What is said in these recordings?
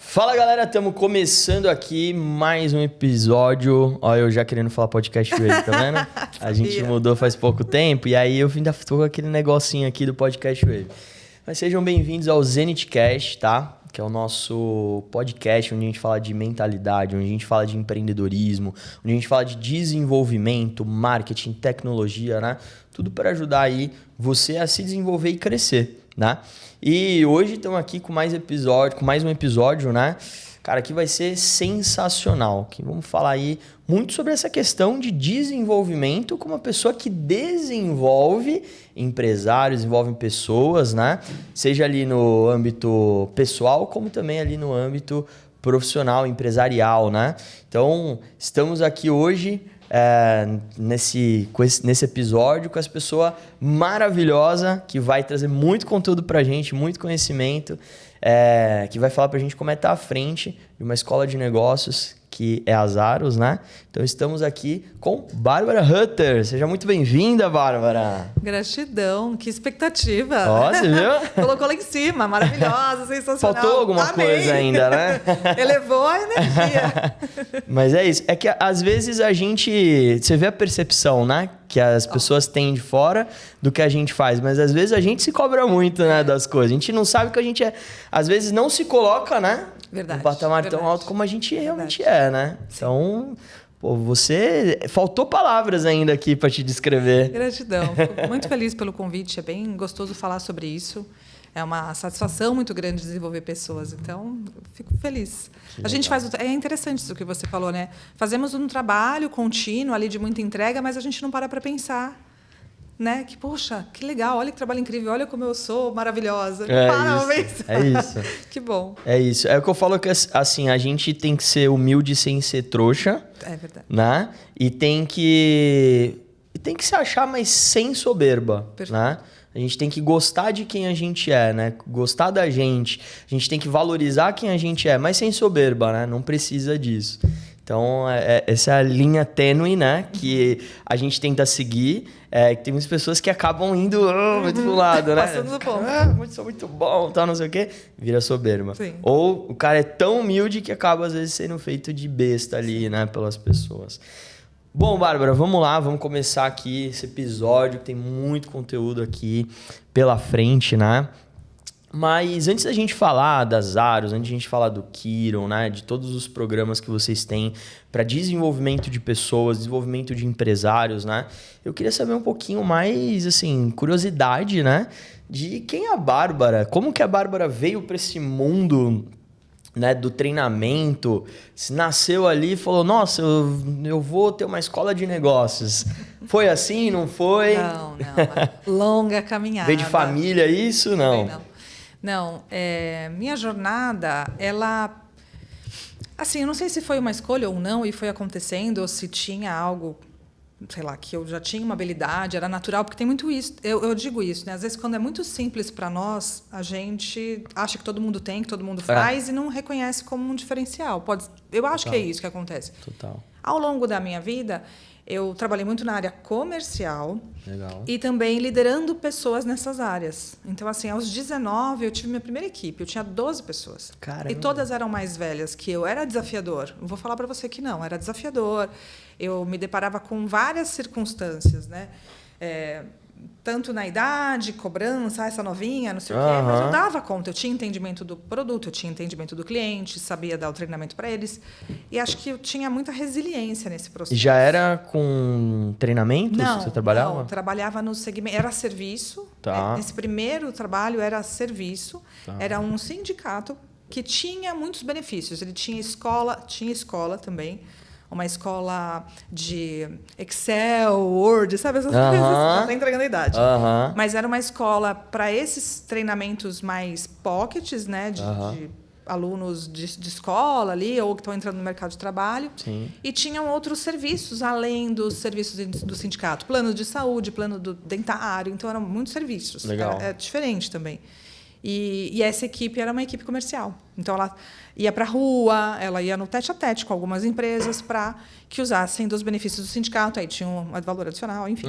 Fala galera, estamos começando aqui mais um episódio. Olha, eu já querendo falar podcast Wave, tá vendo? A gente mudou faz pouco tempo e aí eu ainda tô com aquele negocinho aqui do podcast Wave. Mas sejam bem-vindos ao ZenithCast, tá? Que é o nosso podcast onde a gente fala de mentalidade, onde a gente fala de empreendedorismo, onde a gente fala de desenvolvimento, marketing, tecnologia, né? Tudo para ajudar aí você a se desenvolver e crescer, né? E hoje estamos aqui com mais um episódio, né? Cara, que vai ser sensacional. Que vamos falar aí muito sobre essa questão de desenvolvimento com uma pessoa que desenvolve empresários, desenvolve pessoas, né? Seja ali no âmbito pessoal, como também ali no âmbito profissional, empresarial, né? Então, estamos aqui hoje nesse episódio com essa pessoa maravilhosa que vai trazer muito conteúdo pra gente, muito conhecimento, que vai falar pra gente como é estar à frente de uma escola de negócios que é a Zaros, né? Então estamos aqui com Bárbara Hutter. Seja muito bem-vinda, Bárbara. Gratidão, que expectativa. Ó, você viu? Colocou lá em cima, maravilhosa, sensacional. Faltou alguma coisa ainda, né? Elevou a energia. Mas é isso. É que às vezes você vê a percepção, né? Que as pessoas têm de fora do que a gente faz. Mas às vezes a gente se cobra muito, né? Das coisas. A gente não sabe o que a gente é. Às vezes não se coloca, né? Verdade. No patamar tão alto como a gente realmente é, né? Sim. Então, pô, faltou palavras ainda aqui para te descrever. Gratidão. Fico muito feliz pelo convite. É bem gostoso falar sobre isso. É uma satisfação muito grande desenvolver pessoas. Então, fico feliz. A gente faz... É interessante isso que você falou, né? Fazemos um trabalho contínuo ali de muita entrega, mas a gente não para pensar, né? Que, poxa, que legal. Olha que trabalho incrível. Olha como eu sou maravilhosa. É isso. Que bom. É isso. É o que eu falo que, assim, a gente tem que ser humilde sem ser trouxa. É verdade. Né? E tem que se achar, mas sem soberba. Perfeito. Né? A gente tem que gostar de quem a gente é, né? Gostar da gente. A gente tem que valorizar quem a gente é, mas sem soberba, né? Não precisa disso. Então, essa é a linha tênue, né? Que a gente tenta seguir. Tem muitas pessoas que acabam indo muito pro lado, né? Passando do ponto. Sou muito bom, tal, não sei o quê. Vira soberba. Sim. Ou o cara é tão humilde que acaba, às vezes, sendo feito de besta ali, né? Pelas pessoas. Bom, Bárbara, vamos lá, vamos começar aqui esse episódio, que tem muito conteúdo aqui pela frente, né? Mas antes da gente falar das Zaros, antes da gente falar do Kiron, né? De todos os programas que vocês têm para desenvolvimento de pessoas, desenvolvimento de empresários, né? Eu queria saber um pouquinho mais, assim, curiosidade, né? De quem é a Bárbara, como que a Bárbara veio para esse mundo, né, do treinamento, se nasceu ali e falou, nossa, eu vou ter uma escola de negócios. Foi assim, não foi? Não. Longa caminhada. Veio de família isso? Não. Não, minha jornada, ela... Assim, eu não sei se foi uma escolha ou não e foi acontecendo, ou se tinha algo, sei lá, que eu já tinha uma habilidade, era natural, porque tem muito isso. Eu digo isso, né? Às vezes, quando é muito simples para nós, a gente acha que todo mundo tem, que todo mundo faz e não reconhece como um diferencial. Eu acho que é isso que acontece. Total. Ao longo da minha vida, eu trabalhei muito na área comercial. Legal. E também liderando pessoas nessas áreas. Então, assim, aos 19, eu tive minha primeira equipe. Eu tinha 12 pessoas. Caramba. E todas eram mais velhas que eu. Era desafiador. Não vou falar para você que não. Era desafiador. Eu me deparava com várias circunstâncias, né? Tanto na idade, cobrança, essa novinha, não sei o quê, mas eu dava conta. Eu tinha entendimento do produto, eu tinha entendimento do cliente, sabia dar o treinamento para eles. E acho que eu tinha muita resiliência nesse processo. E já era com treinamentos que você trabalhava? Não, trabalhava no segmento... Era serviço. Tá. Esse primeiro trabalho era serviço. Tá. Era um sindicato que tinha muitos benefícios. Ele tinha escola também. Uma escola de Excel, Word, sabe? Essas coisas. Já está entregando a idade. Mas era uma escola para esses treinamentos mais pockets, né? De alunos de escola ali, ou que estão entrando no mercado de trabalho. Sim. E tinham outros serviços, além dos serviços do sindicato. Plano de saúde, plano do dentário. Então, eram muitos serviços. Legal. Era diferente também. E essa equipe era uma equipe comercial. Então, ela ia para a rua, ela ia no tete-a-tete com algumas empresas para que usassem dos benefícios do sindicato. Aí tinha um valor adicional, enfim.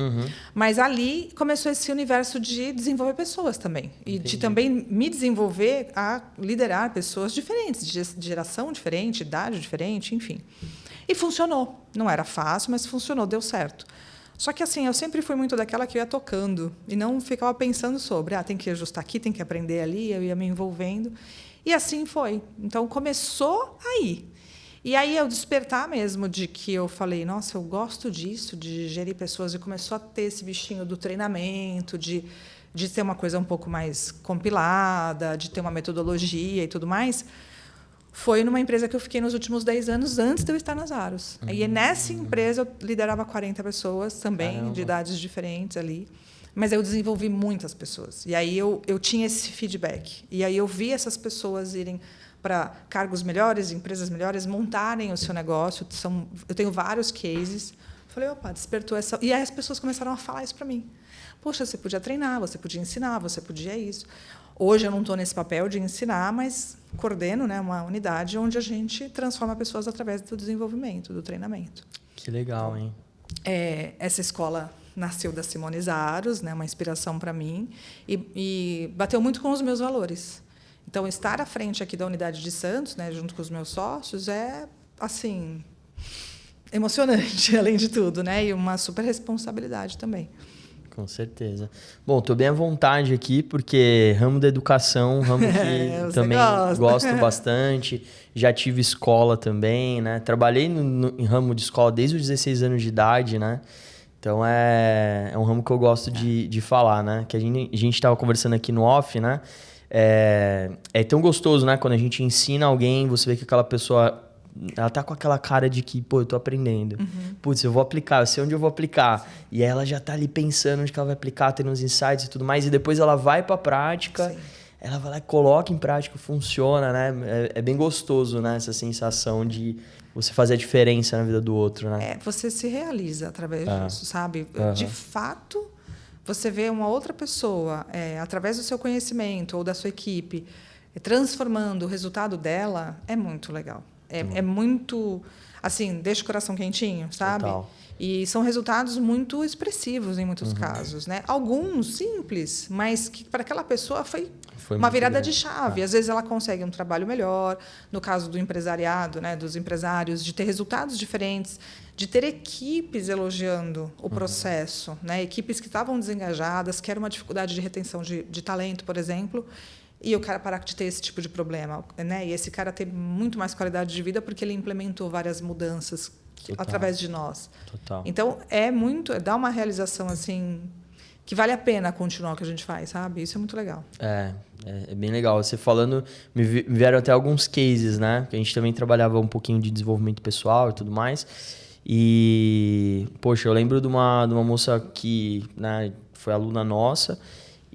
Mas ali começou esse universo de desenvolver pessoas também. E de também me desenvolver a liderar pessoas diferentes, de geração diferente, idade diferente, enfim. E funcionou. Não era fácil, mas funcionou, deu certo. Só que, assim, eu sempre fui muito daquela que eu ia tocando e não ficava pensando sobre, tem que ajustar aqui, tem que aprender ali, eu ia me envolvendo. E assim foi. Então, começou aí. E aí, eu despertar mesmo de que eu falei, nossa, eu gosto disso, de gerir pessoas, e começou a ter esse bichinho do treinamento, de ter uma coisa um pouco mais compilada, de ter uma metodologia e tudo mais. Foi numa empresa que eu fiquei nos últimos 10 anos, antes de eu estar nas Aros. E nessa empresa, eu liderava 40 pessoas também, Caramba. De idades diferentes ali. Mas eu desenvolvi muitas pessoas. E aí eu tinha esse feedback. E aí eu vi essas pessoas irem para cargos melhores, empresas melhores, montarem o seu negócio. Eu tenho vários cases. Falei, opa, despertou essa... E aí as pessoas começaram a falar isso para mim. Poxa, você podia treinar, você podia ensinar, você podia isso. Hoje eu não estou nesse papel de ensinar, mas coordeno, né, uma unidade onde a gente transforma pessoas através do desenvolvimento, do treinamento. Que legal, hein? Essa escola nasceu da Simone Zaros, né, uma inspiração para mim, e bateu muito com os meus valores. Então, estar à frente aqui da unidade de Santos, né, junto com os meus sócios, é, assim, emocionante, além de tudo, né, e uma super responsabilidade também. Com certeza. Bom, estou bem à vontade aqui, porque ramo da educação, ramo que também gosto bastante. Já tive escola também, né? Trabalhei em ramo de escola desde os 16 anos de idade, né? Então, é um ramo que eu gosto de falar, né? Que a gente estava conversando aqui no off, né? É tão gostoso, né? Quando a gente ensina alguém, você vê que aquela pessoa... Ela tá com aquela cara de que, eu tô aprendendo. Putz, eu vou aplicar, eu sei onde eu vou aplicar. E aí ela já tá ali pensando onde que ela vai aplicar, tendo uns insights e tudo mais. E depois ela vai pra prática, Sim. ela vai lá e coloca em prática, funciona, né? É bem gostoso, né? Essa sensação de você fazer a diferença na vida do outro, né? Você se realiza através disso, sabe? De fato, você vê uma outra pessoa, através do seu conhecimento ou da sua equipe, transformando o resultado dela, é muito legal. É muito, assim, deixa o coração quentinho, sabe? Total. E são resultados muito expressivos em muitos casos, né? Alguns simples, mas que para aquela pessoa foi uma virada de chave. Às vezes ela consegue um trabalho melhor, no caso do empresariado, né, dos empresários, de ter resultados diferentes, de ter equipes elogiando o processo, né? Equipes que estavam desengajadas, que era uma dificuldade de retenção de talento, por exemplo, e o cara parar de ter esse tipo de problema, né? E esse cara ter muito mais qualidade de vida porque ele implementou várias mudanças através de nós. Total. Então, dá uma realização assim que vale a pena continuar o que a gente faz, sabe? Isso é muito legal. É bem legal. Você falando, me vieram até alguns cases, né? Que a gente também trabalhava um pouquinho de desenvolvimento pessoal e tudo mais. E, poxa, eu lembro de uma moça que, né, foi aluna nossa.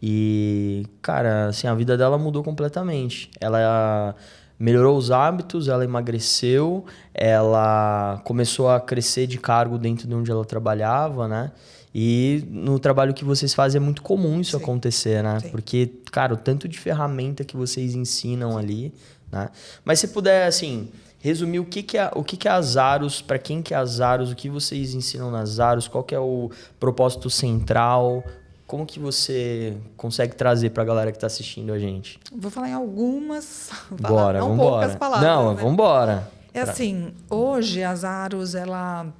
E, cara, assim, a vida dela mudou completamente. Ela melhorou os hábitos, ela emagreceu, ela começou a crescer de cargo dentro de onde ela trabalhava, né? E no trabalho que vocês fazem é muito comum isso acontecer, né? Sim. Porque, cara, o tanto de ferramenta que vocês ensinam ali, né? Mas se puder, assim, resumir o que é a Zaros, para quem que é a Zaros, o que vocês ensinam nas Zaros, qual que é o propósito central... Como que você consegue trazer para a galera que está assistindo a gente? Vou falar em algumas, não poucas palavras. Não, né? Vamos embora. Assim, hoje a Zaros ela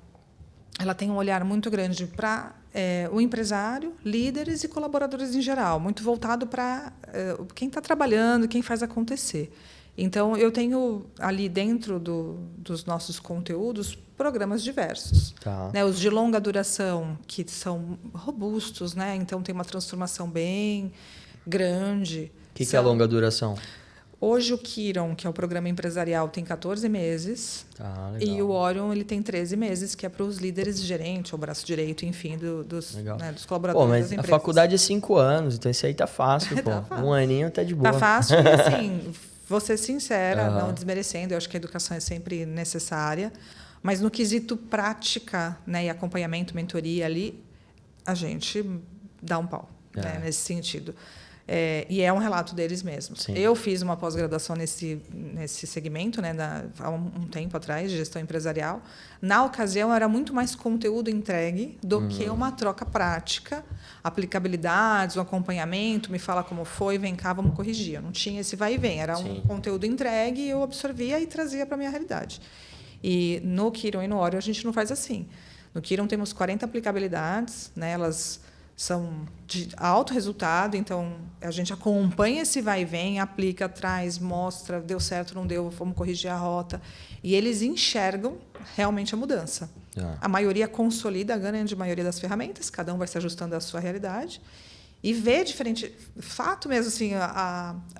tem um olhar muito grande para o empresário, líderes e colaboradores em geral, muito voltado para quem está trabalhando, quem faz acontecer. Então, eu tenho ali dentro dos nossos conteúdos programas diversos. Tá. Né? Os de longa duração, que são robustos, né? Então, tem uma transformação bem grande. O que é a longa duração? Hoje, o Kiron, que é o programa empresarial, tem 14 meses. Tá, legal. E o Orion ele tem 13 meses, que é para os líderes gerente, ou braço direito, enfim, dos colaboradores das empresas. A faculdade é 5 anos, então isso aí tá fácil, pô. Fácil. Um aninho tá de boa. Tá fácil e, assim... Vou ser sincera, não desmerecendo, eu acho que a educação é sempre necessária, mas no quesito prática, né, e acompanhamento, mentoria ali, a gente dá um pau, né, nesse sentido. E é um relato deles mesmos. Sim. Eu fiz uma pós-graduação nesse segmento, né, há um tempo atrás, de gestão empresarial. Na ocasião, era muito mais conteúdo entregue do que uma troca prática, aplicabilidades, um acompanhamento, me fala como foi, vem cá, vamos corrigir. Eu não tinha esse vai e vem, era um conteúdo entregue, eu absorvia e trazia para a minha realidade. E no Kiron e no Orion, a gente não faz assim. No Kiron temos 40 aplicabilidades, né, elas são de alto resultado, então a gente acompanha esse vai e vem, aplica, traz, mostra, deu certo, não deu, vamos corrigir a rota. E eles enxergam realmente a mudança. A maioria consolida a grande maioria das ferramentas, cada um vai se ajustando à sua realidade, e vê diferente, fato mesmo, assim,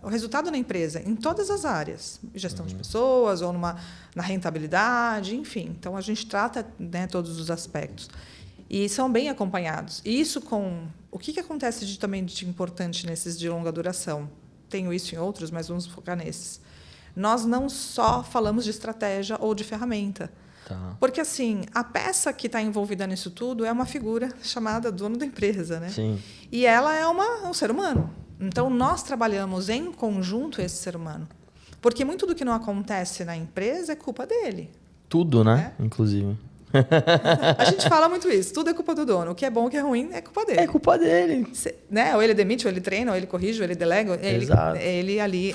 o resultado na empresa, em todas as áreas, gestão de pessoas, ou na rentabilidade, enfim. Então, a gente trata, né, todos os aspectos. E são bem acompanhados. E isso com... O que acontece também de importante nesses de longa duração? Tenho isso em outros, mas vamos focar nesses. Nós não só falamos de estratégia ou de ferramenta. Porque, assim, a peça que está envolvida nisso tudo é uma figura chamada dono da empresa, né? Sim. E ela é um ser humano. Então, nós trabalhamos em conjunto esse ser humano. Porque muito do que não acontece na empresa é culpa dele. Tudo, né? Inclusive. A gente fala muito isso. Tudo é culpa do dono. O que é bom, o que é ruim, é culpa dele. É culpa dele. Né? Ou ele demite, ou ele treina, ou ele corrige, ou ele delega. Ele ali...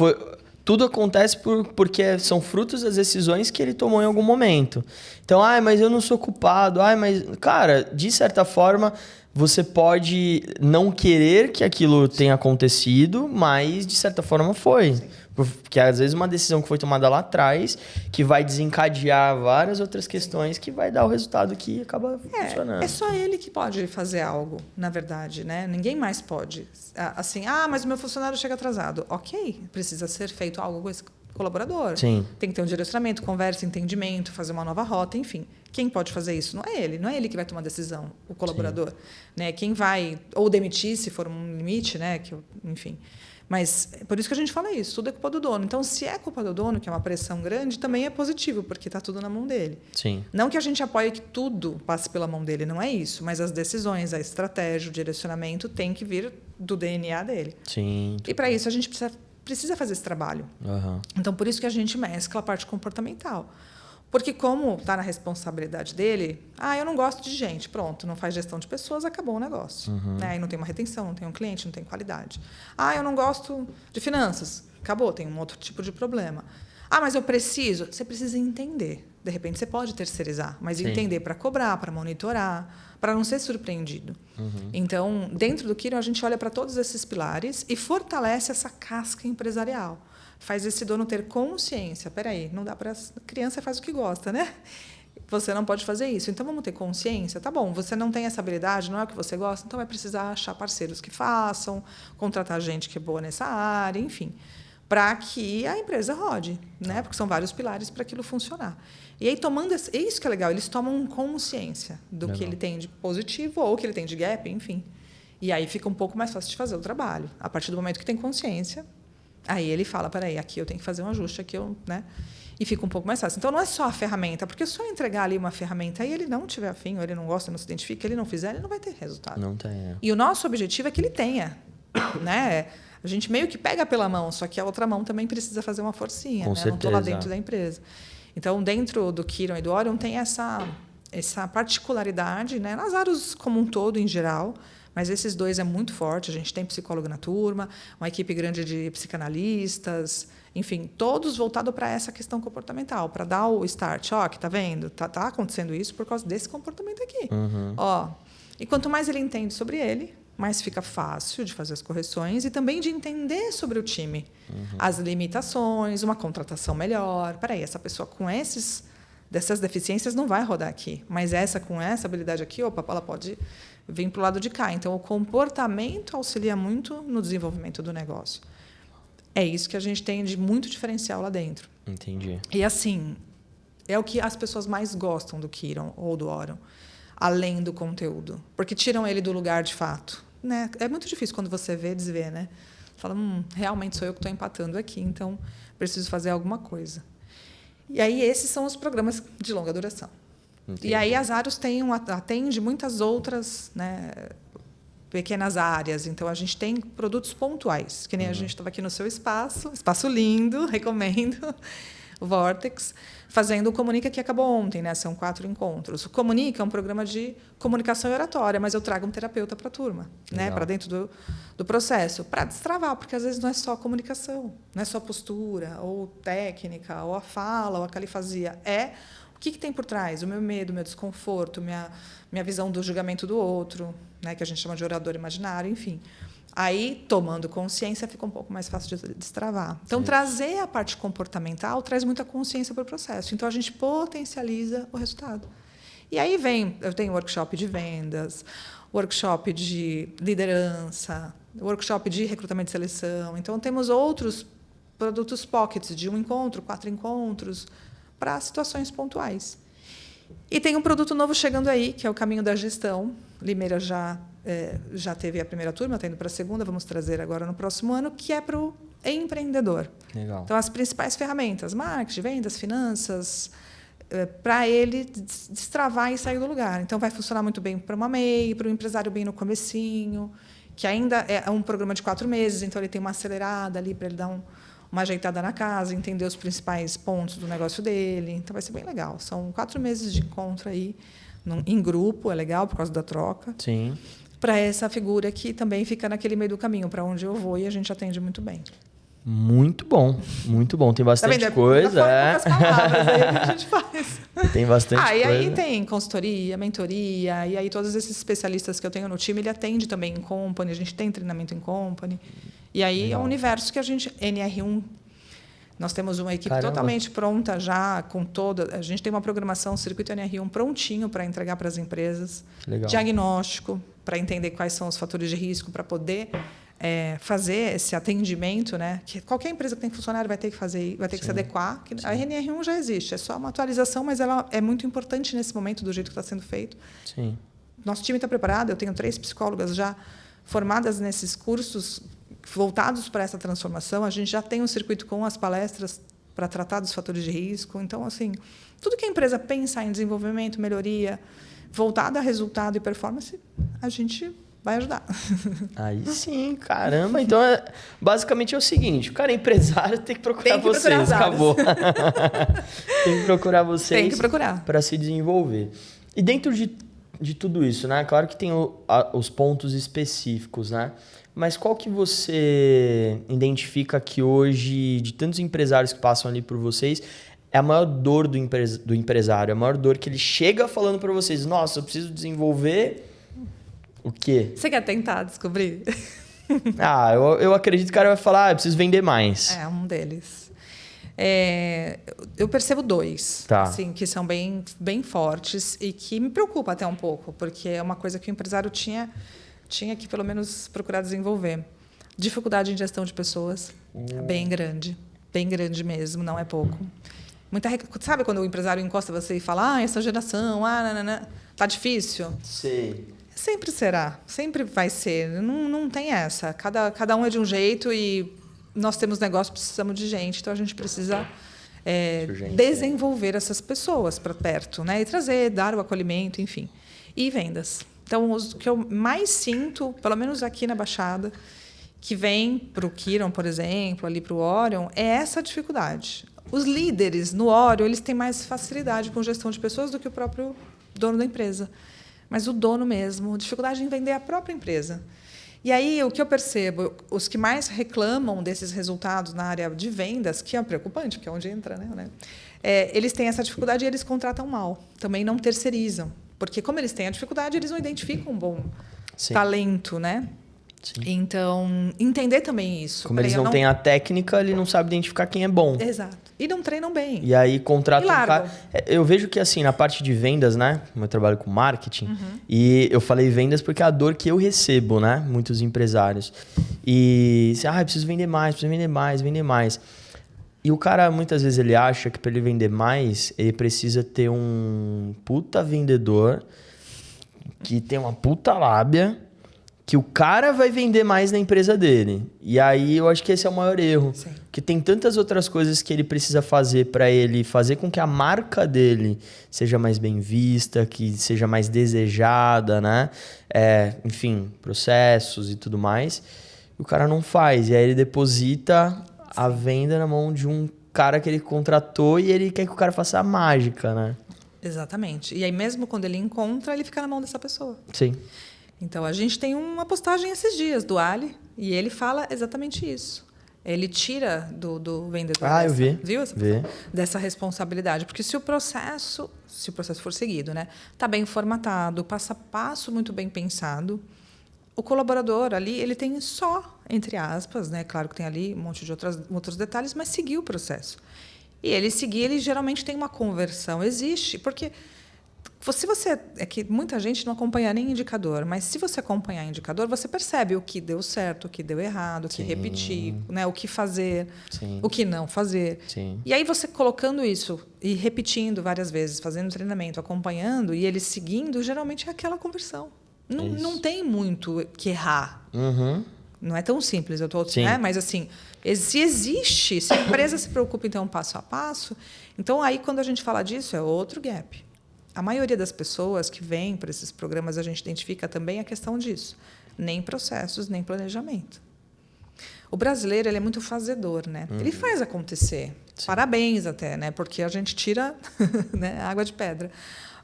Tudo acontece porque são frutos das decisões que ele tomou em algum momento. Então, mas eu não sou culpado. Mas... Cara, de certa forma, você pode não querer que aquilo tenha acontecido, mas, de certa forma, foi. Sim. Porque, às vezes, uma decisão que foi tomada lá atrás, que vai desencadear várias outras questões, que vai dar o resultado que acaba funcionando. É só ele que pode fazer algo, na verdade, né? Ninguém mais pode. Assim, mas o meu funcionário chega atrasado. Ok, precisa ser feito algo com esse colaborador. Sim. Tem que ter um direcionamento, conversa, entendimento, fazer uma nova rota, enfim. Quem pode fazer isso? Não é ele que vai tomar decisão, o colaborador. Né? Quem vai ou demitir, se for um limite, né? Enfim... Mas por isso que a gente fala isso, tudo é culpa do dono. Então, se é culpa do dono, que é uma pressão grande, também é positivo, porque está tudo na mão dele. Sim. Não que a gente apoie que tudo passe pela mão dele, não é isso. Mas as decisões, a estratégia, o direcionamento tem que vir do DNA dele. Sim. E para isso a gente precisa fazer esse trabalho. Uhum. Então, por isso que a gente mescla a parte comportamental. Porque como está na responsabilidade dele, eu não gosto de gente, pronto, não faz gestão de pessoas, acabou o negócio. Né? Aí não tem uma retenção, não tem um cliente, não tem qualidade. Eu não gosto de finanças, acabou, tem um outro tipo de problema. Mas eu preciso, você precisa entender. De repente você pode terceirizar, mas Sim. entender para cobrar, para monitorar, para não ser surpreendido. Então, dentro do Kiron, a gente olha para todos esses pilares e fortalece essa casca empresarial. Faz esse dono ter consciência. Peraí, não dá para... Criança faz o que gosta, né? Você não pode fazer isso. Então, vamos ter consciência. Tá bom, você não tem essa habilidade, não é o que você gosta, então vai precisar achar parceiros que façam, contratar gente que é boa nessa área, enfim, para que a empresa rode, né? Porque são vários pilares para aquilo funcionar. E aí, é isso que é legal, eles tomam consciência do que ele tem de positivo ou que ele tem de gap, enfim. E aí fica um pouco mais fácil de fazer o trabalho. A partir do momento que tem consciência... Aí ele fala, peraí, aqui eu tenho que fazer um ajuste, aqui eu, né? E fica um pouco mais fácil. Então, não é só a ferramenta, porque se eu entregar ali uma ferramenta e ele não tiver afim, ou ele não gosta, não se identifica, ele não fizer, ele não vai ter resultado. Não tem. E o nosso objetivo é que ele tenha, né? A gente meio que pega pela mão, só que a outra mão também precisa fazer uma forcinha, Com né? certeza. Não estou lá dentro da empresa. Então, dentro do Kiron e do Orion tem essa particularidade, né? Nas áreas como um todo, em geral, mas esses dois é muito forte. A gente tem psicólogo na turma, uma equipe grande de psicanalistas, enfim, todos voltados para essa questão comportamental, para dar o start. Que tá vendo? Tá acontecendo isso por causa desse comportamento aqui. E quanto mais ele entende sobre ele, mais fica fácil de fazer as correções e também de entender sobre o time. As limitações, uma contratação melhor. Peraí, essa pessoa com dessas deficiências não vai rodar aqui, mas essa com essa habilidade aqui, ela pode vir para o lado de cá. Então, o comportamento auxilia muito no desenvolvimento do negócio. É isso que a gente tem de muito diferencial lá dentro. Entendi. E, assim, é o que as pessoas mais gostam do Kiron ou do Orion, além do conteúdo, porque tiram ele do lugar de fato. Né? É muito difícil quando você desvê, né? Fala, realmente sou eu que estou empatando aqui, então preciso fazer alguma coisa. E aí, esses são os programas de longa duração. Entendi. E aí, as Aros atende muitas outras, né, pequenas áreas. Então, a gente tem produtos pontuais, que nem a gente estava aqui no seu espaço lindo, recomendo, o Vortex, fazendo o Comunica, que acabou ontem, né? São 4 encontros. O Comunica é um programa de comunicação e oratória, mas eu trago um terapeuta para a turma, né? Para dentro do processo, para destravar, porque às vezes não é só comunicação, não é só postura, ou técnica, ou a fala, ou a califasia. É o que tem por trás, o meu medo, o meu desconforto, minha visão do julgamento do outro, né? Que a gente chama de orador imaginário, enfim. Aí, tomando consciência, fica um pouco mais fácil de destravar. Então, trazer a parte comportamental traz muita consciência para o processo. Então, a gente potencializa o resultado. E aí eu tenho workshop de vendas, workshop de liderança, workshop de recrutamento e seleção. Então, temos outros produtos pockets de 1 encontro, 4 encontros, para situações pontuais. E tem um produto novo chegando aí, que é o Caminho da Gestão. Limeira já teve a primeira turma, está indo para a segunda, vamos trazer agora no próximo ano, que é para o empreendedor. Legal. Então, as principais ferramentas, marketing, vendas, finanças, para ele destravar e sair do lugar. Então, vai funcionar muito bem para uma MEI, para o empresário bem no comecinho, que ainda é um programa de 4 meses, então ele tem uma acelerada ali para ele dar uma ajeitada na casa, entender os principais pontos do negócio dele. Então, vai ser bem legal. São 4 meses de encontro aí, em grupo, é legal por causa da troca. Sim. Para essa figura que também fica naquele meio do caminho, para onde eu vou, e a gente atende muito bem. Muito bom, muito bom. Tem bastante coisa. Poucas palavras, aí a gente faz. Tem bastante coisa. E aí tem consultoria, mentoria, e aí todos esses especialistas que eu tenho no time, ele atende também em company, a gente tem treinamento em company. E aí legal. É um universo que a gente... NR1, nós temos uma equipe totalmente pronta já, com toda... A gente tem uma programação, circuito NR1 prontinho para entregar para as empresas. Legal. Diagnóstico, para entender quais são os fatores de risco, para poder... fazer esse atendimento, né? Que qualquer empresa que tem funcionário vai ter que fazer, vai ter que se adequar. A NR1 já existe, é só uma atualização, mas ela é muito importante nesse momento do jeito que está sendo feito. Sim. Nosso time está preparado, eu tenho 3 psicólogas já formadas nesses cursos voltados para essa transformação. A gente já tem um circuito com as palestras para tratar dos fatores de risco. Então, assim, tudo que a empresa pensar em desenvolvimento, melhoria, voltada a resultado e performance, a gente vai ajudar. Aí sim, caramba. Então, basicamente é o seguinte, o cara é empresário, tem que procurar vocês. Acabou. Tem que procurar vocês. Tem que procurar. Para se desenvolver. E dentro de tudo isso, né? Claro que tem os pontos específicos, né? Mas qual que você identifica que hoje, de tantos empresários que passam ali por vocês, é a maior dor do empresário? A maior dor que ele chega falando para vocês, nossa, eu preciso desenvolver... O quê? Você quer tentar descobrir? Eu acredito que o cara vai falar, eu preciso vender mais. É, um deles. Eu percebo 2, assim, que são bem, bem fortes e que me preocupa até um pouco, porque é uma coisa que o empresário tinha que, pelo menos, procurar desenvolver. Dificuldade em gestão de pessoas, bem grande mesmo, não é pouco. Sabe quando o empresário encosta você e fala, essa geração, tá difícil? Sei. Sempre será, sempre vai ser. Não tem essa. Cada um é de um jeito e nós temos negócio, precisamos de gente, então a gente precisa desenvolver essas pessoas para perto, né? E trazer, dar o acolhimento, enfim. E vendas. Então, o que eu mais sinto, pelo menos aqui na Baixada, que vem para o Kiron, por exemplo, ali para o Orion, é essa dificuldade. Os líderes no Orion, eles têm mais facilidade com gestão de pessoas do que o próprio dono da empresa. Mas o dono mesmo, dificuldade em vender a própria empresa. E aí, o que eu percebo, os que mais reclamam desses resultados na área de vendas, que é preocupante, porque é onde entra, né? Eles têm essa dificuldade e eles contratam mal. Também não terceirizam. Porque, como eles têm a dificuldade, eles não identificam um bom talento, né? Sim. Então, entender também isso. Como eles não têm a técnica, ele não sabe identificar quem é bom. Exato. E não treinam bem. E aí contratam um cara... Eu vejo que, assim, na parte de vendas, né? Eu trabalho com marketing. E eu falei vendas porque é a dor que eu recebo, né? Muitos empresários. E... preciso vender mais, vender mais. E o cara, muitas vezes, ele acha que para ele vender mais, ele precisa ter um puta vendedor que tem uma puta lábia, que o cara vai vender mais na empresa dele. E aí eu acho que esse é o maior erro. Sim. Porque tem tantas outras coisas que ele precisa fazer para ele fazer com que a marca dele seja mais bem vista, que seja mais desejada, né? Enfim, processos e tudo mais. E o cara não faz. E aí ele deposita a venda na mão de um cara que ele contratou e ele quer que o cara faça a mágica, né? Exatamente. E aí mesmo quando ele encontra, ele fica na mão dessa pessoa. Sim. Então, a gente tem uma postagem esses dias do Ali e ele fala exatamente isso. Ele tira do vendedor eu vi. Viu? Vi. Dessa responsabilidade. Porque se o processo for seguido, né, tá bem formatado, passo a passo muito bem pensado, o colaborador ali, ele tem só, entre aspas, né, claro que tem ali um monte de outros detalhes, mas seguir o processo. E ele seguir, ele geralmente tem uma conversão. Existe, porque se você... É que muita gente não acompanha nem indicador, mas se você acompanhar indicador, você percebe o que deu certo, o que deu errado, o que repetir, né, o que fazer, o que não fazer. Sim. E aí você colocando isso e repetindo várias vezes, fazendo treinamento, acompanhando, e ele seguindo, geralmente é aquela conversão. Não tem muito que errar. Uhum. Não é tão simples, né? Mas assim, se existe, se a empresa se preocupa em ter um passo a passo, então aí quando a gente fala disso é outro gap. A maioria das pessoas que vêm para esses programas, a gente identifica também a questão disso. Nem processos, nem planejamento. O brasileiro, ele é muito fazedor, né? Ele faz acontecer. Sim. Parabéns até, né? Porque a gente tira né, água de pedra.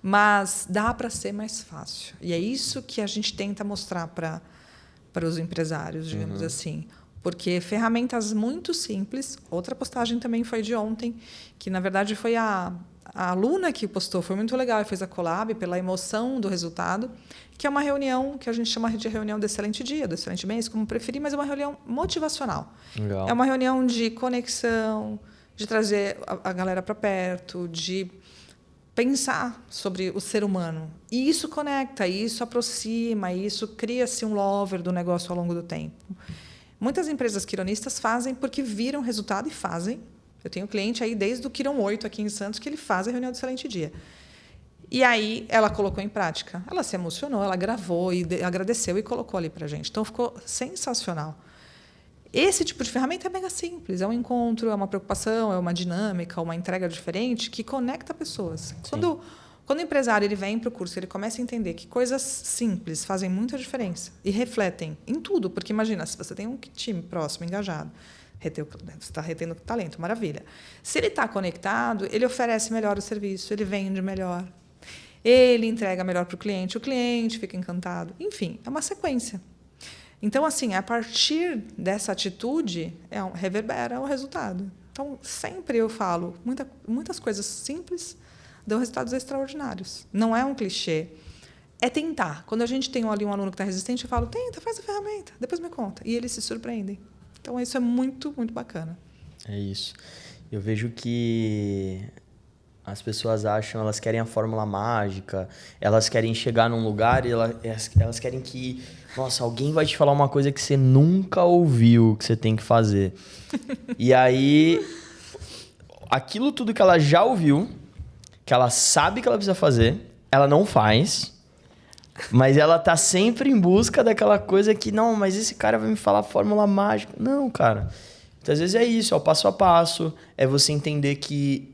Mas dá para ser mais fácil. E é isso que a gente tenta mostrar para os empresários, digamos assim. Porque ferramentas muito simples. Outra postagem também foi de ontem, que, na verdade, foi a aluna que postou. Foi muito legal e fez a collab pela emoção do resultado, que é uma reunião que a gente chama de reunião do excelente dia, do excelente mês, como preferir, mas é uma reunião motivacional. Legal. É uma reunião de conexão, de trazer a galera para perto, de pensar sobre o ser humano. E isso conecta, isso aproxima, isso cria-se um lover do negócio ao longo do tempo. Muitas empresas quironistas fazem porque viram resultado e fazem. Eu tenho cliente aí desde o Quiron 8 aqui em Santos que ele faz a reunião do excelente dia. E aí ela colocou em prática. Ela se emocionou, ela gravou e agradeceu e colocou ali para a gente. Então ficou sensacional. Esse tipo de ferramenta é mega simples. É um encontro, é uma preocupação, é uma dinâmica, uma entrega diferente que conecta pessoas. Quando o empresário ele vem para o curso, ele começa a entender que coisas simples fazem muita diferença e refletem em tudo. Porque imagina, se você tem um time próximo, engajado, você está retendo talento, maravilha. Se ele está conectado, ele oferece melhor o serviço, ele vende melhor, ele entrega melhor para o cliente fica encantado. Enfim, é uma sequência. Então, assim, a partir dessa atitude, reverbera o resultado. Então, sempre eu falo, muitas coisas simples dão resultados extraordinários. Não é um clichê. É tentar. Quando a gente tem ali um aluno que está resistente, eu falo, tenta, faz a ferramenta, depois me conta. E eles se surpreendem. Então, isso é muito, muito bacana. É isso. Eu vejo que as pessoas acham, elas querem a fórmula mágica, elas querem chegar num lugar e elas querem que, nossa, alguém vai te falar uma coisa que você nunca ouviu que você tem que fazer. E aí, aquilo tudo que ela já ouviu, que ela sabe que ela precisa fazer, ela não faz, mas ela tá sempre em busca daquela coisa que, não, mas esse cara vai me falar a fórmula mágica. Não, cara. Então, às vezes é isso, é o passo a passo, é você entender que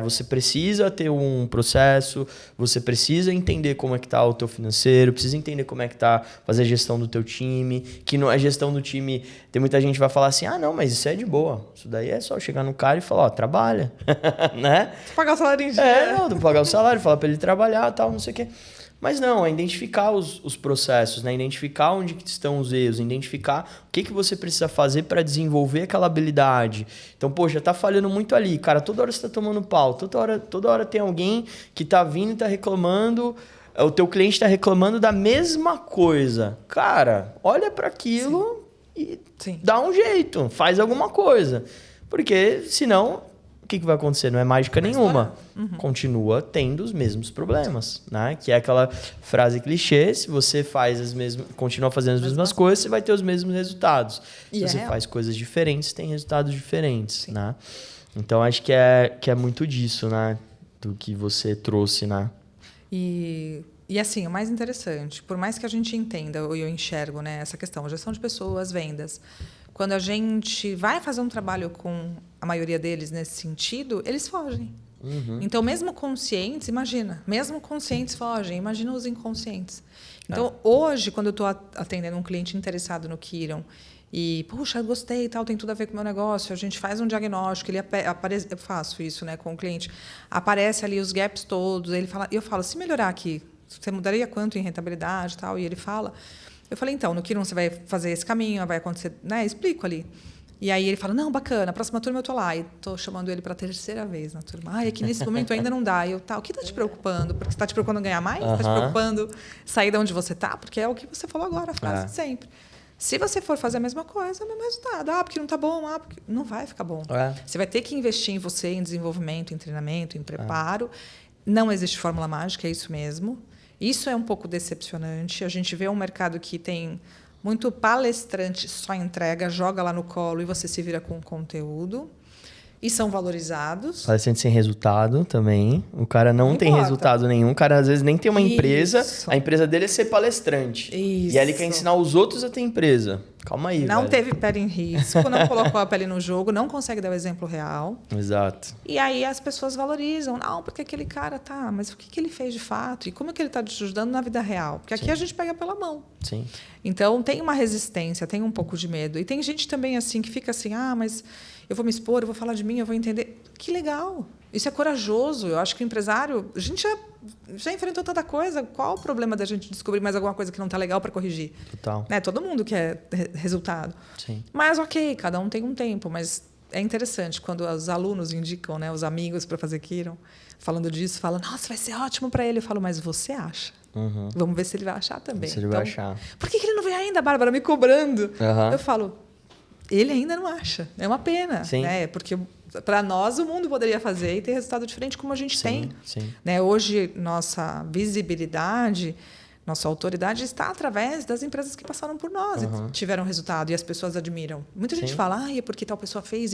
você precisa ter um processo, você precisa entender como é que tá o teu financeiro, precisa entender como é que tá fazer a gestão do teu time, que não é gestão do time, tem muita gente que vai falar assim, não, mas isso é de boa, isso daí é só chegar no cara e falar, trabalha, né? Pagar o salário em dia. Não, pagar o salário, falar pra ele trabalhar, tal, não sei o quê. Mas não, é identificar os processos, né? Identificar onde estão os erros, identificar o que você precisa fazer para desenvolver aquela habilidade. Então, poxa, tá falhando muito ali. Cara, toda hora você tá tomando pau. Toda hora tem alguém que tá vindo e tá reclamando. O teu cliente tá reclamando da mesma coisa. Cara, olha para aquilo e dá um jeito. Faz alguma coisa. Porque, senão... O que vai acontecer? Não é mágica nenhuma. Continua tendo os mesmos problemas, né? Que é aquela frase clichê, se você continua fazendo as mesmas coisas, você vai ter os mesmos resultados. Se você faz coisas diferentes, tem resultados diferentes, né? Então, acho que é muito disso, né? Do que você trouxe, né? E E assim, o mais interessante, por mais que a gente entenda, ou eu enxergo, né, essa questão, gestão de pessoas, vendas, quando a gente vai fazer um trabalho com a maioria deles nesse sentido, eles fogem. Então, mesmo conscientes, imagina, mesmo conscientes fogem, imagina os inconscientes. Então, hoje, quando eu estou atendendo um cliente interessado no Kiron, e, puxa, gostei e tal, tem tudo a ver com o meu negócio, a gente faz um diagnóstico, ele aparece, eu faço isso, né, com o cliente, aparece ali os gaps todos, ele fala, eu falo, se melhorar aqui, você mudaria quanto em rentabilidade e tal? E ele fala, eu falei, então, no Kiron você vai fazer esse caminho, vai acontecer, né, explico ali. E aí ele fala, não, bacana, a próxima turma eu tô lá. E tô chamando ele para a terceira vez na turma. É que nesse momento ainda não dá. E eu, tá, o que está te preocupando? Porque você está te preocupando em ganhar mais? Está te preocupando sair de onde você está? Porque é o que você falou agora, a frase de sempre. Se você for fazer a mesma coisa, é o mesmo resultado. Ah, porque não está bom. Ah, porque não vai ficar bom. Você vai ter que investir em você, em desenvolvimento, em treinamento, em preparo. Não existe fórmula mágica, é isso mesmo. Isso é um pouco decepcionante. A gente vê um mercado que tem muito palestrante, só entrega, joga lá no colo e você se vira com o conteúdo. E são valorizados. Palestrante sem resultado também. O cara não tem resultado nenhum. O cara, às vezes, nem tem uma empresa. A empresa dele é ser palestrante. Isso. E aí ele quer ensinar os outros a ter empresa. Calma aí, não teve pele em risco, não colocou a pele no jogo, não consegue dar o exemplo real. Exato. E aí as pessoas valorizam. Não, porque aquele cara tá... Mas o que ele fez de fato? E como é que ele está te ajudando na vida real? Porque aqui a gente pega pela mão. Sim. Então, tem uma resistência, tem um pouco de medo. E tem gente também assim que fica assim, mas eu vou me expor, eu vou falar de mim, eu vou entender. Que legal! Isso é corajoso. Eu acho que o empresário... A gente já enfrentou tanta coisa. Qual o problema da gente descobrir mais alguma coisa que não está legal para corrigir? Total. Né? Todo mundo quer resultado. Sim. Mas, ok, cada um tem um tempo. Mas é interessante quando os alunos indicam, né, os amigos para fazer Kiron, falando disso, falam, nossa, vai ser ótimo para ele. Eu falo, mas você acha? Vamos ver se ele vai achar também. Se ele vai achar. Por que ele não veio ainda, Bárbara, me cobrando? Eu falo, ele ainda não acha. É uma pena. Sim. Né? Porque para nós o mundo poderia fazer e ter resultado diferente como a gente tem. Sim. Né? Hoje, nossa visibilidade, nossa autoridade está através das empresas que passaram por nós e tiveram resultado e as pessoas admiram. Muita gente fala, é porque tal pessoa fez,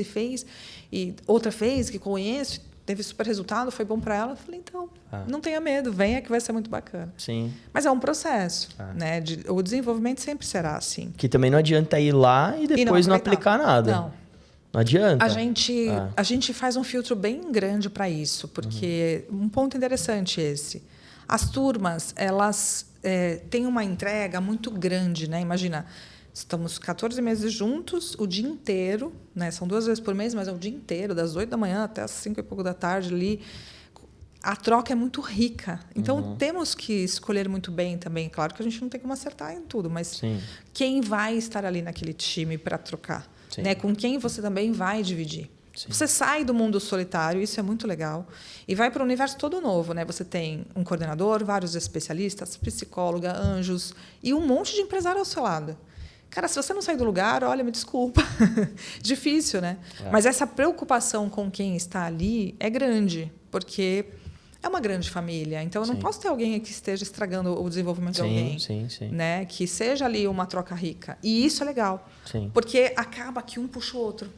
e outra fez, que conheço, teve super resultado, foi bom para ela. Eu falei, então, não tenha medo, venha que vai ser muito bacana. Sim. Mas é um processo. Né? O desenvolvimento sempre será assim. Que também não adianta ir lá e depois não aplicar nada. Não adianta. A gente faz um filtro bem grande para isso, porque um ponto interessante esse. As turmas, elas têm uma entrega muito grande, né? Imagina, estamos 14 meses juntos, o dia inteiro, né? São 2 vezes por mês, mas é o dia inteiro, das 8 da manhã até as 5 e pouco da tarde ali. A troca é muito rica. Então, temos que escolher muito bem também. Claro que a gente não tem como acertar em tudo, mas quem vai estar ali naquele time para trocar? Né? Com quem você também vai dividir. Você sai do mundo solitário, isso é muito legal, e vai para um universo todo novo. Né? Você tem um coordenador, vários especialistas, psicóloga, anjos e um monte de empresário ao seu lado. Cara, se você não sair do lugar, olha, me desculpa. Difícil, né? Mas essa preocupação com quem está ali é grande, porque é uma grande família. Então, eu não posso ter alguém que esteja estragando o desenvolvimento de alguém. Né? Que seja ali uma troca rica. E isso é legal. Porque acaba que um puxa o outro.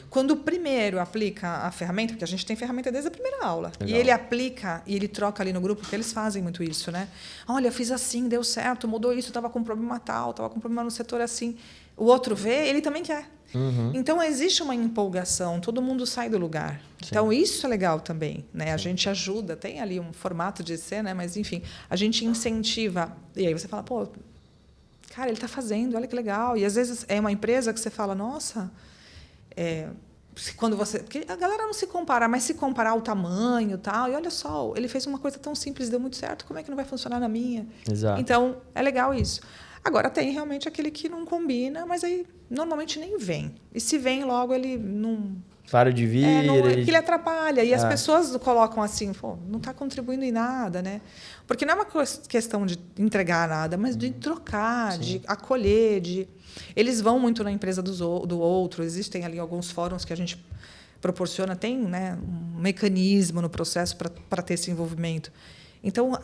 Quando o primeiro aplica a ferramenta, porque a gente tem ferramenta desde a primeira aula, e ele aplica e ele troca ali no grupo, porque eles fazem muito isso, né? Olha, eu fiz assim, deu certo, mudou isso, estava com problema tal, estava com problema no setor assim. O outro vê, ele também quer. Então, existe uma empolgação, todo mundo sai do lugar. Então, isso é legal também. Né? A gente ajuda, tem ali um formato de ser, né? Mas, enfim, a gente incentiva. E aí você fala, pô, cara, ele está fazendo, olha que legal. E, às vezes, é uma empresa que você fala, nossa... quando você... Porque a galera não se compara, mas se comparar o tamanho e tal, e olha só, ele fez uma coisa tão simples, deu muito certo, como é que não vai funcionar na minha? Exato. Então, é legal isso. Agora, tem realmente aquele que não combina, mas aí normalmente nem vem. E se vem, logo ele não... Para de vir. Ele atrapalha. E as pessoas colocam assim, pô, não está contribuindo em nada, né? Porque não é uma questão de entregar nada, mas de trocar, de acolher, de... Eles vão muito na empresa do outro. Existem ali alguns fóruns que a gente proporciona, tem, né, um mecanismo no processo para ter esse envolvimento. Então,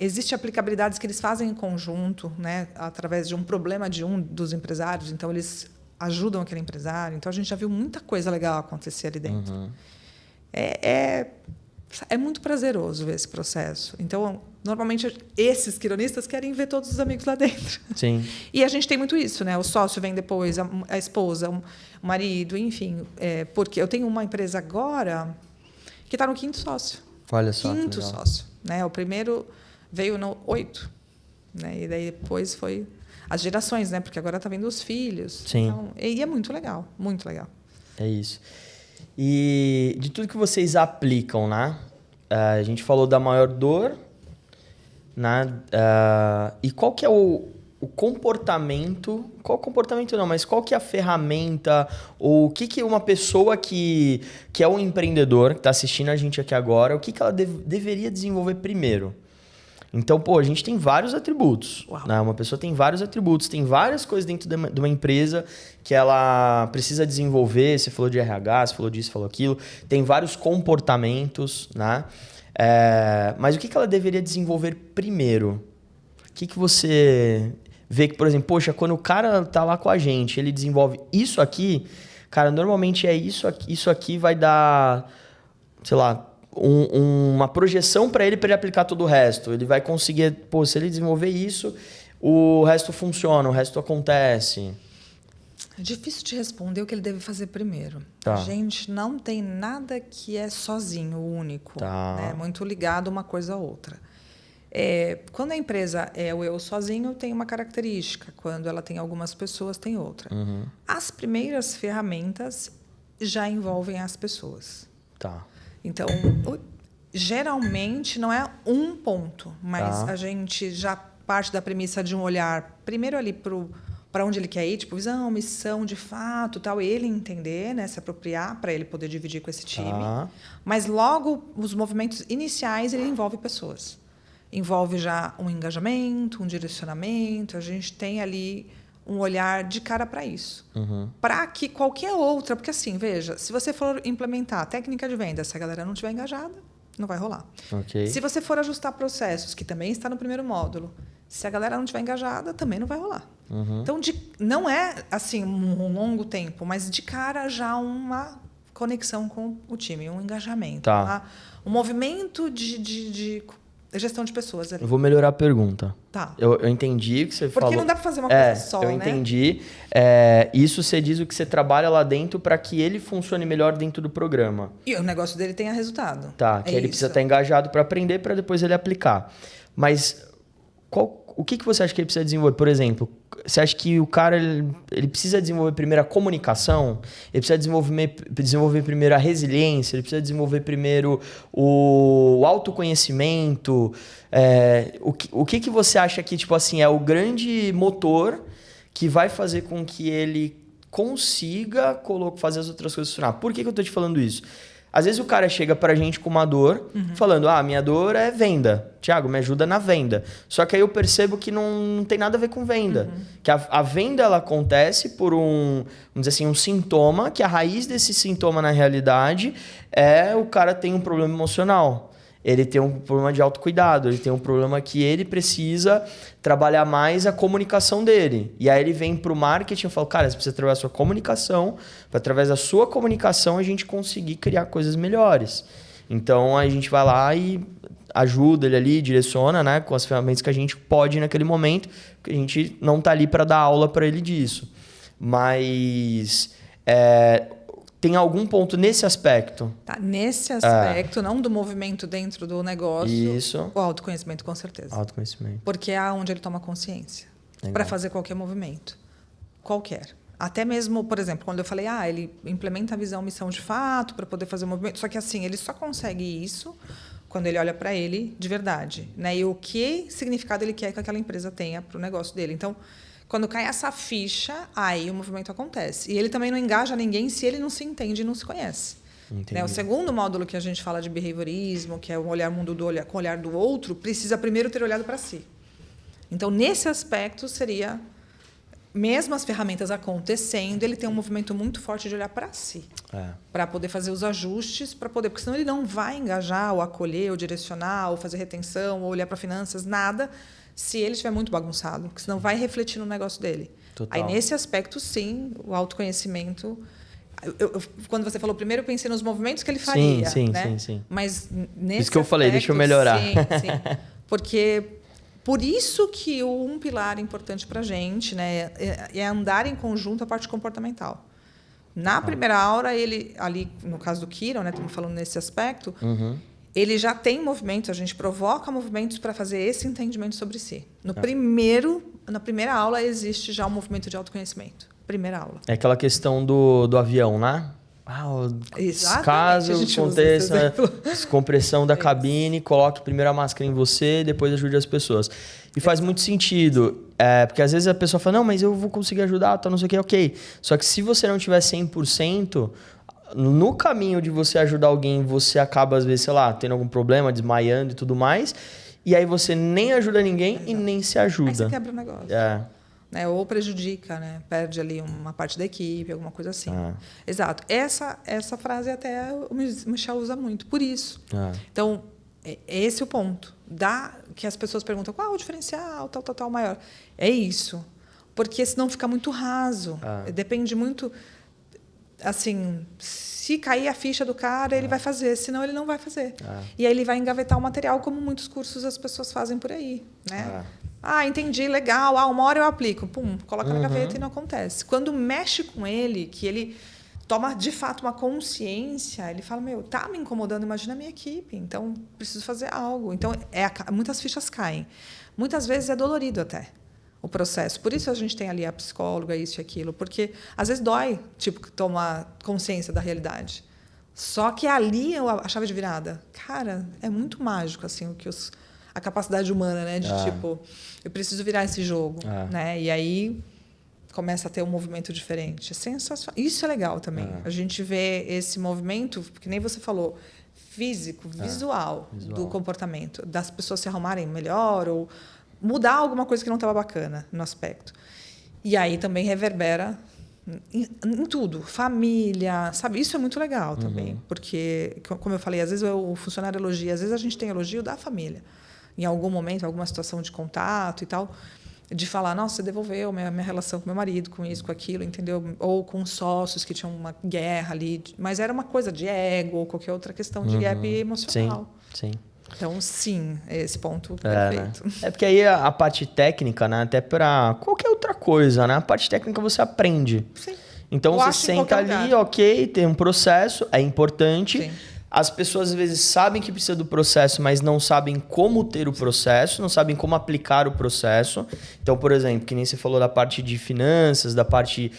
existe aplicabilidades que eles fazem em conjunto, né, através de um problema de um dos empresários. Então, eles ajudam aquele empresário. Então, a gente já viu muita coisa legal acontecer ali dentro. é muito prazeroso ver esse processo. Então, normalmente, esses quironistas querem ver todos os amigos lá dentro. Sim. E a gente tem muito isso, né? O sócio vem depois, a esposa, o marido, enfim. Porque eu tenho uma empresa agora que está no 5º sócio. Olha só. 5º sócio. Né? O primeiro veio no 8. Né? E daí depois foi as gerações, né? Porque agora está vindo os filhos. Sim. Então, e é muito legal, muito legal. É isso. E de tudo que vocês aplicam, né? A gente falou da maior dor, né? E qual que é o comportamento... Qual comportamento não, mas qual que é a ferramenta ou o que uma pessoa que é um empreendedor, que está assistindo a gente aqui agora, o que ela deveria desenvolver primeiro? Então, a gente tem vários atributos. Né? Uma pessoa tem vários atributos, tem várias coisas dentro de uma empresa que ela precisa desenvolver. Você falou de RH, você falou disso, falou aquilo. Tem vários comportamentos, né? Mas o que ela deveria desenvolver primeiro? O que você vê que, por exemplo, poxa, quando o cara tá lá com a gente, ele desenvolve isso aqui, cara, normalmente isso aqui vai dar, sei lá, uma projeção para ele aplicar todo o resto. Ele vai conseguir, se ele desenvolver isso, o resto funciona, o resto acontece. É difícil de responder o que ele deve fazer primeiro. Tá. A gente não tem nada que é sozinho, único. Tá. Né? Muito ligado uma coisa a outra. Quando a empresa é o eu sozinho, tem uma característica. Quando ela tem algumas pessoas, tem outra. Uhum. As primeiras ferramentas já envolvem as pessoas. Tá. Então, geralmente não é um ponto, mas a gente já parte da premissa de um olhar primeiro ali para onde ele quer ir, tipo visão, missão, de fato, tal, ele entender, né, se apropriar para ele poder dividir com esse time. Tá. Mas logo os movimentos iniciais ele envolve pessoas. Envolve já um engajamento, um direcionamento, a gente tem ali um olhar de cara para isso. Uhum. Para que qualquer outra... Porque, assim, veja, se você for implementar a técnica de venda, se a galera não estiver engajada, não vai rolar. Okay. Se você for ajustar processos, que também está no primeiro módulo, se a galera não estiver engajada, também não vai rolar. Uhum. Então, não é, assim, um longo tempo, mas de cara já uma conexão com o time, um engajamento. Tá. Um movimento de gestão de pessoas ali. Eu vou melhorar a pergunta. Tá. Eu entendi o que você falou. Porque não dá para fazer uma coisa só, eu né? entendi. Isso você diz o que você trabalha lá dentro para que ele funcione melhor dentro do programa. E o negócio dele tenha resultado. Tá, que ele precisa estar engajado para aprender para depois ele aplicar. Mas o que você acha que ele precisa desenvolver? Por exemplo, você acha que o cara ele precisa desenvolver primeiro a comunicação? Ele precisa desenvolver primeiro a resiliência? Ele precisa desenvolver primeiro o autoconhecimento? O que você acha que tipo assim, é o grande motor que vai fazer com que ele consiga fazer as outras coisas funcionar? Por que eu estou te falando isso? Às vezes o cara chega pra gente com uma dor, falando, minha dor é venda. Thiago, me ajuda na venda. Só que aí eu percebo que não tem nada a ver com venda. Que a venda ela acontece por vamos dizer assim, um sintoma, que a raiz desse sintoma na realidade é o cara tem um problema emocional. Ele tem um problema de autocuidado, ele tem um problema que ele precisa trabalhar mais a comunicação dele. E aí ele vem para o marketing e fala, cara, você precisa trabalhar a sua comunicação, para através da sua comunicação a gente conseguir criar coisas melhores. Então a gente vai lá e ajuda ele ali, direciona, né, com as ferramentas que a gente pode naquele momento, porque a gente não está ali para dar aula para ele disso. Mas... tem algum ponto nesse aspecto? Tá, nesse aspecto, não do movimento dentro do negócio. Isso. O autoconhecimento, com certeza. Autoconhecimento. Porque é onde ele toma consciência. Para fazer qualquer movimento. Qualquer. Até mesmo, por exemplo, quando eu falei, ele implementa a visão, missão de fato, para poder fazer o movimento. Só que assim, ele só consegue isso quando ele olha para ele de verdade. Né? E o que significado ele quer que aquela empresa tenha para o negócio dele. Então, quando cai essa ficha, aí o movimento acontece. E ele também não engaja ninguém se ele não se entende e não se conhece. Né? O segundo módulo que a gente fala de behaviorismo, que é o olhar mundo com o olhar do outro, precisa primeiro ter olhado para si. Então, nesse aspecto, seria, mesmo as ferramentas acontecendo, ele tem um movimento muito forte de olhar para si. Para poder fazer os ajustes, porque senão ele não vai engajar, ou acolher, ou direcionar, ou fazer retenção, ou olhar para finanças, nada, se ele estiver muito bagunçado, porque senão vai refletir no negócio dele. Total. Aí, nesse aspecto, sim, o autoconhecimento Quando você falou primeiro, eu pensei nos movimentos que ele faria. Sim. Mas nesse isso que eu falei, deixa eu melhorar. Sim. Porque por isso que um pilar importante para a gente, né, é andar em conjunto a parte comportamental. Na primeira aula, ele, ali, no caso do Kiron, né, estamos falando nesse aspecto, ele já tem movimentos, a gente provoca movimentos para fazer esse entendimento sobre si. Na primeira aula, existe já um movimento de autoconhecimento. Primeira aula. É aquela questão do avião, né? Caso aconteça descompressão da cabine, coloque primeiro a máscara em você, depois ajude as pessoas. E faz muito sentido, porque às vezes a pessoa fala, não, mas eu vou conseguir ajudar, tá, não sei o que, ok. Só que se você não tiver 100%, no caminho de você ajudar alguém, você acaba, às vezes, sei lá, tendo algum problema, desmaiando e tudo mais, e aí você nem ajuda ninguém e nem se ajuda. Aí você quebra o negócio. Né? Ou prejudica, né? Perde ali uma parte da equipe, alguma coisa assim. Exato. Essa frase até o Michel usa muito, por isso. Então, esse é o ponto. Que as pessoas perguntam qual é o diferencial, tal maior. É isso. Porque senão fica muito raso. Depende muito... Assim, se cair a ficha do cara, ele vai fazer, senão ele não vai fazer. E aí ele vai engavetar o material, como muitos cursos as pessoas fazem por aí. Né? Entendi, legal. Uma hora eu aplico. Pum, coloca na gaveta e não acontece. Quando mexe com ele, que ele toma, de fato, uma consciência, ele fala, tá me incomodando, imagina a minha equipe, então preciso fazer algo. Então, muitas fichas caem. Muitas vezes é dolorido até o processo. Por isso a gente tem ali a psicóloga, isso e aquilo, porque às vezes dói, tomar consciência da realidade. Só que ali é a chave de virada. Cara, é muito mágico, assim, a capacidade humana, né? De eu preciso virar esse jogo, né? E aí começa a ter um movimento diferente. É sensacional. Isso é legal também. A gente vê esse movimento, que nem você falou, físico, visual do comportamento, das pessoas se arrumarem melhor ou mudar alguma coisa que não estava bacana no aspecto. E aí também reverbera em tudo. Família, sabe? Isso é muito legal também. Porque, como eu falei, às vezes o funcionário elogia, às vezes a gente tem elogio da família. Em algum momento, alguma situação de contato e tal, de falar, nossa, você devolveu minha relação com meu marido, com isso, com aquilo, entendeu? Ou com sócios que tinham uma guerra ali. Mas era uma coisa de ego ou qualquer outra questão de gap emocional. Sim. Então, sim, esse ponto perfeito. Né? É porque aí a parte técnica, né, até para qualquer outra coisa, né? A parte técnica você aprende. Sim. Então, você senta ali, ok, tem um processo, é importante. Sim. As pessoas, às vezes, sabem que precisa do processo, mas não sabem como ter o processo, não sabem como aplicar o processo. Então, por exemplo, que nem você falou da parte de finanças, da parte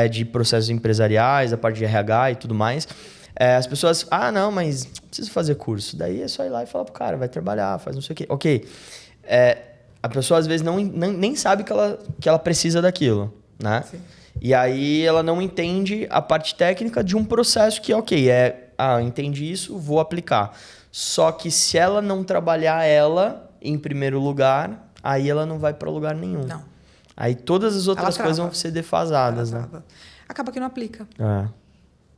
de processos empresariais, da parte de RH e tudo mais. As pessoas, não, mas preciso fazer curso. Daí é só ir lá e falar pro cara, vai trabalhar, faz não sei o quê. Ok. A pessoa, às vezes, nem sabe que ela precisa daquilo, né? Sim. E aí ela não entende a parte técnica de um processo que, ok, entendi isso, vou aplicar. Só que se ela não trabalhar ela em primeiro lugar, aí ela não vai para lugar nenhum. Não. Aí todas as outras coisas vão ser defasadas, né? Acaba que não aplica.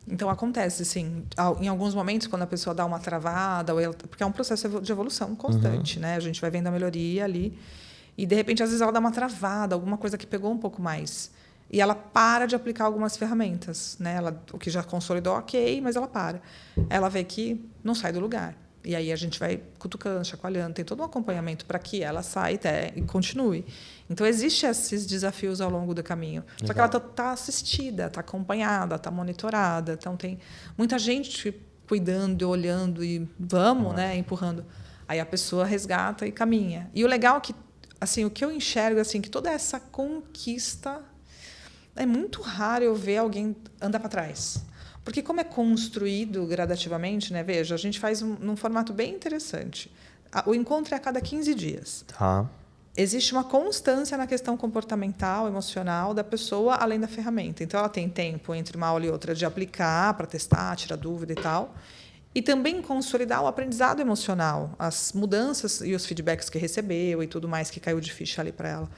Então, acontece, assim, em alguns momentos, quando a pessoa dá uma travada, porque é um processo de evolução constante, né? A gente vai vendo a melhoria ali e, de repente, às vezes ela dá uma travada, alguma coisa que pegou um pouco mais. E ela para de aplicar algumas ferramentas, né? O que já consolidou, ok, mas ela para. Ela vê que não sai do lugar. E aí a gente vai cutucando, chacoalhando, tem todo um acompanhamento para que ela saia e continue. Então, existem esses desafios ao longo do caminho. Legal. Só que ela está assistida, está acompanhada, está monitorada. Então, tem muita gente cuidando, olhando e né, empurrando. Aí a pessoa resgata e caminha. E o legal é que, assim, o que eu enxergo assim, que toda essa conquista... É muito raro eu ver alguém andar para trás. Porque como é construído gradativamente, né? Veja, a gente faz num formato bem interessante. O encontro é a cada 15 dias. Existe uma constância na questão comportamental, emocional da pessoa, além da ferramenta. Então, ela tem tempo entre uma aula e outra de aplicar, para testar, tirar dúvida e tal. E também consolidar o aprendizado emocional, as mudanças e os feedbacks que recebeu e tudo mais que caiu de ficha ali para ela.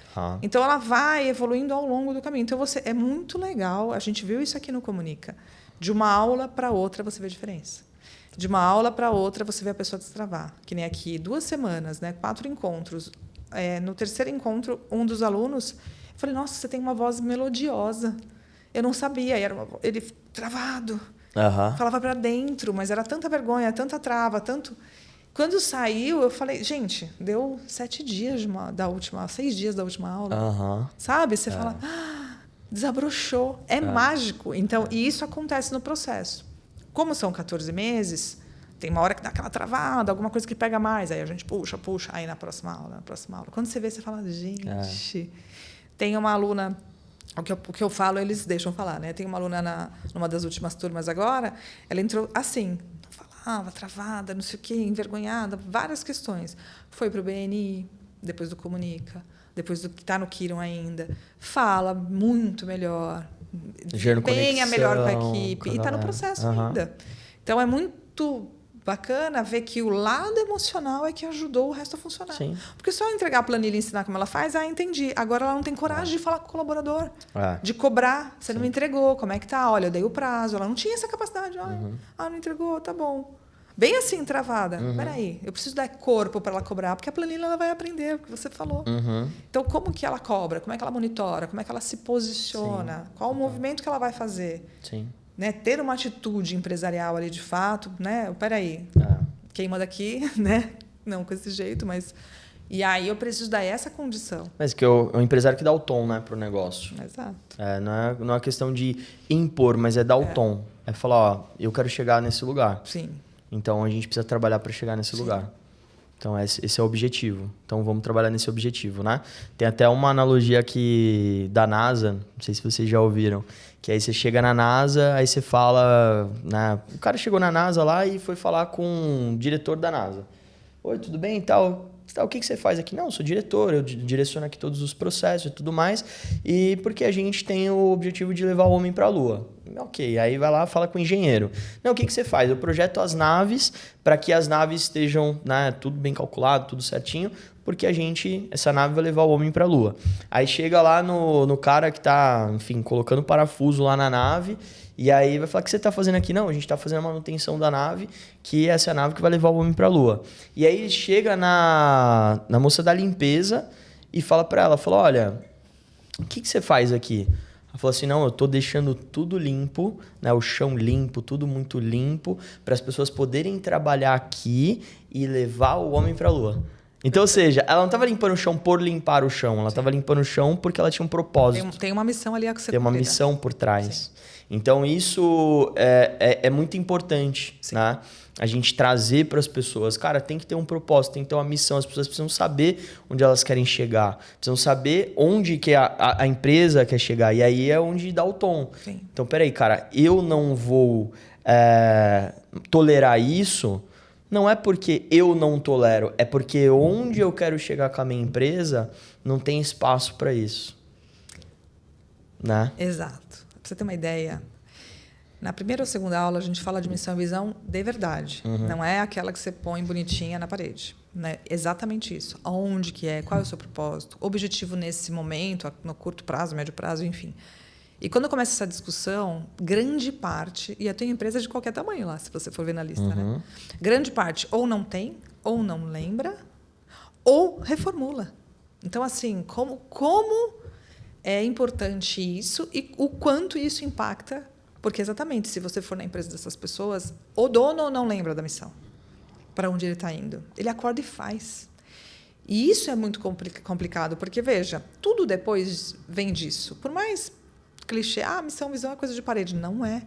Então, ela vai evoluindo ao longo do caminho. Então, é muito legal. A gente viu isso aqui no Comunica. De uma aula para outra, você vê a diferença. De uma aula para outra, você vê a pessoa destravar. Que nem aqui, 2 semanas, né? 4 encontros. No terceiro encontro, um dos alunos... Eu falei, nossa, você tem uma voz melodiosa. Eu não sabia, ele travado. Aham. Falava para dentro, mas era tanta vergonha, tanta trava, tanto... Quando saiu, eu falei, gente, deu 7 dias 6 dias da última aula. Aham. Sabe? Você fala, desabrochou. É mágico. Então, e isso acontece no processo. Como são 14 meses, tem uma hora que dá aquela travada, alguma coisa que pega mais. Aí a gente puxa. Aí na próxima aula. Quando você vê, você fala, gente... Tem uma aluna... O que eu falo, eles deixam falar, né? Tem uma aluna numa das últimas turmas agora, ela entrou assim, não falava, travada, não sei o quê, envergonhada, várias questões. Foi para o BNI, depois do Comunica, depois do que está no Kiron ainda. Fala muito melhor, desempenha melhor com a equipe, e está no processo ainda. Então, é muito bacana ver que o lado emocional é que ajudou o resto a funcionar. Sim. Porque só entregar a planilha e ensinar como ela faz, entendi. Agora ela não tem coragem de falar com o colaborador, de cobrar. Você não me entregou, como é que tá? Olha, eu dei o prazo. Ela não tinha essa capacidade. Não entregou, tá bom. Bem assim, travada. Peraí, eu preciso dar corpo para ela cobrar, porque a planilha ela vai aprender o que você falou. Então, como que ela cobra? Como é que ela monitora? Como é que ela se posiciona? Qual o movimento que ela vai fazer? Sim. Né, ter uma atitude empresarial ali de fato, né? Peraí, queima daqui, né? Não com esse jeito, mas... E aí eu preciso dar essa condição. Mas que é o empresário que dá o tom, né, pro negócio. Exato. Não é questão de impor, mas é dar o tom. É falar, ó, eu quero chegar nesse lugar. Sim. Então a gente precisa trabalhar para chegar nesse lugar. Então esse é o objetivo. Então vamos trabalhar nesse objetivo, né? Tem até uma analogia aqui da NASA, não sei se vocês já ouviram, que aí você chega na NASA, aí você fala, né? O cara chegou na NASA lá e foi falar com o diretor da NASA. Oi, tudo bem e tal? O que você faz aqui? Não, eu sou diretor, eu direciono aqui todos os processos e tudo mais, e porque a gente tem o objetivo de levar o homem para a Lua. Ok, aí vai lá, fala com o engenheiro. Não, o que você faz? Eu projeto as naves para que as naves estejam, né, tudo bem calculado, tudo certinho, porque essa nave vai levar o homem para a Lua. Aí chega lá no cara que está, enfim, colocando parafuso lá na nave, e aí vai falar, o que você está fazendo aqui? Não, a gente está fazendo a manutenção da nave, que essa é a nave que vai levar o homem para a Lua. E aí ele chega na moça da limpeza e fala para ela, olha, o que você faz aqui? Ela falou assim, não, eu estou deixando tudo limpo, né, o chão limpo, tudo muito limpo, para as pessoas poderem trabalhar aqui e levar o homem para a Lua. Então, ou seja, ela não estava limpando o chão por limpar o chão, ela estava limpando o chão porque ela tinha um propósito. Tem uma missão ali a que você tem uma missão por trás. Sim. Então, isso é muito importante, né? A gente trazer para as pessoas. Cara, tem que ter um propósito, tem que ter uma missão. As pessoas precisam saber onde elas querem chegar. Precisam saber onde que a empresa quer chegar. E aí é onde dá o tom. Sim. Então, peraí, cara, eu não vou tolerar isso. Não é porque eu não tolero, é porque onde eu quero chegar com a minha empresa não tem espaço para isso. Né? Exato. Pra você ter uma ideia, na primeira ou segunda aula a gente fala de missão e visão de verdade. Não é aquela que você põe bonitinha na parede. Né? Exatamente isso. Onde que é, qual é o seu propósito, objetivo nesse momento, no curto prazo, médio prazo, enfim. E quando começa essa discussão, grande parte, e eu tenho empresa de qualquer tamanho lá, se você for ver na lista, né? Grande parte ou não tem, ou não lembra, ou reformula. Então, assim, como é importante isso e o quanto isso impacta, porque exatamente, se você for na empresa dessas pessoas, o dono não lembra da missão, para onde ele está indo. Ele acorda e faz. E isso é muito complicado, porque, veja, tudo depois vem disso. Por mais clichê, missão, visão é coisa de parede. Não é.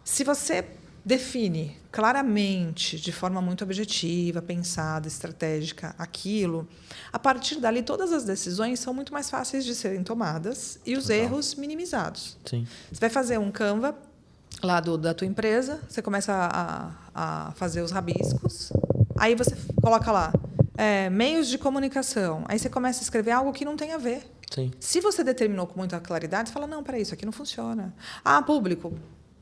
Se você define claramente, de forma muito objetiva, pensada, estratégica, aquilo, a partir dali todas as decisões são muito mais fáceis de serem tomadas e os erros minimizados. Sim. Você vai fazer um Canva lá da tua empresa, você começa a fazer os rabiscos, aí você coloca lá meios de comunicação, aí você começa a escrever algo que não tem a ver. Sim. Se você determinou com muita claridade, você fala, não, peraí, isso aqui não funciona. Público.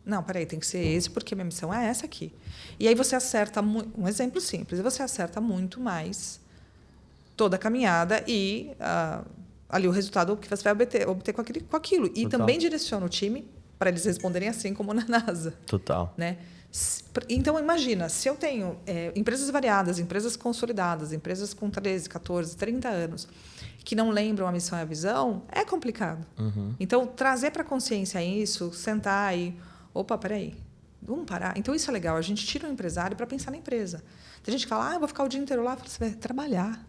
Não, peraí, tem que ser esse, porque minha missão é essa aqui. E aí você acerta, um exemplo simples, você acerta muito mais toda a caminhada e ali o resultado que você vai obter com aquilo. E Total. também direciona o time para eles responderem assim como na NASA. Total. Né? Então, imagina, se eu tenho empresas variadas, empresas consolidadas, empresas com 13, 14, 30 anos, que não lembram a missão e a visão, é complicado. Então, trazer para a consciência isso, sentar e... Opa, peraí, vamos parar. Então, isso é legal. A gente tira o empresário para pensar na empresa. Tem gente que fala, eu vou ficar o dia inteiro lá. Eu falo, você vai trabalhar.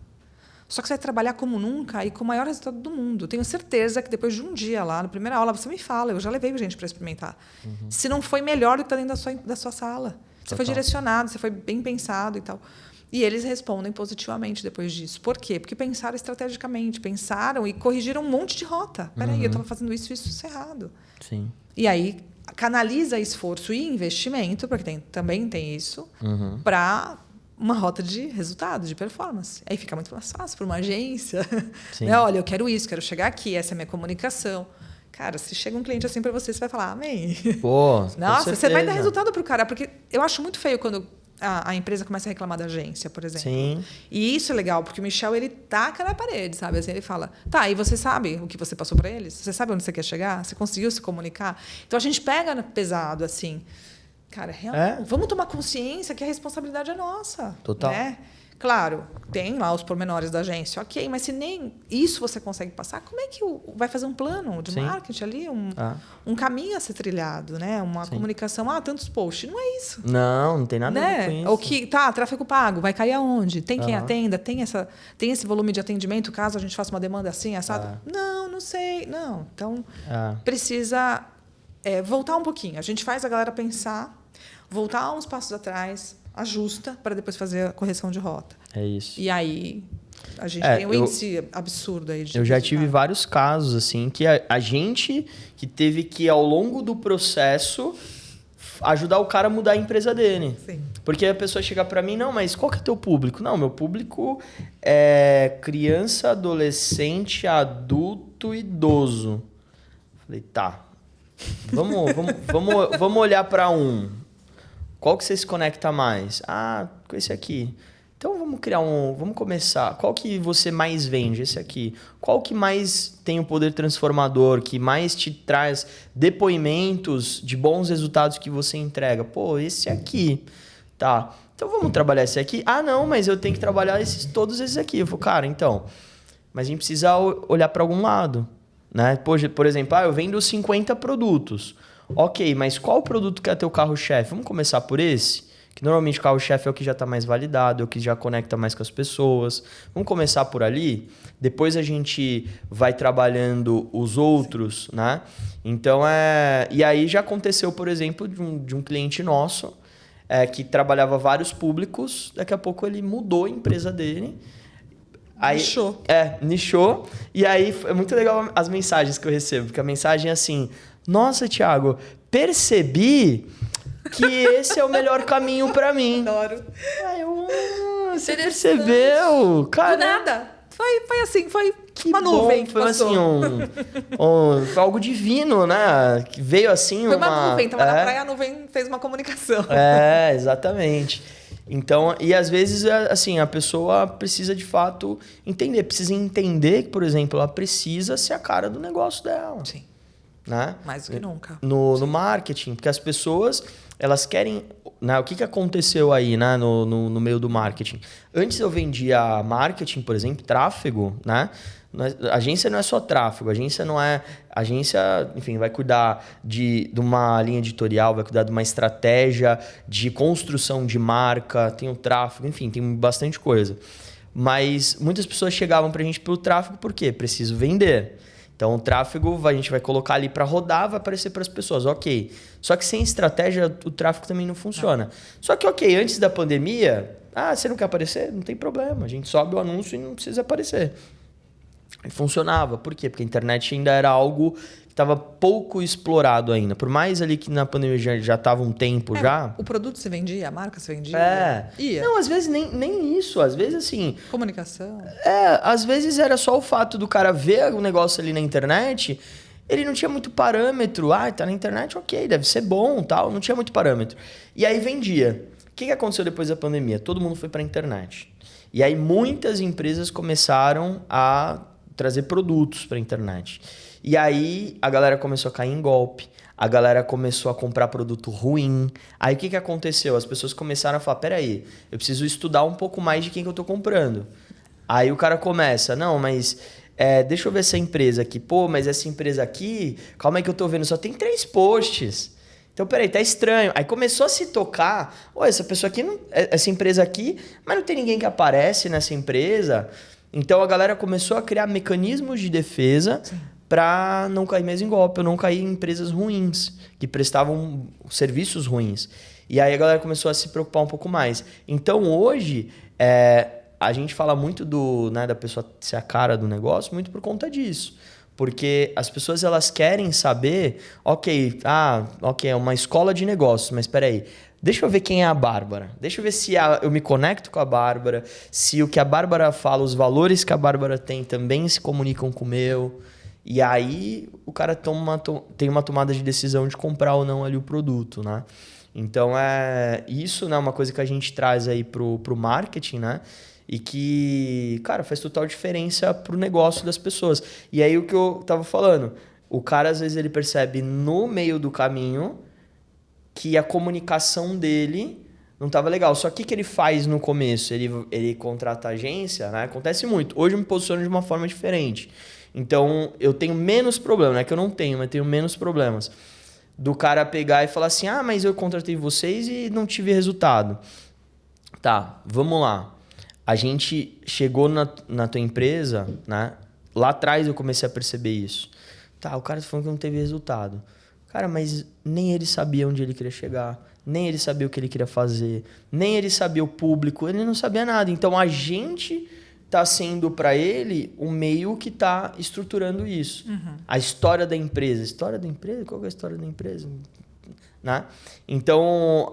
Só que você vai trabalhar como nunca e com o maior resultado do mundo. Tenho certeza que depois de um dia lá, na primeira aula, você me fala. Eu já levei gente para experimentar. Se não foi melhor do que está dentro da sua sala. Você foi direcionado, você foi bem pensado e tal. E eles respondem positivamente depois disso. Por quê? Porque pensaram estrategicamente, pensaram e corrigiram um monte de rota. Peraí, eu estava fazendo isso errado. Sim. E aí canaliza esforço e investimento, porque também tem isso, para uma rota de resultado, de performance. Aí fica muito mais fácil para uma agência. Né? Olha, eu quero isso, quero chegar aqui, essa é a minha comunicação. Cara, se chega um cliente assim para você vai falar, amém. Pô, nossa, você vai dar resultado para o cara. Porque eu acho muito feio quando a empresa começa a reclamar da agência, por exemplo. Sim. E isso é legal, porque o Michel, ele taca na parede, sabe? Assim, ele fala, tá, e você sabe o que você passou para eles? Você sabe onde você quer chegar? Você conseguiu se comunicar? Então, a gente pega pesado, assim. Cara, realmente, vamos tomar consciência que a responsabilidade é nossa. Total. Né? Claro, tem lá os pormenores da agência, ok, mas se nem isso você consegue passar, como é que vai fazer um plano de marketing ali, um caminho a ser trilhado, né? Uma comunicação, tantos posts, não é isso. Não tem nada a ver com isso. Ou que, tráfego pago, vai cair aonde? Tem quem atenda? Tem esse volume de atendimento, caso a gente faça uma demanda assim, assado? Não sei, não. Então, precisa voltar um pouquinho. A gente faz a galera pensar, voltar uns passos atrás, ajusta para depois fazer a correção de rota. É isso. E aí a gente tem um índice absurdo aí de eu já tive vários casos assim que a gente que teve que ao longo do processo ajudar o cara a mudar a empresa dele. Sim. Porque a pessoa chega para mim, não, mas qual que é teu público? Não, meu público é criança, adolescente, adulto, idoso. Falei, tá. Vamos olhar para um. Qual que você se conecta mais? Com esse aqui. Então vamos começar. Qual que você mais vende? Esse aqui. Qual que mais tem o poder transformador, que mais te traz depoimentos de bons resultados que você entrega? Pô, esse aqui. Tá. Então vamos trabalhar esse aqui? Não, mas eu tenho que trabalhar todos esses aqui. Eu falo, cara, então, mas a gente precisa olhar para algum lado, né? Por exemplo, eu vendo 50 produtos. Ok, mas qual produto que é teu carro-chefe? Vamos começar por esse? Que normalmente o carro-chefe é o que já está mais validado, é o que já conecta mais com as pessoas. Vamos começar por ali? Depois a gente vai trabalhando os outros, né? Então, E aí já aconteceu, por exemplo, de um cliente nosso que trabalhava vários públicos. Daqui a pouco ele mudou a empresa dele. Aí, nichou. Nichou. E aí é muito legal as mensagens que eu recebo. Porque a mensagem é assim... Nossa, Thiago, percebi que esse é o melhor caminho para mim. Adoro. Você percebeu? Cara, do nada. Foi assim, foi uma bom, nuvem que foi passou. Assim, foi algo divino, né? Que veio assim foi uma nuvem, tava na praia, a nuvem fez uma comunicação. Exatamente. Então, e às vezes, assim, a pessoa precisa de fato precisa entender que, por exemplo, ela precisa ser a cara do negócio dela. Sim. Né? Mais do que nunca. No marketing, porque as pessoas, elas querem... Né? O que aconteceu aí, né? no meio do marketing? Antes eu vendia marketing, por exemplo, tráfego, né? A agência não é só tráfego, a agência não é... A agência, enfim, vai cuidar de uma linha editorial, vai cuidar de uma estratégia de construção de marca, tem o tráfego, enfim, tem bastante coisa. Mas muitas pessoas chegavam pra gente pelo tráfego, por quê? Preciso vender. Então, o tráfego a gente vai colocar ali para rodar, vai aparecer para as pessoas, ok. Só que sem estratégia, o tráfego também não funciona. Só que, ok, antes da pandemia, você não quer aparecer? Não tem problema, a gente sobe o anúncio e não precisa aparecer. E funcionava. Por quê? Porque a internet ainda era algo que estava pouco explorado ainda. Por mais ali que na pandemia já estava um tempo já... O produto se vendia, a marca se vendia. Ia. Não, às vezes nem isso. Às vezes, assim... Comunicação. Às vezes era só o fato do cara ver o negócio ali na internet, ele não tinha muito parâmetro. Tá na internet, ok, deve ser bom, tal. Não tinha muito parâmetro. E aí vendia. O que aconteceu depois da pandemia? Todo mundo foi para a internet. E aí muitas empresas começaram a trazer produtos para a internet. E aí a galera começou a cair em golpe. a galera começou a comprar produto ruim. Aí o que aconteceu? As pessoas começaram a falar, peraí, eu preciso estudar um pouco mais de quem que eu tô comprando. Aí o cara começa, não, mas deixa eu ver essa empresa aqui. Pô, mas essa empresa aqui, calma aí que eu tô vendo, só tem 3 posts. Então, peraí, tá estranho. Aí começou a se tocar, essa pessoa aqui, essa empresa aqui, mas não tem ninguém que aparece nessa empresa. Então a galera começou a criar mecanismos de defesa para não cair mais em golpe, ou não cair em empresas ruins, que prestavam serviços ruins. E aí a galera começou a se preocupar um pouco mais. Então hoje, a gente fala muito da pessoa ser a cara do negócio, muito por conta disso. Porque as pessoas elas querem saber, ok, é uma escola de negócios, mas espera aí, deixa eu ver quem é a Bárbara. Deixa eu ver se eu me conecto com a Bárbara, se o que a Bárbara fala, os valores que a Bárbara tem também se comunicam com o meu. E aí o cara tem uma tomada de decisão de comprar ou não ali o produto, né? Então, isso, né, é uma coisa que a gente traz aí pro marketing, né? E que, cara, faz total diferença pro negócio das pessoas. E aí o que eu tava falando, o cara às vezes ele percebe no meio do caminho que a comunicação dele não tava legal. Só que o que ele faz no começo? Ele contrata a agência, né? Acontece muito. Hoje eu me posiciono de uma forma diferente. Então, eu tenho menos problema. Não é que eu não tenho, mas tenho menos problemas. Do cara pegar e falar assim, mas eu contratei vocês e não tive resultado. Tá, vamos lá. A gente chegou na tua empresa, né? Lá atrás eu comecei a perceber isso. Tá, o cara tá falando que não teve resultado. Cara, mas nem ele sabia onde ele queria chegar. Nem ele sabia o que ele queria fazer. Nem ele sabia o público. Ele não sabia nada. Então, a gente tá sendo para ele o meio que tá estruturando isso. Uhum. A história da empresa. História da empresa? Qual que é a história da empresa? Né? Então,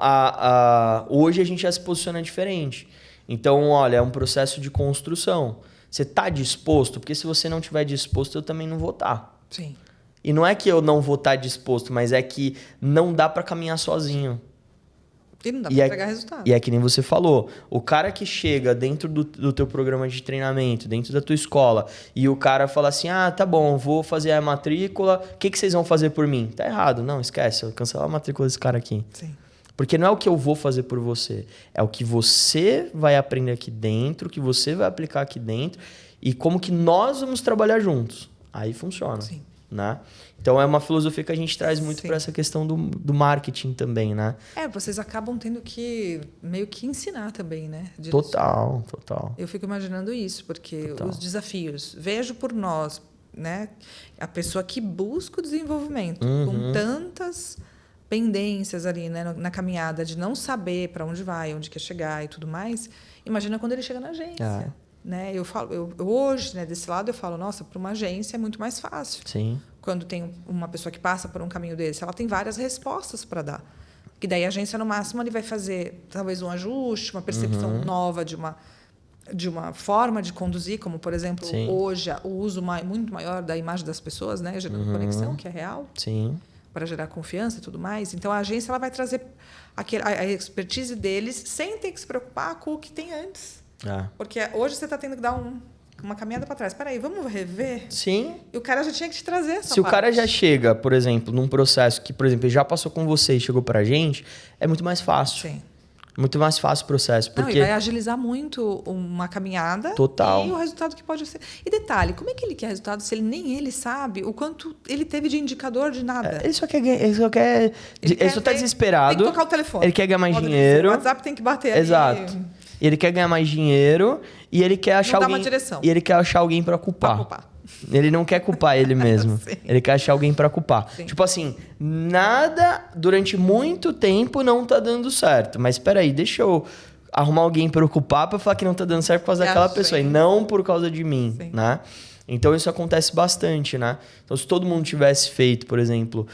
hoje a gente já se posiciona diferente. Então, olha, é um processo de construção. Você tá disposto? Porque se você não tiver disposto, eu também não vou estar. Sim. E não é que eu não vou estar disposto, mas é que não dá para caminhar sozinho. E não dá para entregar resultado. E é que nem você falou. O cara que chega dentro do teu programa de treinamento, dentro da tua escola, e o cara fala assim, tá bom, vou fazer a matrícula, o que vocês vão fazer por mim? Tá errado. Não, esquece, cancelar a matrícula desse cara aqui. Sim. Porque não é o que eu vou fazer por você. É o que você vai aprender aqui dentro, o que você vai aplicar aqui dentro, e como que nós vamos trabalhar juntos. Aí funciona. Sim. Né? Então é uma filosofia que a gente traz muito para essa questão do marketing também, né? Vocês acabam tendo que meio que ensinar também, né? Total. Eu fico imaginando isso, porque os desafios, vejo por nós, né? A pessoa que busca o desenvolvimento, com tantas pendências ali, né? Na caminhada de não saber para onde vai, onde quer chegar e tudo mais, imagina quando ele chega na agência. Né? Eu hoje, né, desse lado, eu falo, nossa, para uma agência é muito mais fácil. Sim. Quando tem uma pessoa que passa por um caminho desse, ela tem várias respostas para dar. Que daí a agência, no máximo, ele vai fazer talvez um ajuste, uma percepção nova de uma forma de conduzir, como, por exemplo, hoje, o uso muito maior da imagem das pessoas, né, gerando conexão, que é real. Sim. Para gerar confiança e tudo mais. Então, a agência ela vai trazer a expertise deles sem ter que se preocupar com o que tem antes. Porque hoje você está tendo que dar uma caminhada para trás. Espera aí, vamos rever? Sim. E o cara já tinha que te trazer essa Se parte. O cara já chega, por exemplo, num processo que, por exemplo, ele já passou com você e chegou para a gente, é muito mais fácil. Sim. Muito mais fácil o processo. Porque... Não, e vai agilizar muito uma caminhada. Total. E o resultado que pode ser. E detalhe, como é que ele quer resultado se nem ele sabe o quanto ele teve de indicador de nada? Ele só tá desesperado. Tem que tocar o telefone. Ele quer ganhar mais dinheiro. O WhatsApp tem que bater ali. Exato. Ele quer ganhar mais dinheiro e ele quer achar alguém. Uma direção. E ele quer achar alguém para culpar. Ele não quer culpar ele mesmo. Ele quer achar alguém para culpar. Sim. Tipo assim, nada durante muito tempo não tá dando certo. Mas espera aí, deixa eu arrumar alguém para culpar para falar que não tá dando certo por causa daquela pessoa e não por causa de mim, né? Então isso acontece bastante, né? Então se todo mundo tivesse feito, por exemplo,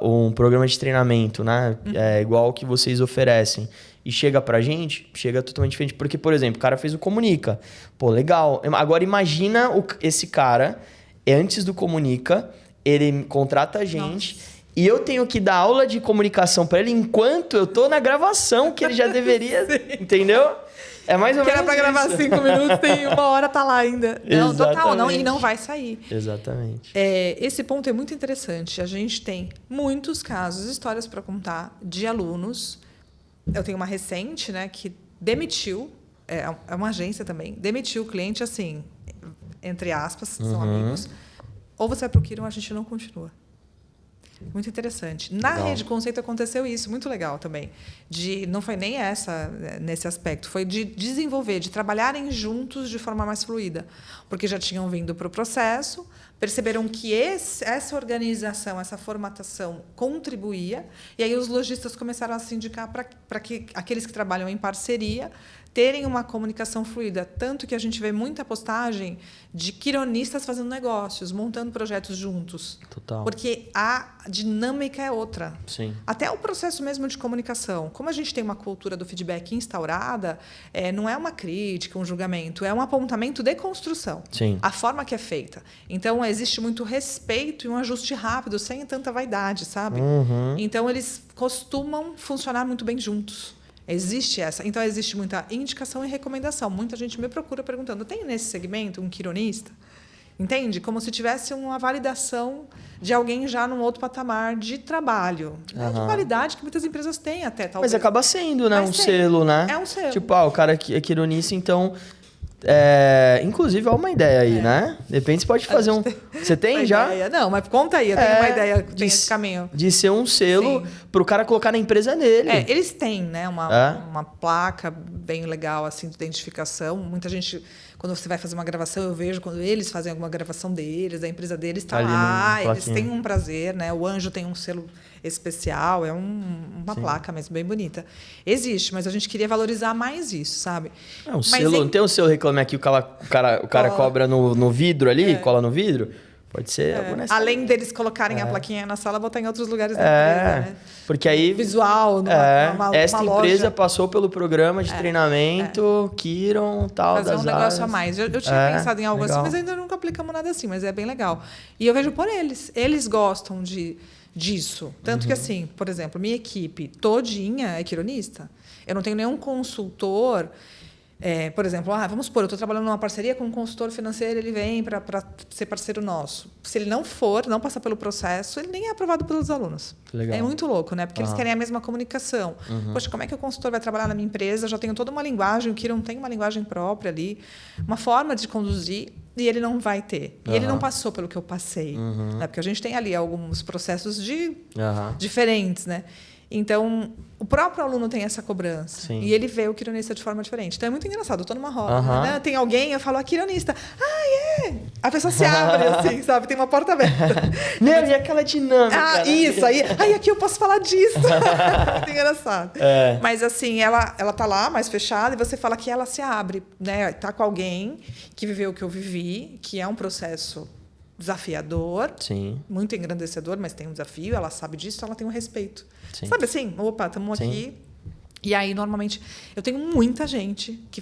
um programa de treinamento, né? Igual ao que vocês oferecem, e chega pra gente, chega totalmente diferente. Porque, por exemplo, o cara fez o Comunica. Pô, legal. Agora imagina esse cara, antes do Comunica, ele contrata a gente. Nossa. E eu tenho que dar aula de comunicação pra ele enquanto eu tô na gravação, que ele já deveria... Entendeu? É mais ou que menos era pra gravar isso. 5 minutos, tem 1 hora, tá lá ainda. Não, total, não, e Exatamente. não vai sair. Exatamente. Esse ponto é muito interessante. A gente tem muitos casos, histórias para contar de alunos. Eu tenho uma recente, né, que demitiu, é uma agência também, demitiu o cliente assim, entre aspas, são amigos. Ou você vai para o Kiron, a gente não continua. Muito interessante. Na Legal. Rede Conceito aconteceu isso, muito legal também. Não foi nem nesse aspecto, foi de desenvolver, de trabalharem juntos de forma mais fluida. Porque já tinham vindo para o processo, perceberam que essa organização, essa formatação contribuía, e aí os lojistas começaram a se indicar para que aqueles que trabalham em parceria terem uma comunicação fluida. Tanto que a gente vê muita postagem de quironistas fazendo negócios, montando projetos juntos. Total. Porque a dinâmica é outra. Sim. Até o processo mesmo de comunicação. Como a gente tem uma cultura do feedback instaurada, não é uma crítica, um julgamento, é um apontamento de construção. Sim. A forma que é feita. Então, existe muito respeito e um ajuste rápido, sem tanta vaidade, sabe? Então, eles costumam funcionar muito bem juntos. Então, existe muita indicação e recomendação. Muita gente me procura perguntando, tem nesse segmento um quironista? Entende? Como se tivesse uma validação de alguém já num outro patamar de trabalho. De qualidade que muitas empresas têm até, talvez. Mas acaba sendo, né? Mas Um tem. selo, né? É um selo. Tipo, o cara que é quironista, então... inclusive, é uma ideia aí, né? De repente, você pode fazer um... Você tem Uma já? ideia. Não, mas conta aí. Eu tenho uma ideia, tem esse caminho. De ser um selo pro cara colocar na empresa dele. Eles têm, né? Uma placa bem legal, assim, de identificação. Muita gente... Quando você vai fazer uma gravação, eu vejo quando eles fazem alguma gravação deles, da empresa deles, está lá, eles têm um prazer, né? O Anjo tem um selo especial, é uma placa mesmo, bem bonita. Existe, mas a gente queria valorizar mais isso, sabe? Não tem um selo Reclame Aqui, o cara cobra no vidro ali, cola no vidro? Pode ser algo nessa. Além deles colocarem a plaquinha na sala, botar em outros lugares da empresa, né? Porque aí... Visual, esta uma empresa loja. passou pelo programa de treinamento, Kiron, tal, fazer das um negócio áreas. a mais. Eu tinha pensado em algo legal. assim, mas ainda nunca aplicamos nada assim, mas é bem legal. E eu vejo por eles. Eles gostam disso. Tanto que, assim, por exemplo, minha equipe todinha é quironista. Eu não tenho nenhum consultor... por exemplo, vamos supor, eu estou trabalhando numa parceria com um consultor financeiro, ele vem para ser parceiro nosso. Se ele não passar pelo processo, ele nem é aprovado pelos alunos. Legal. É muito louco, né? Porque eles querem a mesma comunicação. Poxa, como é que o consultor vai trabalhar na minha empresa? Eu já tenho toda uma linguagem, o Kiron tem uma linguagem própria ali, uma forma de conduzir, e ele não vai ter. E ele não passou pelo que eu passei. Né? Porque a gente tem ali alguns processos diferentes, né? Então, o próprio aluno tem essa cobrança. Sim. E ele vê o quironista de forma diferente. Então, é muito engraçado. Eu estou numa roda, né? Tem alguém, eu falo, quironista. A pessoa se abre, assim, sabe? Tem uma porta aberta. Não, e aquela dinâmica. Isso. Aí aqui eu posso falar disso. Muito engraçado. Mas, assim, ela tá lá, mais fechada, e você fala que ela se abre, né? Tá com alguém que viveu o que eu vivi, que é um processo desafiador, muito engrandecedor, mas tem um desafio, ela sabe disso, ela tem um respeito. Sabe assim? Opa, estamos aqui. E aí, normalmente, eu tenho muita gente que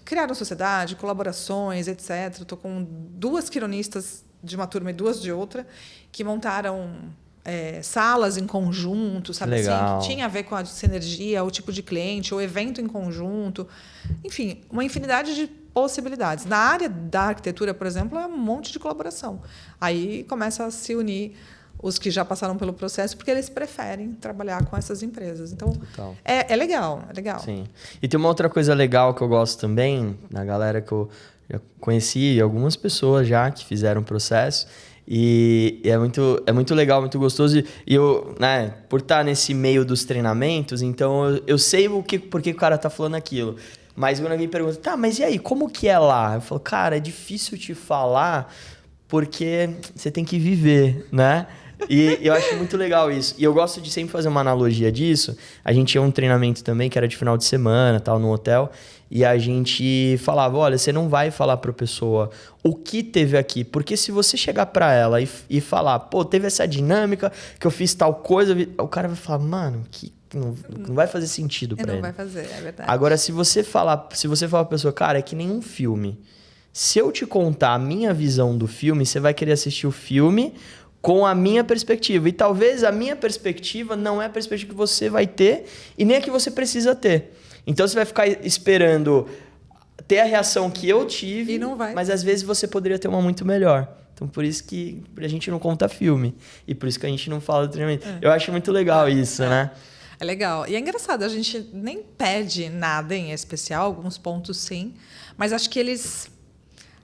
criaram sociedade, colaborações, etc. Estou com 2 quironistas de uma turma e 2 de outra, que montaram salas em conjunto, sabe assim? Que tinha a ver com a sinergia, o tipo de cliente, o evento em conjunto. Enfim, uma infinidade de possibilidades. Na área da arquitetura, por exemplo, é um monte de colaboração. Aí começa a se unir os que já passaram pelo processo, porque eles preferem trabalhar com essas empresas. Então, é legal, é legal. Sim. E tem uma outra coisa legal que eu gosto também, na galera que eu já conheci, algumas pessoas já que fizeram o processo, e é muito legal, muito gostoso. E eu, né, por estar nesse meio dos treinamentos, então eu sei por que o cara tá falando aquilo. Mas quando alguém pergunta, mas e aí, como que é lá? Eu falo, cara, é difícil te falar porque você tem que viver, né? E eu acho muito legal isso. E eu gosto de sempre fazer uma analogia disso. A gente tinha um treinamento também que era de final de semana, tal, no hotel. E a gente falava, olha, você não vai falar para a pessoa o que teve aqui. Porque se você chegar para ela e falar, pô, teve essa dinâmica, que eu fiz tal coisa, o cara vai falar, mano, não vai fazer sentido para ele. Não vai fazer, é verdade. Agora, se você falar pra pessoa, cara, é que nem um filme. Se eu te contar a minha visão do filme, você vai querer assistir o filme com a minha perspectiva. E talvez a minha perspectiva não é a perspectiva que você vai ter e nem a que você precisa ter. Então você vai ficar esperando ter a reação que eu tive, e não vai. Mas às vezes você poderia ter uma muito melhor. Então por isso que a gente não conta filme. E por isso que a gente não fala do treinamento. Eu acho muito legal isso, né? É legal. E é engraçado, a gente nem pede nada em especial, alguns pontos sim, mas acho que eles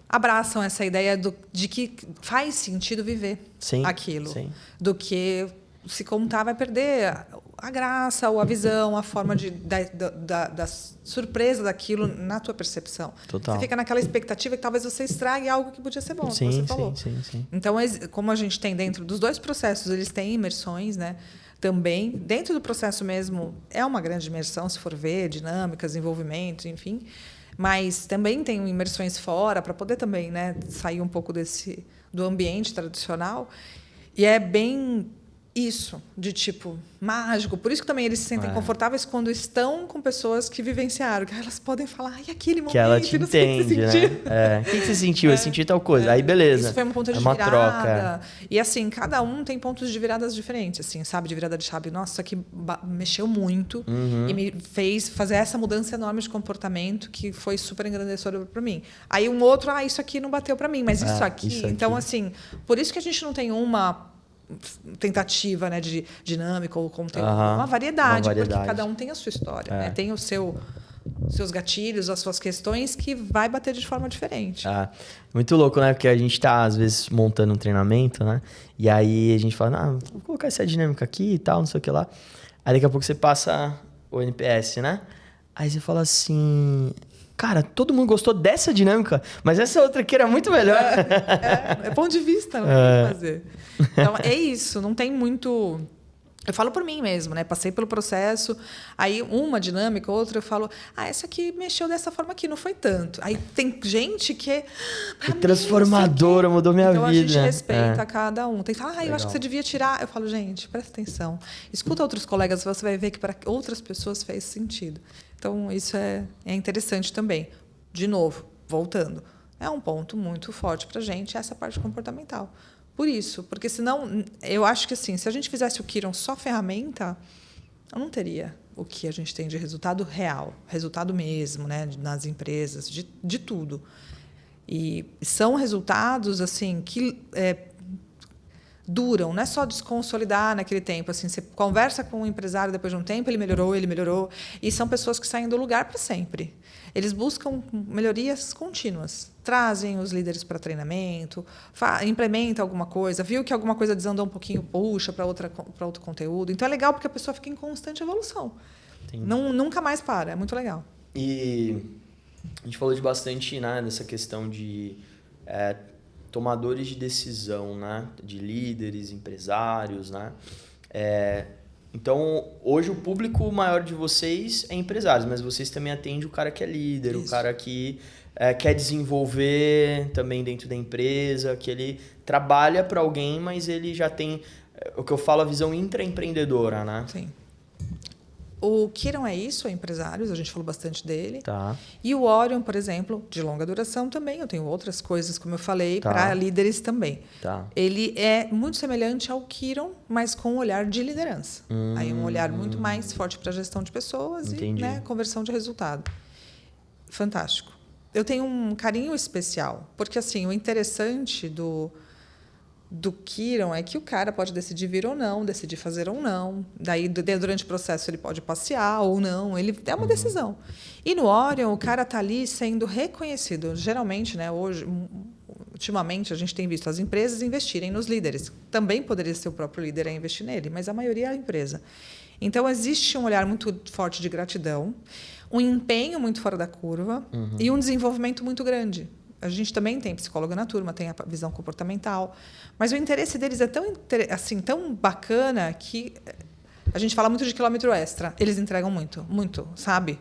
abraçam essa ideia de que faz sentido viver aquilo. Sim. Do que se contar vai perder a graça, ou a visão, a forma da surpresa daquilo na tua percepção. Total. Você fica naquela expectativa que talvez você estrague algo que podia ser bom, que você falou. Sim. Então, como a gente tem dentro dos dois processos, eles têm imersões, né? Também, dentro do processo mesmo, é uma grande imersão, se for ver, dinâmicas, envolvimento, enfim. Mas também tem imersões fora, para poder também, né, sair um pouco do ambiente tradicional. E é bem isso, de tipo mágico. Por isso que também eles se sentem confortáveis quando estão com pessoas que vivenciaram, que elas podem falar, ai, aquele momento, que ela te entende, né? O que você sentiu? Eu senti tal coisa. Aí, beleza. Isso foi um ponto de uma virada. Troca. E assim, cada um tem pontos de viradas diferentes, assim, sabe? De virada de chave. Nossa, isso aqui mexeu muito e me fez fazer essa mudança enorme de comportamento que foi super engrandecedora para mim. Aí um outro, isso aqui não bateu para mim, mas isso aqui. Então, assim, por isso que a gente não tem uma tentativa, né, de dinâmica ou conteúdo, uma variedade, porque cada um tem a sua história, né? Tem os seus gatilhos, as suas questões que vai bater de forma diferente. Muito louco, né? Porque a gente tá, às vezes, montando um treinamento, né? E aí a gente fala, vou colocar essa dinâmica aqui e tal, não sei o que lá. Aí daqui a pouco você passa o NPS, né? Aí você fala assim... Cara, todo mundo gostou dessa dinâmica, mas essa outra aqui era muito melhor. É ponto de vista, não tem o que fazer. Então, é isso, não tem muito... Eu falo por mim mesmo, né? Passei pelo processo, aí uma dinâmica, outra, eu falo, essa aqui mexeu dessa forma aqui, não foi tanto. Aí tem gente que é transformadora, mudou minha vida. Então a gente respeita cada um. Tem que falar, eu acho que você devia tirar. Eu falo, gente, presta atenção. Escuta outros colegas, você vai ver que para outras pessoas fez sentido. Então, isso é interessante também. De novo, voltando, é um ponto muito forte para a gente, essa parte comportamental. Por isso, porque senão, eu acho que assim, se a gente fizesse o Kiron só ferramenta, eu não teria o que a gente tem de resultado real, resultado mesmo, né, nas empresas, de tudo. E são resultados assim que duram, não é só desconsolidar naquele tempo. Assim, você conversa com um empresário depois de um tempo, ele melhorou, e são pessoas que saem do lugar para sempre. Eles buscam melhorias contínuas, trazem os líderes para treinamento, implementa alguma coisa, viu que alguma coisa desandou um pouquinho, puxa para outro conteúdo. Então é legal porque a pessoa fica em constante evolução. Nunca mais para, é muito legal. E a gente falou de bastante, né, dessa questão de tomadores de decisão, né? De líderes, empresários, né? Então, hoje o público maior de vocês é empresários, mas vocês também atendem o cara que é líder, o cara que quer desenvolver também dentro da empresa, que ele trabalha para alguém, mas ele já tem, o que eu falo, a visão intraempreendedora, né? Sim. O Kiron é isso, é empresários, a gente falou bastante dele. Tá. E o Orion, por exemplo, de longa duração também. Eu tenho outras coisas, como eu falei, para líderes também. Tá. Ele é muito semelhante ao Kiron, mas com um olhar de liderança. Aí um olhar muito mais forte para a gestão de pessoas e, né, conversão de resultado. Fantástico. Eu tenho um carinho especial, porque assim, o interessante do Kiron é que o cara pode decidir vir ou não, decidir fazer ou não. Daí, durante o processo, ele pode passear ou não. Ele é uma decisão. E no Orion, o cara está ali sendo reconhecido. Geralmente, né, ultimamente, a gente tem visto as empresas investirem nos líderes. Também poderia ser o próprio líder a investir nele, mas a maioria é a empresa. Então, existe um olhar muito forte de gratidão, um empenho muito fora da curva e um desenvolvimento muito grande. A gente também tem psicóloga na turma, tem a visão comportamental, mas o interesse deles é tão bacana que a gente fala muito de quilômetro extra. Eles entregam muito, muito, sabe?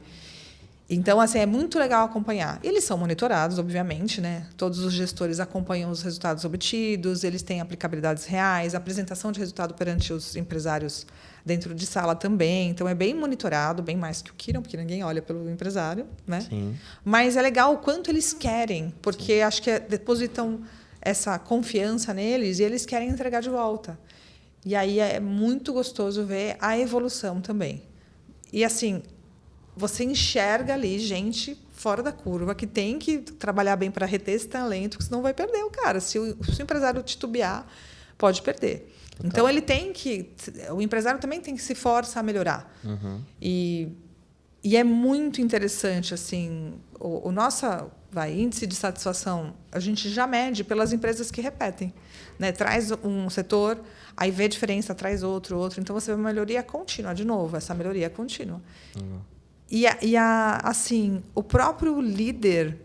Então, assim, é muito legal acompanhar. Eles são monitorados, obviamente, né? Todos os gestores acompanham os resultados obtidos, eles têm aplicabilidades reais, apresentação de resultado perante os empresários dentro de sala também. Então, é bem monitorado, bem mais que o Kiron, porque ninguém olha pelo empresário, né? Sim. Mas é legal o quanto eles querem, porque acho que depositam essa confiança neles e eles querem entregar de volta. E aí é muito gostoso ver a evolução também. E assim, você enxerga ali gente fora da curva que tem que trabalhar bem para reter esse talento, porque senão vai perder o cara. Se o empresário titubear, pode perder. Então ele tem que, o empresário também tem que se forçar a melhorar. E é muito interessante assim, o nosso índice de satisfação a gente já mede pelas empresas que repetem, né? Traz um setor, aí vê a diferença, traz outro, então você vê uma melhoria contínua de novo, essa melhoria é contínua. Assim, o próprio líder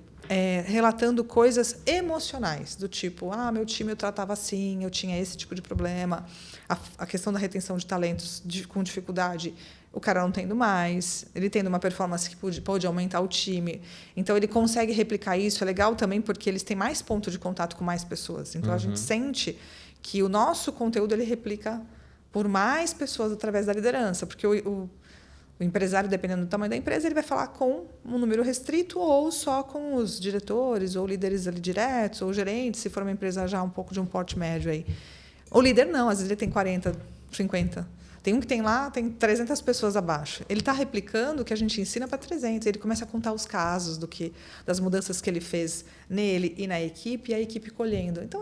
relatando coisas emocionais, do tipo, meu time eu tratava assim, eu tinha esse tipo de problema, a questão da retenção de talentos com dificuldade, o cara não tendo mais, ele tendo uma performance que pode aumentar o time, então ele consegue replicar isso, é legal também porque eles têm mais ponto de contato com mais pessoas, então a gente sente que o nosso conteúdo ele replica por mais pessoas através da liderança, porque o empresário, dependendo do tamanho da empresa, ele vai falar com um número restrito ou só com os diretores ou líderes ali diretos ou gerentes, se for uma empresa já um pouco de um porte médio aí. O líder não, às vezes ele tem 40, 50. Tem um que tem 300 pessoas abaixo. Ele está replicando o que a gente ensina para 300. Ele começa a contar os casos das mudanças que ele fez nele e na equipe, e a equipe colhendo. Então,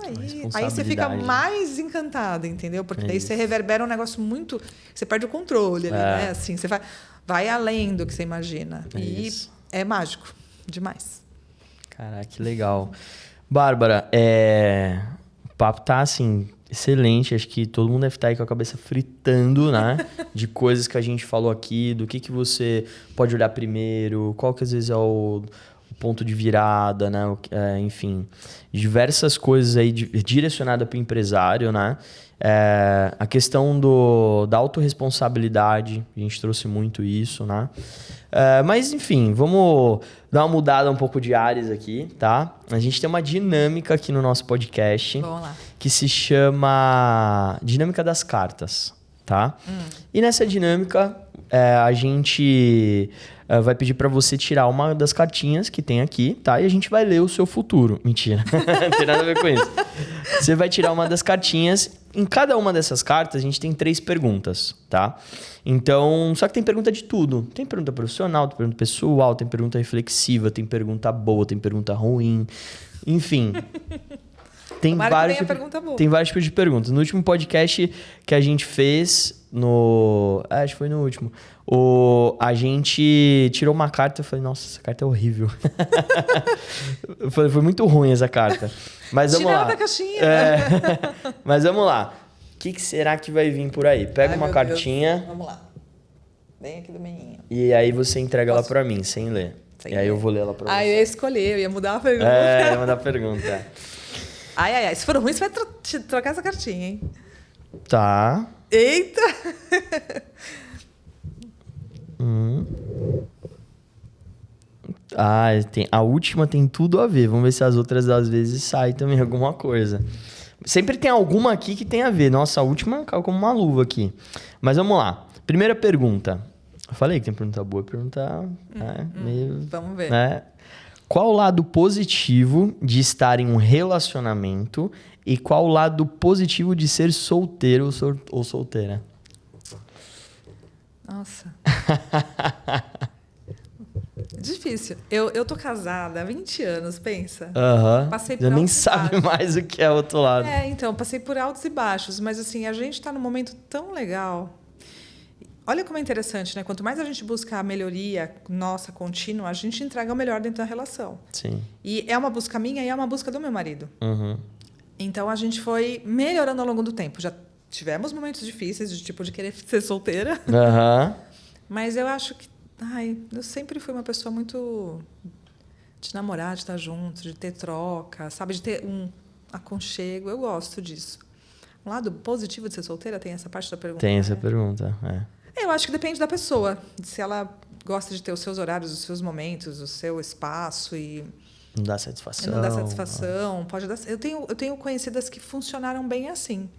aí você fica mais encantado, entendeu? Porque daí você reverbera um negócio muito... Você perde o controle ali, né? Assim, você vai além do que você imagina. É mágico. Demais. Caraca, que legal. Bárbara, o papo tá assim... excelente, acho que todo mundo deve estar aí com a cabeça fritando, né? De coisas que a gente falou aqui, do que você pode olhar primeiro, qual que às vezes é o ponto de virada, né? Enfim, diversas coisas aí direcionadas para o empresário, né? A questão da autorresponsabilidade, a gente trouxe muito isso, né? Mas, enfim, vamos dar uma mudada um pouco de áreas aqui, tá? A gente tem uma dinâmica aqui no nosso podcast. Vamos lá. Que se chama Dinâmica das Cartas, tá? E nessa dinâmica, a gente vai pedir para você tirar uma das cartinhas que tem aqui, tá? E a gente vai ler o seu futuro. Mentira, não tem nada a ver com isso. Você vai tirar uma das cartinhas. Em cada uma dessas cartas, a gente tem 3 perguntas, tá? Então, só que tem pergunta de tudo. Tem pergunta profissional, tem pergunta pessoal, tem pergunta reflexiva, tem pergunta boa, tem pergunta ruim. Enfim... Tem vários tipos de perguntas. No último podcast que a gente fez, acho que foi no último, a gente tirou uma carta e eu falei, nossa, essa carta é horrível. Foi muito ruim essa carta. Mas vamos lá. Da caixinha. Mas vamos lá. O que será que vai vir por aí? Pega uma cartinha. Deus. Vamos lá. Bem aqui do meinho. E aí você entrega ela pra mim, sem ler. E aí eu vou ler ela pra você. Eu ia escolher, eu ia mudar a pergunta. Eu ia mudar a pergunta. Ai. Se for ruim, você vai trocar essa cartinha, hein? Tá. Eita! A última tem tudo a ver. Vamos ver se as outras às vezes saem também alguma coisa. Sempre tem alguma aqui que tem a ver. Nossa, a última caiu como uma luva aqui. Mas vamos lá. Primeira pergunta. Eu falei que tem pergunta boa, pergunta... meio, vamos ver. Né? Qual o lado positivo de estar em um relacionamento e qual o lado positivo de ser solteiro ou solteira? Nossa. Difícil. Eu tô casada há 20 anos, pensa. Passei por nem sabe mais o que é o outro lado. Então, passei por altos e baixos, mas assim, a gente tá num momento tão legal. Olha como é interessante, né? Quanto mais a gente busca a melhoria nossa contínua, a gente entrega o melhor dentro da relação. Sim. E é uma busca minha e é uma busca do meu marido. Então, a gente foi melhorando ao longo do tempo. Já tivemos momentos difíceis, de querer ser solteira. Mas eu acho que... eu sempre fui uma pessoa muito... de namorar, de estar junto, de ter troca, sabe? De ter um aconchego. Eu gosto disso. Um lado positivo de ser solteira tem essa parte da pergunta? Tem essa pergunta, Eu acho que depende da pessoa. Se ela gosta de ter os seus horários, os seus momentos, o seu espaço e... Não dá satisfação. Não dá satisfação. Pode dar... Eu tenho conhecidas que funcionaram bem assim.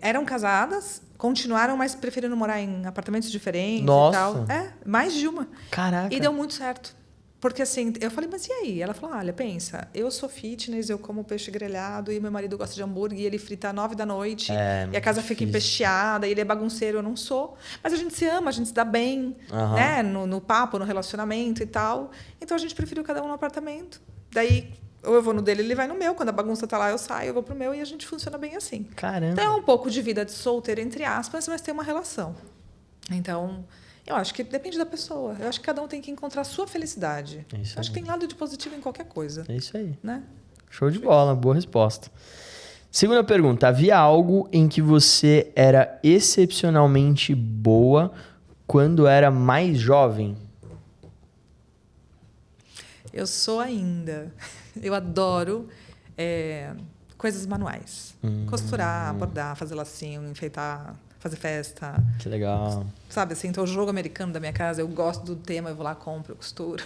Eram casadas, continuaram, mas preferindo morar em apartamentos diferentes. Nossa. E tal. Mais de uma. Caraca. E deu muito certo. Porque assim, eu falei, mas e aí? Ela falou, olha, pensa, eu sou fitness, eu como peixe grelhado e meu marido gosta de hambúrguer e ele frita 9 da noite e a casa fica empesteada e ele é bagunceiro, eu não sou. Mas a gente se ama, a gente se dá bem, né? No papo, no relacionamento e tal. Então a gente preferiu cada um no apartamento. Daí, ou eu vou no dele, ele vai no meu. Quando a bagunça tá lá, eu saio, eu vou pro meu e a gente funciona bem assim. Caramba. Então é um pouco de vida de solteiro, entre aspas, mas tem uma relação. Então... eu acho que depende da pessoa. Eu acho que cada um tem que encontrar a sua felicidade. Isso acho que tem lado de positivo em qualquer coisa. É isso aí. Né? Show de bola, boa resposta. Segunda pergunta. Havia algo em que você era excepcionalmente boa quando era mais jovem? Eu sou ainda. Eu adoro coisas manuais. Costurar, bordar, fazer lacinho, enfeitar... fazer festa. Que legal. Sabe, assim, então o jogo americano da minha casa, eu gosto do tema, eu vou lá, compro, costuro.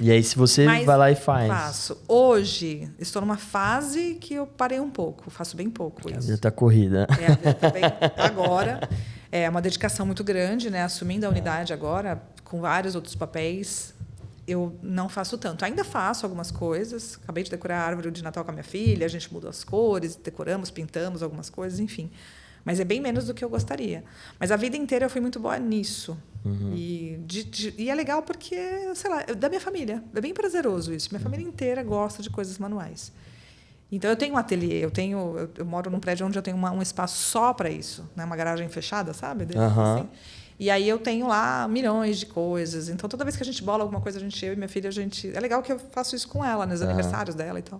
E aí, se você vai lá e faz? Faço. Hoje, estou numa fase que eu parei um pouco, faço bem pouco isso. A vida tá corrida. A vida tá bem... Agora, é uma dedicação muito grande, né? Assumindo a unidade agora, com vários outros papéis, eu não faço tanto. Ainda faço algumas coisas. Acabei de decorar a árvore de Natal com a minha filha, a gente mudou as cores, decoramos, pintamos algumas coisas, enfim. Mas é bem menos do que eu gostaria. Mas a vida inteira eu fui muito boa nisso. E é legal porque, sei lá, da minha família. É bem prazeroso isso. Minha família inteira gosta de coisas manuais. Então, eu tenho um ateliê. Eu moro num prédio onde eu tenho um espaço só para isso. Né? Uma garagem fechada, sabe? Assim. E aí eu tenho lá milhões de coisas. Então, toda vez que a gente bola alguma coisa, eu e minha filha, é legal que eu faço isso com ela, nos aniversários dela e tal.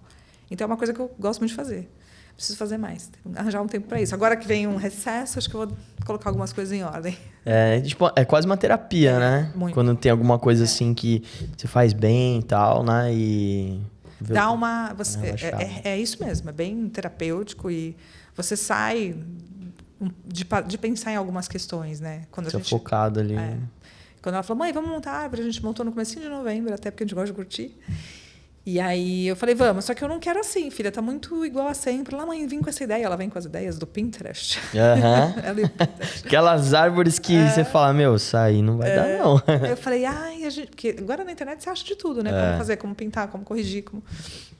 Então, é uma coisa que eu gosto muito de fazer. Preciso fazer mais, arranjar um tempo para isso. Agora que vem um recesso, acho que eu vou colocar algumas coisas em ordem. É quase uma terapia, né? Muito. Quando tem alguma coisa assim que você faz bem e tal, né? E... dá uma... É isso mesmo, é bem terapêutico e você sai de pensar em algumas questões, né? Quando você é focado ali. Quando ela falou, mãe, vamos montar a árvore, a gente montou no comecinho de novembro, até porque a gente gosta de curtir. E aí eu falei, vamos, só que eu não quero assim, filha, tá muito igual a sempre. Lá, mãe, vim com essa ideia. Ela vem com as ideias do Pinterest. Ela e Pinterest. Aquelas árvores que você fala, meu, isso aí não vai dar, não. Eu falei, porque agora na internet você acha de tudo, né? Como fazer, como pintar, como corrigir.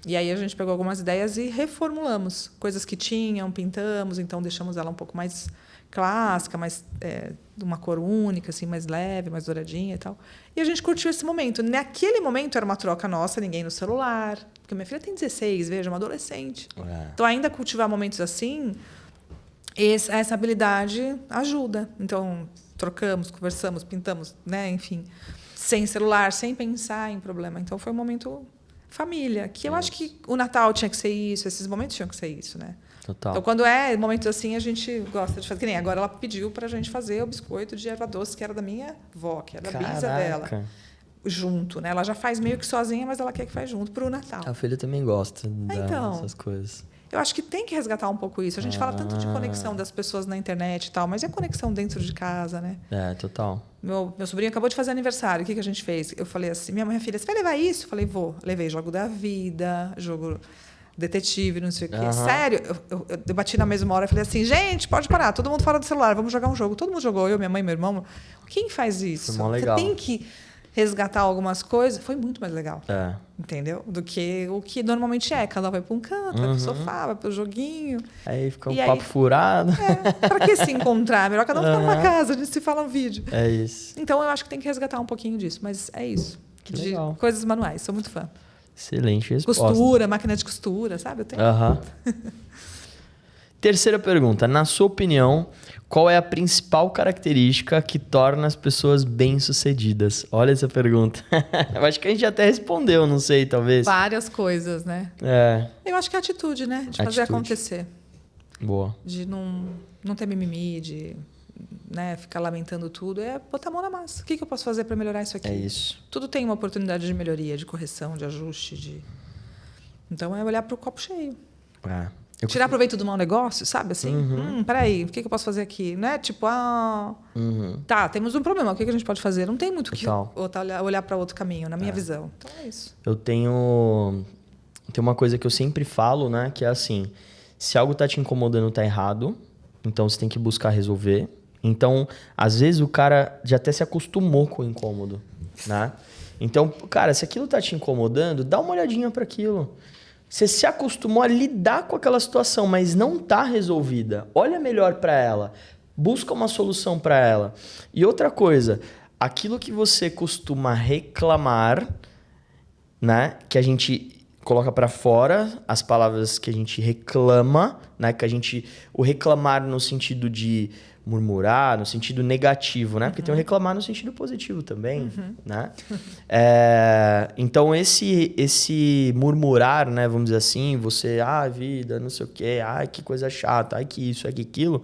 E aí a gente pegou algumas ideias e reformulamos. Coisas que tinham, pintamos, então deixamos ela um pouco mais clássica, mais de uma cor única, assim, mais leve, mais douradinha e tal. E a gente curtiu esse momento. Naquele momento era uma troca nossa, ninguém no celular. Porque minha filha tem 16, veja, uma adolescente. Então, ainda cultivar momentos assim, essa habilidade ajuda. Então, trocamos, conversamos, pintamos, né? Enfim, sem celular, sem pensar em problema. Então, foi um momento família, que eu acho que o Natal tinha que ser isso, esses momentos tinham que ser isso, né? Total. Então, quando momentos assim, a gente gosta de fazer. Que nem agora ela pediu pra gente fazer o biscoito de erva doce, que era da minha avó, que era da bisa dela. Junto, né? Ela já faz meio que sozinha, mas ela quer que faz junto pro Natal. A filha também gosta dessas coisas. Eu acho que tem que resgatar um pouco isso. A gente fala tanto de conexão das pessoas na internet e tal, mas e a conexão dentro de casa, né? Total. Meu sobrinho acabou de fazer aniversário. O que a gente fez? Eu falei assim, minha filha, você vai levar isso? Eu falei, vou. Levei jogo da vida, jogo... detetive, não sei o quê. Sério, eu bati na mesma hora e falei assim, gente, pode parar, todo mundo fora do celular, vamos jogar um jogo. Todo mundo jogou, eu, minha mãe, meu irmão. Quem faz isso? Foi mó legal. Você tem que resgatar algumas coisas. Foi muito mais legal. Entendeu? Do que o que normalmente é. Cada um vai para um canto, vai pro sofá, vai pro joguinho. Aí fica um papo furado. Para que se encontrar? Melhor cada um ficar numa casa, a gente se fala um vídeo. É isso. Então, eu acho que tem que resgatar um pouquinho disso. Mas é isso. Que legal. Coisas manuais, sou muito fã. Excelente resposta. Costura, máquina de costura, sabe? Eu tenho. Terceira pergunta. Na sua opinião, qual é a principal característica que torna as pessoas bem-sucedidas? Olha essa pergunta. Eu acho que a gente até respondeu, não sei, talvez. Várias coisas, né? Eu acho que é atitude, né? De fazer acontecer. Boa. De não ter mimimi, de... né, ficar lamentando tudo, botar a mão na massa. O que eu posso fazer para melhorar isso aqui? É isso. Tudo tem uma oportunidade de melhoria, de correção, de ajuste. Então, é olhar para o copo cheio. Tirar proveito do mau negócio, sabe? Assim, peraí, o que eu posso fazer aqui? Não é tipo, tá, temos um problema, o que a gente pode fazer? Não tem muito que olhar para outro caminho, na minha visão. Então, é isso. Eu tenho uma coisa que eu sempre falo, né? Que é assim, se algo tá te incomodando, tá errado, então você tem que buscar resolver. Então, às vezes, o cara já até se acostumou com o incômodo, né? Então, cara, se aquilo tá te incomodando, dá uma olhadinha para aquilo. Você se acostumou a lidar com aquela situação, mas não tá resolvida. Olha melhor para ela. Busca uma solução para ela. E outra coisa, aquilo que você costuma reclamar, né, que a gente coloca para fora, as palavras que a gente reclama, né, o reclamar no sentido de murmurar, no sentido negativo, né? Porque tem o reclamar no sentido positivo também, né? Então, esse murmurar, né? Vamos dizer assim, você, vida, não sei o quê, que coisa chata, que isso, que aquilo,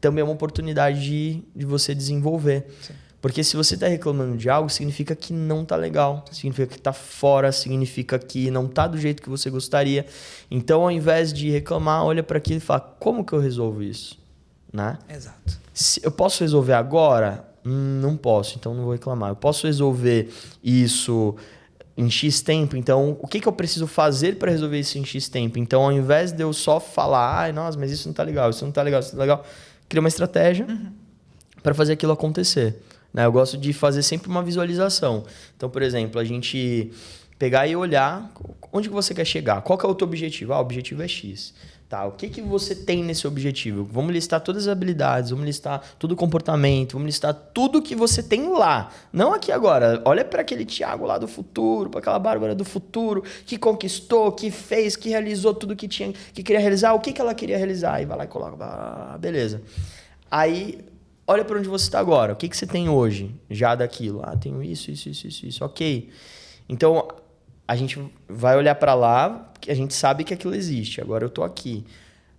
também é uma oportunidade de você desenvolver. Sim. Porque se você está reclamando de algo, significa que não está legal, significa que está fora, significa que não está do jeito que você gostaria. Então, ao invés de reclamar, olha para aquilo e fala, como que eu resolvo isso? Né? Exato. Eu posso resolver agora? Não posso, então não vou reclamar. Eu posso resolver isso em X tempo, então o que eu preciso fazer para resolver isso em X tempo? Então, ao invés de eu só falar, nossa, mas isso não tá legal, isso não tá legal, isso não tá legal, cria uma estratégia para fazer aquilo acontecer. Né? Eu gosto de fazer sempre uma visualização. Então, por exemplo, a gente pegar e olhar onde que você quer chegar, qual que é o teu objetivo? O objetivo é X. Tá, o que você tem nesse objetivo? Vamos listar todas as habilidades, vamos listar todo o comportamento, vamos listar tudo que você tem lá. Não aqui agora. Olha para aquele Thiago lá do futuro, para aquela Bárbara do futuro, que conquistou, que fez, que realizou tudo que queria realizar. O que ela queria realizar? E vai lá e coloca, beleza. Aí, olha para onde você está agora. O que você tem hoje já daquilo? Tenho isso. Ok. Então, a gente vai olhar para lá, porque a gente sabe que aquilo existe. Agora eu estou aqui.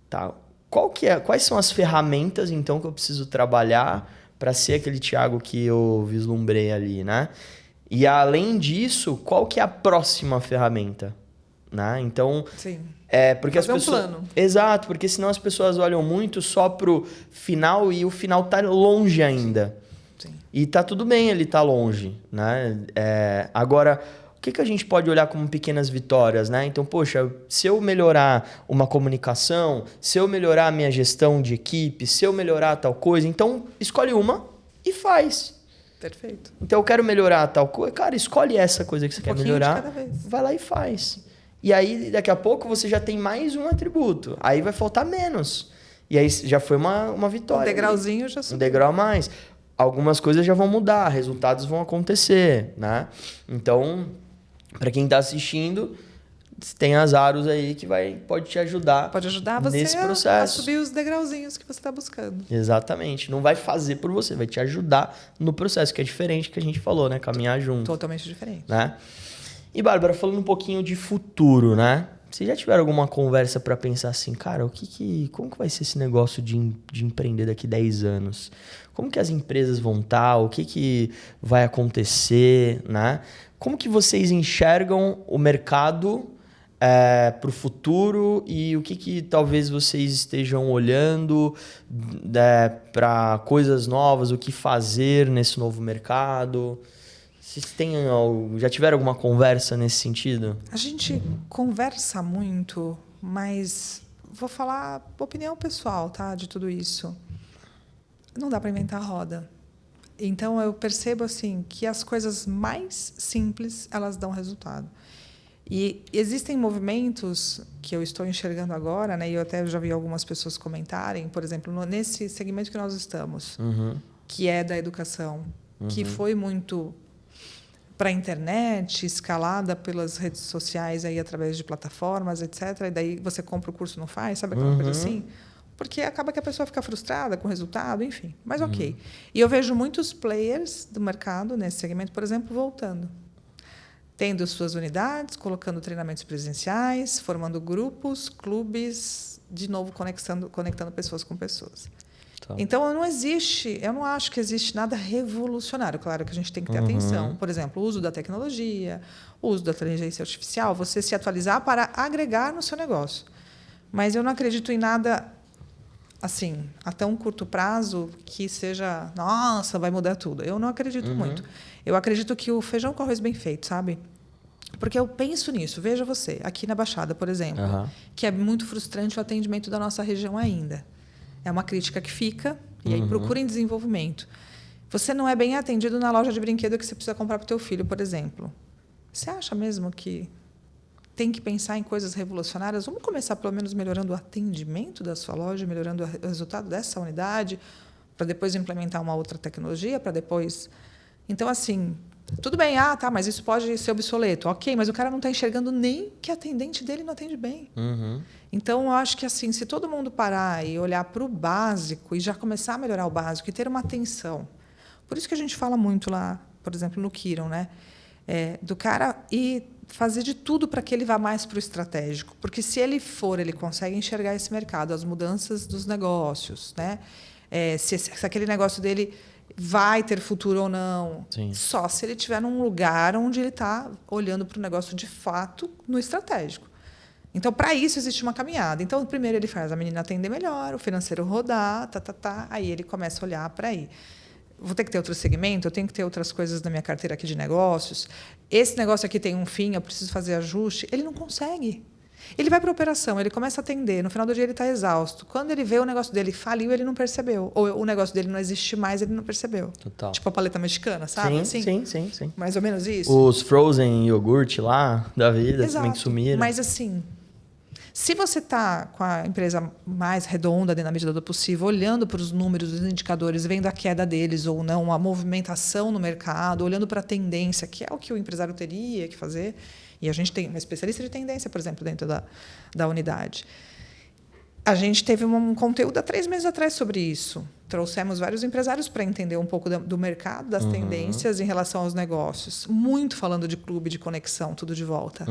Tá. Quais são as ferramentas, então, que eu preciso trabalhar para ser aquele Thiago que eu vislumbrei ali, né? E, além disso, qual que é a próxima ferramenta? Né? Então, sim. Porque fazer as pessoas... um plano. Exato, porque senão as pessoas olham muito só pro final e o final tá longe ainda. Sim. E tá tudo bem ele tá longe, né? Agora... O que a gente pode olhar como pequenas vitórias, né? Então, poxa, se eu melhorar uma comunicação, se eu melhorar a minha gestão de equipe, se eu melhorar tal coisa, então escolhe uma e faz. Perfeito. Então, eu quero melhorar tal coisa. Cara, escolhe essa coisa que você quer melhorar. De cada vez. Vai lá e faz. E aí, daqui a pouco, você já tem mais um atributo. Aí vai faltar menos. E aí já foi uma vitória. Um degrauzinho já subiu. Um degrau a mais. Algumas coisas já vão mudar, resultados vão acontecer, né? Então... Para quem está assistindo, tem as Aros aí que pode te ajudar. Pode ajudar você nesse processo. A subir os degrauzinhos que você está buscando. Exatamente. Não vai fazer por você, vai te ajudar no processo, que é diferente que a gente falou, né? Caminhar junto. Totalmente diferente. Né? E, Bárbara, falando um pouquinho de futuro, né? Vocês já tiveram alguma conversa para pensar assim, cara, como que vai ser esse negócio de empreender daqui 10 anos? Como que as empresas vão estar? O que vai acontecer, né? Como que vocês enxergam o mercado para o futuro e o que talvez vocês estejam olhando para coisas novas, o que fazer nesse novo mercado? Vocês já tiveram alguma conversa nesse sentido? A gente conversa muito, mas vou falar opinião pessoal, tá, de tudo isso. Não dá para inventar a roda. Então, eu percebo assim que as coisas mais simples, elas dão resultado. E existem movimentos que eu estou enxergando agora, né? E eu até já vi algumas pessoas comentarem, por exemplo, nesse segmento que nós estamos, que é da educação, que foi muito para a internet, escalada pelas redes sociais aí através de plataformas, etc. E daí você compra o curso e não faz, sabe aquela coisa assim? Porque acaba que a pessoa fica frustrada com o resultado, enfim. Mas ok. E eu vejo muitos players do mercado nesse segmento, por exemplo, voltando. Tendo suas unidades, colocando treinamentos presenciais, formando grupos, clubes, de novo conectando pessoas com pessoas. Tá. Então, eu não acho que existe nada revolucionário. Claro que a gente tem que ter atenção. Por exemplo, o uso da tecnologia, o uso da inteligência artificial, você se atualizar para agregar no seu negócio. Mas eu não acredito em nada... assim, a tão curto prazo que seja, nossa, vai mudar tudo. Eu não acredito muito. Eu acredito que o feijão com arroz bem feito, sabe? Porque eu penso nisso. Veja você, aqui na Baixada, por exemplo, que é muito frustrante o atendimento da nossa região ainda. É uma crítica que fica, e aí procurem desenvolvimento. Você não é bem atendido na loja de brinquedo que você precisa comprar para o teu filho, por exemplo. Você acha mesmo que tem que pensar em coisas revolucionárias? Vamos começar, pelo menos, melhorando o atendimento da sua loja, melhorando o resultado dessa unidade, para depois implementar uma outra tecnologia, para depois... Então, assim, tudo bem, tá, mas isso pode ser obsoleto. Ok, mas o cara não está enxergando nem que a atendente dele não atende bem. Então, eu acho que, assim, se todo mundo parar e olhar para o básico e já começar a melhorar o básico e ter uma atenção... Por isso que a gente fala muito lá, por exemplo, no Kiron, né? Do cara ir fazer de tudo para que ele vá mais para o estratégico. Porque se ele consegue enxergar esse mercado, as mudanças dos negócios, né? Se aquele negócio dele vai ter futuro ou não. Sim. Só se ele estiver num lugar onde ele está olhando para o negócio de fato no estratégico. Então, para isso, existe uma caminhada. Então, primeiro ele faz a menina atender melhor, o financeiro rodar, aí ele começa a olhar para aí. Vou ter que ter outro segmento, eu tenho que ter outras coisas na minha carteira aqui de negócios. Esse negócio aqui tem um fim, eu preciso fazer ajuste. Ele não consegue. Ele vai para a operação, ele começa a atender, no final do dia ele está exausto. Quando ele vê o negócio dele faliu, ele não percebeu. Ou o negócio dele não existe mais, ele não percebeu. Total. Tipo a paleta mexicana, sabe? Sim. Mais ou menos isso. Os frozen iogurte lá da vida, também que sumiram. Mas assim, se você está com a empresa mais redonda, dentro da medida do possível, olhando para os números, os indicadores, vendo a queda deles ou não, a movimentação no mercado, olhando para a tendência, que é o que o empresário teria que fazer, e a gente tem uma especialista de tendência, por exemplo, dentro da unidade. A gente teve um conteúdo há 3 meses atrás sobre isso. Trouxemos vários empresários para entender um pouco do mercado, das tendências em relação aos negócios. Muito falando de clube, de conexão, tudo de volta.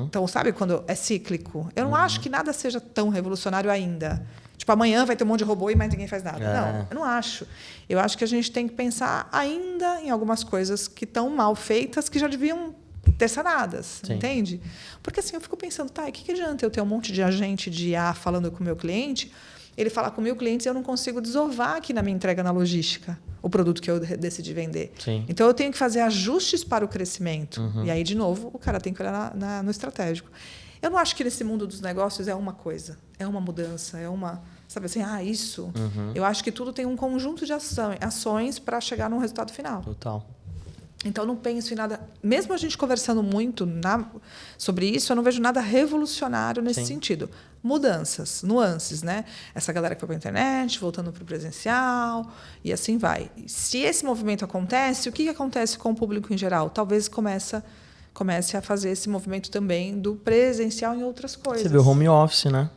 Então, sabe quando é cíclico? Eu não acho que nada seja tão revolucionário ainda. Tipo, amanhã vai ter um monte de robô e mais ninguém faz nada. Não, eu não acho. Eu acho que a gente tem que pensar ainda em algumas coisas que estão mal feitas, que já deviam ter sanadas, entende? Porque assim, eu fico pensando, o que adianta eu ter um monte de agente de IA falando com o meu cliente, ele falar com 1000 clientes e eu não consigo desovar aqui na minha entrega na logística o produto que eu decidi vender. Sim. Então, eu tenho que fazer ajustes para o crescimento. E aí, de novo, o cara tem que olhar no estratégico. Eu não acho que nesse mundo dos negócios é uma coisa, é uma mudança, é uma... Sabe assim, isso? Eu acho que tudo tem um conjunto de ações para chegar num resultado final. Total. Então, eu não penso em nada... Mesmo a gente conversando muito sobre isso, eu não vejo nada revolucionário nesse sentido. Mudanças, nuances, né? Essa galera que foi para a internet, voltando para o presencial, e assim vai. Se esse movimento acontece, o que acontece com o público em geral? Talvez comece a fazer esse movimento também do presencial em outras coisas. Você vê o home office, né?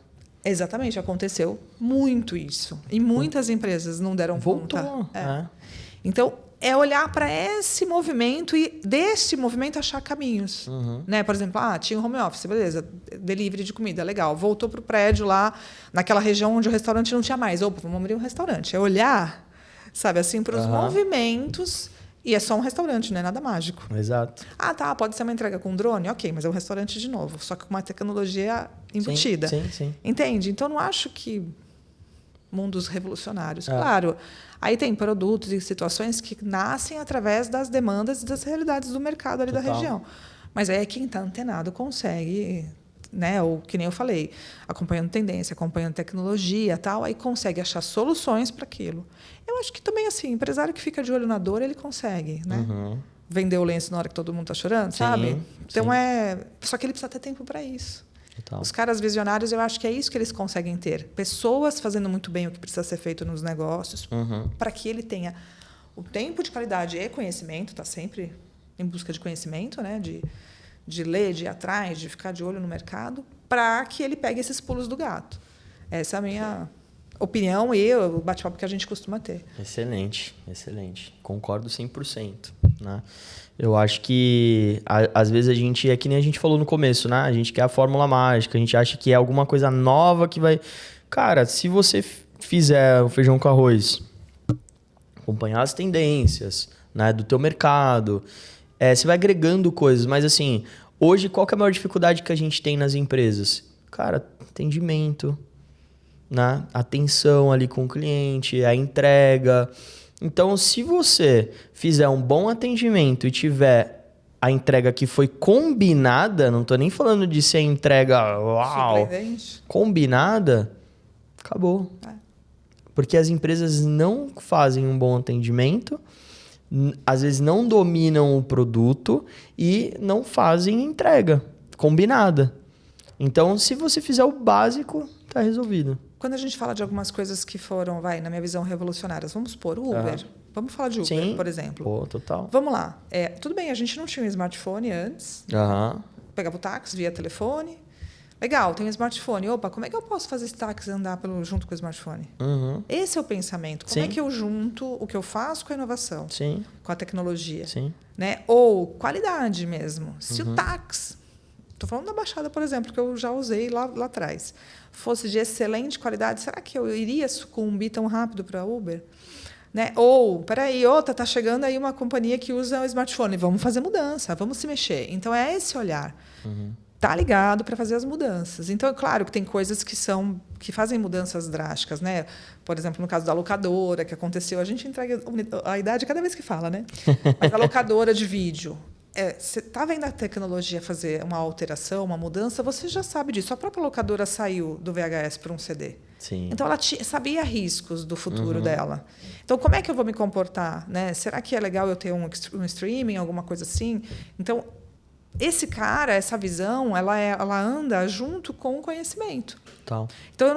Exatamente, aconteceu muito isso. E muitas empresas não deram conta. Voltou. Então, é olhar para esse movimento e, desse movimento, achar caminhos. Né? Por exemplo, tinha um home office, beleza, delivery de comida, legal. Voltou para o prédio lá, naquela região onde o restaurante não tinha mais. Opa, vamos abrir um restaurante. É olhar, sabe, assim, para os movimentos. E é só um restaurante, não é nada mágico. Exato. Pode ser uma entrega com drone? Ok, mas é um restaurante de novo, só que com uma tecnologia embutida. Sim. Entende? Então, não acho que mundos revolucionários. Claro, aí tem produtos e situações que nascem através das demandas e das realidades do mercado ali da região. Mas aí quem está antenado consegue, né? Ou que nem eu falei, acompanhando tendência, acompanhando tecnologia, tal, aí consegue achar soluções para aquilo. Eu acho que também assim, empresário que fica de olho na dor, ele consegue, né? Vender o lenço na hora que todo mundo está chorando, sabe? Então só que ele precisa ter tempo para isso. Total. Os caras visionários, eu acho que é isso que eles conseguem ter. Pessoas fazendo muito bem o que precisa ser feito nos negócios, para que ele tenha o tempo de qualidade e conhecimento, está sempre em busca de conhecimento, né? De ler, de ir atrás, de ficar de olho no mercado, para que ele pegue esses pulos do gato. Essa é a minha opinião e o bate-papo que a gente costuma ter. Excelente. Concordo 100%. Né? Eu acho que, às vezes, é que nem a gente falou no começo, né? A gente quer a fórmula mágica, a gente acha que é alguma coisa nova que vai... Cara, se você fizer o feijão com arroz, acompanhar as tendências, né, do teu mercado, você vai agregando coisas. Mas, assim, hoje, qual que é a maior dificuldade que a gente tem nas empresas? Cara, atendimento, né? Atenção ali com o cliente, a entrega... Então, se você fizer um bom atendimento e tiver a entrega que foi combinada, não estou nem falando de ser entrega combinada, acabou. Porque as empresas não fazem um bom atendimento, às vezes não dominam o produto e não fazem entrega combinada. Então, se você fizer o básico, tá resolvido. Quando a gente fala de algumas coisas que foram, na minha visão, revolucionárias, vamos supor, o Uber. Vamos falar de Uber, Sim. por exemplo. Pô, total. Vamos lá. Tudo bem, a gente não tinha um smartphone antes. Pegava o táxi via telefone. Legal, tem um smartphone. Opa, como é que eu posso fazer esse táxi andar junto com o smartphone? Esse é o pensamento. Como é que eu junto o que eu faço com a inovação? Sim. Com a tecnologia? Sim. Né? Ou qualidade mesmo. Se o táxi, estou falando da Baixada, por exemplo, que eu já usei lá atrás, fosse de excelente qualidade, será que eu iria sucumbir tão rápido para Uber? Né? Ou, peraí, tá chegando aí uma companhia que usa o smartphone, vamos fazer mudança, vamos se mexer. Então, é esse olhar. Tá ligado para fazer as mudanças. Então, é claro que tem coisas que fazem mudanças drásticas, né? Por exemplo, no caso da locadora, que aconteceu, a gente entrega a idade cada vez que fala, né? Mas a locadora de vídeo, você está vendo a tecnologia fazer uma alteração, uma mudança, você já sabe disso. A própria locadora saiu do VHS para um CD. Sim. Então, ela sabia riscos do futuro dela. Então, como é que eu vou me comportar? Né? Será que é legal eu ter um streaming, alguma coisa assim? Então, essa visão, ela anda junto com o conhecimento. Tal. Então, eu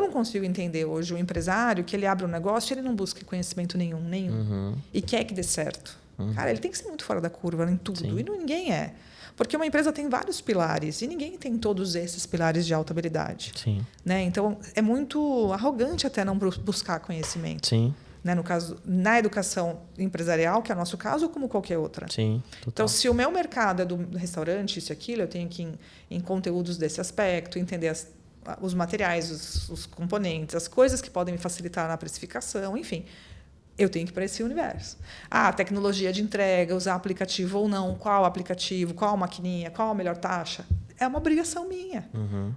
não consigo entender hoje o empresário que ele abre um negócio e ele não busca conhecimento nenhum. E quer que dê certo. Cara, ele tem que ser muito fora da curva em tudo. Sim. E ninguém é. Porque uma empresa tem vários pilares e ninguém tem todos esses pilares de alta habilidade. Sim. Né? Então, é muito arrogante até não buscar conhecimento. Sim. Né? No caso, na educação empresarial, que é o nosso caso, ou como qualquer outra. Sim, total. Então, se o meu mercado é do restaurante, isso e aquilo, eu tenho que ir em conteúdos desse aspecto, entender os materiais, os componentes, as coisas que podem me facilitar na precificação, enfim. Eu tenho que ir para esse universo. Tecnologia de entrega, usar aplicativo ou não, qual aplicativo, qual maquininha, qual a melhor taxa. É uma obrigação minha.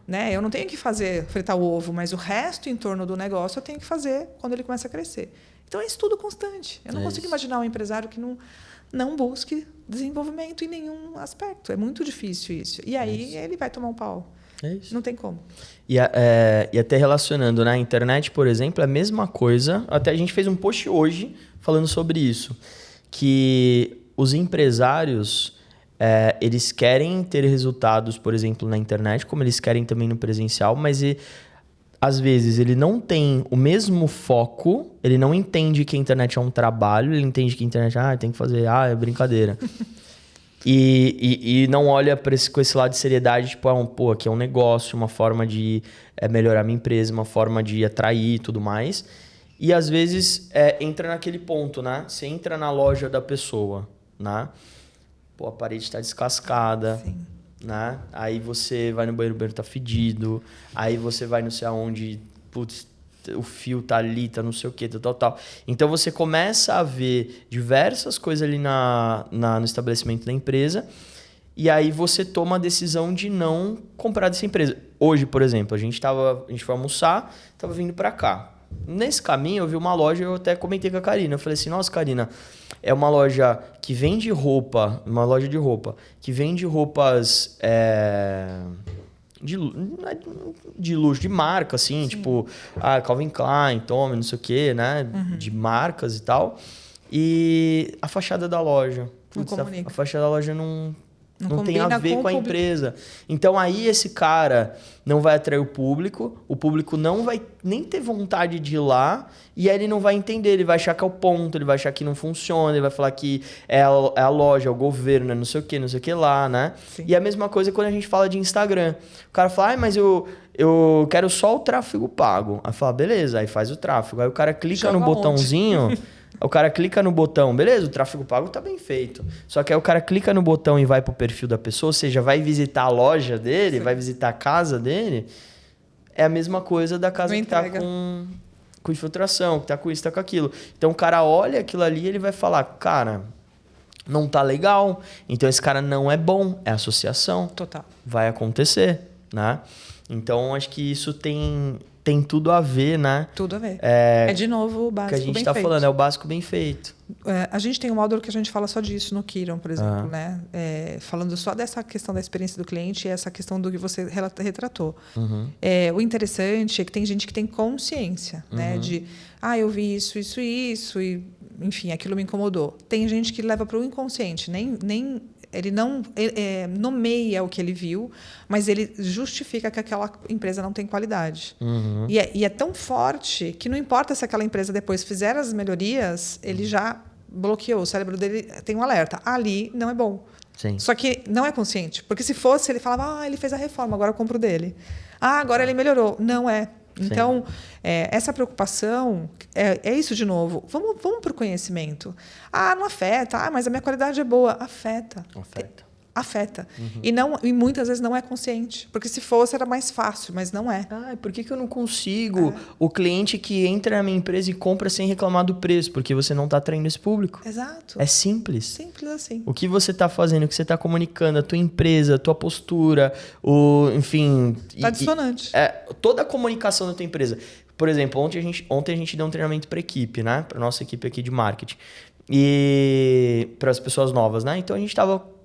Né? Eu não tenho que fritar o ovo, mas o resto em torno do negócio eu tenho que fazer quando ele começa a crescer. Então, é estudo constante. Eu não consigo imaginar um empresário que não busque desenvolvimento em nenhum aspecto. É muito difícil isso. E aí ele vai tomar um pau. É isso. Não tem como. E até relacionando na internet, por exemplo, é a mesma coisa. Até a gente fez um post hoje falando sobre isso. Que os empresários, eles querem ter resultados, por exemplo, na internet, como eles querem também no presencial, mas às vezes ele não tem o mesmo foco, ele não entende que a internet é um trabalho, ele entende que a internet tem que fazer, é brincadeira. E não olha com esse lado de seriedade, tipo, aqui é um negócio, uma forma de melhorar minha empresa, uma forma de atrair e tudo mais. E às vezes entra naquele ponto, né? Você entra na loja da pessoa, né? A parede está descascada, Sim. né? Aí você vai no banheiro, o banheiro tá fedido. Aí você vai não sei aonde, putz, o fio tá ali, tá não sei o que, tal. Então você começa a ver diversas coisas ali no estabelecimento da empresa e aí você toma a decisão de não comprar dessa empresa. Hoje, por exemplo, a gente foi almoçar, tava vindo para cá. Nesse caminho eu vi uma loja, eu até comentei com a Karina, eu falei assim, nossa, Karina, é uma loja que vende roupa, uma loja de roupa, que vende roupas de luxo, de marca, assim, sim. Tipo, Calvin Klein, Tommy, não sei o quê, né? De marcas e tal. E a fachada da loja. Putz, a fachada da loja não tem a ver com a empresa. Então, aí esse cara não vai atrair o público não vai nem ter vontade de ir lá, e aí ele não vai entender, ele vai achar que é o ponto, ele vai achar que não funciona, ele vai falar que é a loja, é o governo, é não sei o que lá, né? Sim. E a mesma coisa quando a gente fala de Instagram. O cara fala, mas eu quero só o tráfego pago. Aí fala, beleza, aí faz o tráfego. Aí o cara clica no botãozinho... O cara clica no botão, beleza, o tráfego pago tá bem feito. Só que aí o cara clica no botão e vai pro perfil da pessoa, ou seja, vai visitar a loja dele, vai visitar a casa dele. É a mesma coisa da casa que tá com infiltração, que tá com isso, tá com aquilo. Então o cara olha aquilo ali e ele vai falar, cara, não tá legal. Então esse cara não é bom, é associação. Total. Vai acontecer, né? Então acho que isso tem tem tudo a ver, né? Tudo a ver. É de novo o básico que a gente bem tá feito. falando, é o básico bem feito. A gente tem um módulo que a gente fala só disso no Kiron, por exemplo, né? Falando só dessa questão da experiência do cliente e essa questão do que você retratou. O interessante é que tem gente que tem consciência, né? De, eu vi isso, e, enfim, aquilo me incomodou. Tem gente que leva para o inconsciente, nem ele não nomeia o que ele viu, mas ele justifica que aquela empresa não tem qualidade. E é tão forte que não importa se aquela empresa depois fizer as melhorias, ele já bloqueou. O cérebro dele tem um alerta. Ali não é bom. Sim. Só que não é consciente. Porque se fosse, ele falava, ele fez a reforma, agora eu compro dele. Agora ele melhorou. Não é. Então, essa preocupação é isso de novo. Vamos para o conhecimento. Não afeta. Mas a minha qualidade é boa. Afeta. E muitas vezes não é consciente. Porque se fosse, era mais fácil, mas não é. Por que eu não consigo? O cliente que entra na minha empresa e compra sem reclamar do preço, porque você não está atraindo esse público. Exato. É simples. Simples assim. O que você está fazendo, o que você está comunicando, a tua empresa, a tua postura, enfim... Está dissonante. Toda a comunicação da tua empresa. Por exemplo, ontem a gente deu um treinamento para a equipe, né? Para nossa equipe aqui de marketing. E para as pessoas novas, né? Então a gente estava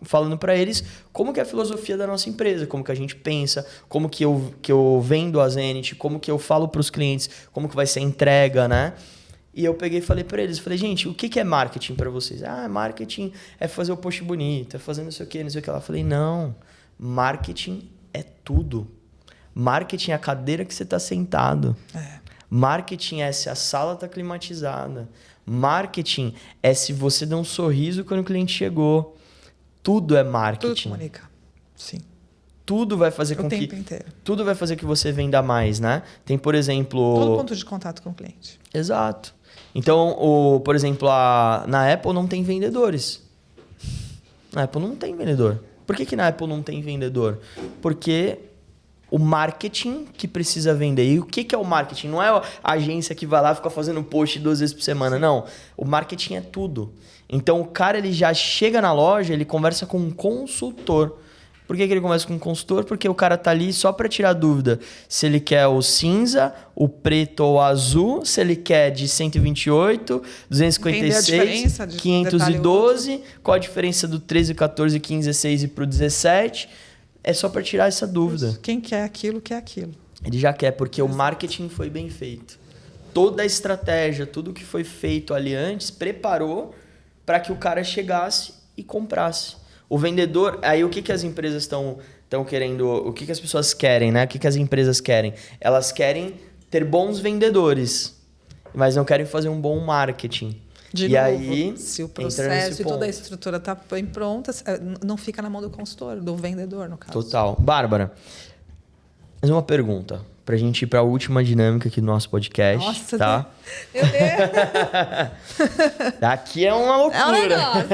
falando para eles como que é a filosofia da nossa empresa, como que a gente pensa, como que eu vendo a Zenit, como que eu falo para os clientes, como que vai ser a entrega, né? E eu peguei e falei para eles, gente, o que é marketing para vocês? Marketing é fazer o post bonito, é fazer não sei o que lá. Eu falei, não, marketing é tudo. Marketing é a cadeira que você está sentado. Marketing é se a sala está climatizada. Marketing é se você dá um sorriso quando o cliente chegou. Tudo é marketing. Tudo comunica. Sim. Tudo vai fazer com que... O tempo inteiro. Tudo vai fazer que você venda mais, né? Tem, por exemplo... Todo ponto de contato com o cliente. Exato. Então, por exemplo, na Apple não tem vendedores. Na Apple não tem vendedor. Por que na Apple não tem vendedor? Porque o marketing que precisa vender. E o que é o marketing? Não é a agência que vai lá e fica fazendo post 2 vezes por semana. Não. O marketing é tudo. Então, o cara ele já chega na loja, ele conversa com um consultor. Por que ele conversa com um consultor? Porque o cara tá ali só para tirar dúvida. Se ele quer o cinza, o preto ou o azul, se ele quer de 128, 256, 512, qual a diferença do 13, 14, 15, 16 e pro 17. É só para tirar essa dúvida. Quem quer aquilo, quer aquilo. Ele já quer, porque o marketing foi bem feito. Toda a estratégia, tudo que foi feito ali antes, preparou para que o cara chegasse e comprasse. O vendedor... Aí o que as empresas estão querendo... O que as pessoas querem, né? O que as empresas querem? Elas querem ter bons vendedores, mas não querem fazer um bom marketing. De e novo, aí, se o processo e toda a estrutura está bem pronta, não fica na mão do consultor, do vendedor, no caso. Total. Bárbara, mais uma pergunta. Pra gente ir pra última dinâmica aqui do nosso podcast. Nossa, tá? Meu Deus! Aqui é uma loucura. É um negócio.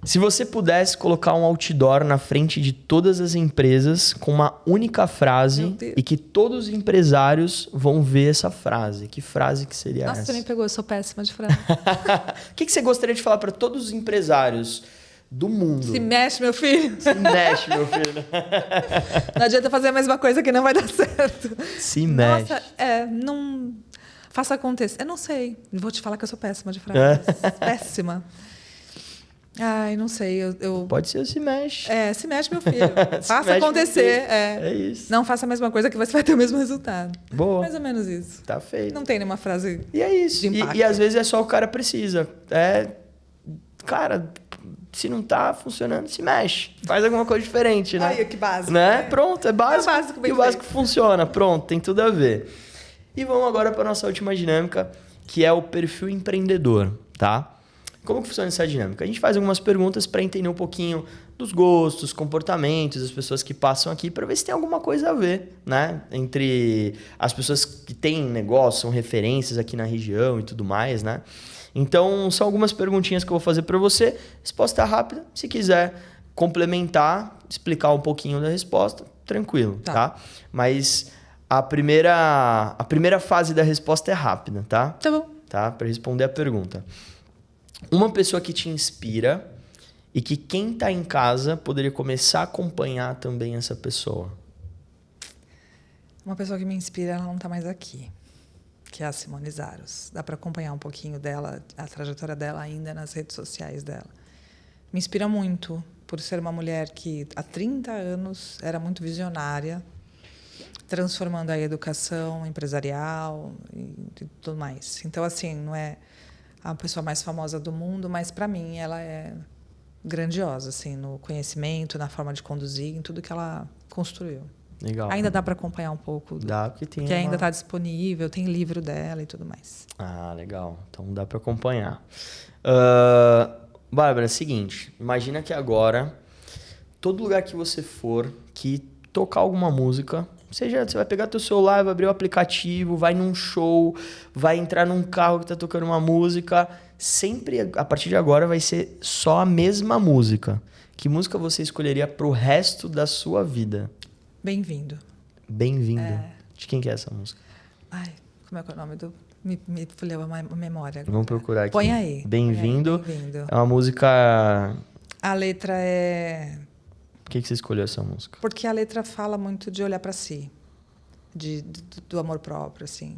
Se você pudesse colocar um outdoor na frente de todas as empresas com uma única frase e que todos os empresários vão ver essa frase, que frase que seria essa? Nossa, você me pegou, eu sou péssima de frase. O que você gostaria de falar para todos os empresários do mundo? Se mexe, meu filho. Se mexe, meu filho. Não adianta fazer a mesma coisa que não vai dar certo. Se mexe. Nossa, não... Faça acontecer. Eu não sei. Vou te falar que eu sou péssima de frase. Péssima. Ai, não sei. Pode ser o se mexe. Se mexe, meu filho. Faça acontecer. É isso. Não faça a mesma coisa que você vai ter o mesmo resultado. Boa. Mais ou menos isso. Tá feito. Não tem nenhuma frase. E é isso. E às vezes é só o cara precisa. Cara, se não tá funcionando, se mexe. Faz alguma coisa diferente, né? Ai, que básico. Né? Pronto, é básico. É o básico bem e o básico funciona. Pronto, tem tudo a ver. E vamos agora para nossa última dinâmica, que é o perfil empreendedor, tá? Como que funciona essa dinâmica? A gente faz algumas perguntas para entender um pouquinho dos gostos, comportamentos das pessoas que passam aqui, para ver se tem alguma coisa a ver, né? Entre as pessoas que têm negócio, são referências aqui na região e tudo mais, né? Então, são algumas perguntinhas que eu vou fazer para você. Resposta rápida. Se quiser complementar, explicar um pouquinho da resposta, tranquilo, tá? Mas a primeira fase da resposta é rápida, tá? Tá bom. Tá? Para responder a pergunta. Uma pessoa que te inspira e que quem está em casa poderia começar a acompanhar também essa pessoa. Uma pessoa que me inspira, ela não está mais aqui, que é a Simone Zaros. Dá para acompanhar um pouquinho dela, a trajetória dela ainda nas redes sociais dela. Me inspira muito por ser uma mulher que há 30 anos era muito visionária, transformando a educação empresarial e tudo mais. Então, assim, não é a pessoa mais famosa do mundo, mas, para mim, ela é grandiosa, assim, no conhecimento, na forma de conduzir, em tudo que ela construiu. Legal. Ainda dá para acompanhar um pouco. Dá, porque tem ainda está disponível, tem livro dela e tudo mais. Ah, legal. Então dá para acompanhar. Bárbara, é o seguinte, imagina que agora, todo lugar que você for, que tocar alguma música, você vai pegar teu celular, vai abrir o aplicativo, vai num show, vai entrar num carro que tá tocando uma música, sempre, a partir de agora, vai ser só a mesma música. Que música você escolheria pro resto da sua vida? Bem-vindo. Bem-vindo. De quem que é essa música? Ai, como é que é o nome do... Me folhou a memória agora. Vamos procurar aqui. Põe aí. Bem-vindo. Bem-vindo. É uma música... A letra é... Por que você escolheu essa música? Porque a letra fala muito de olhar para si. Do amor próprio, assim.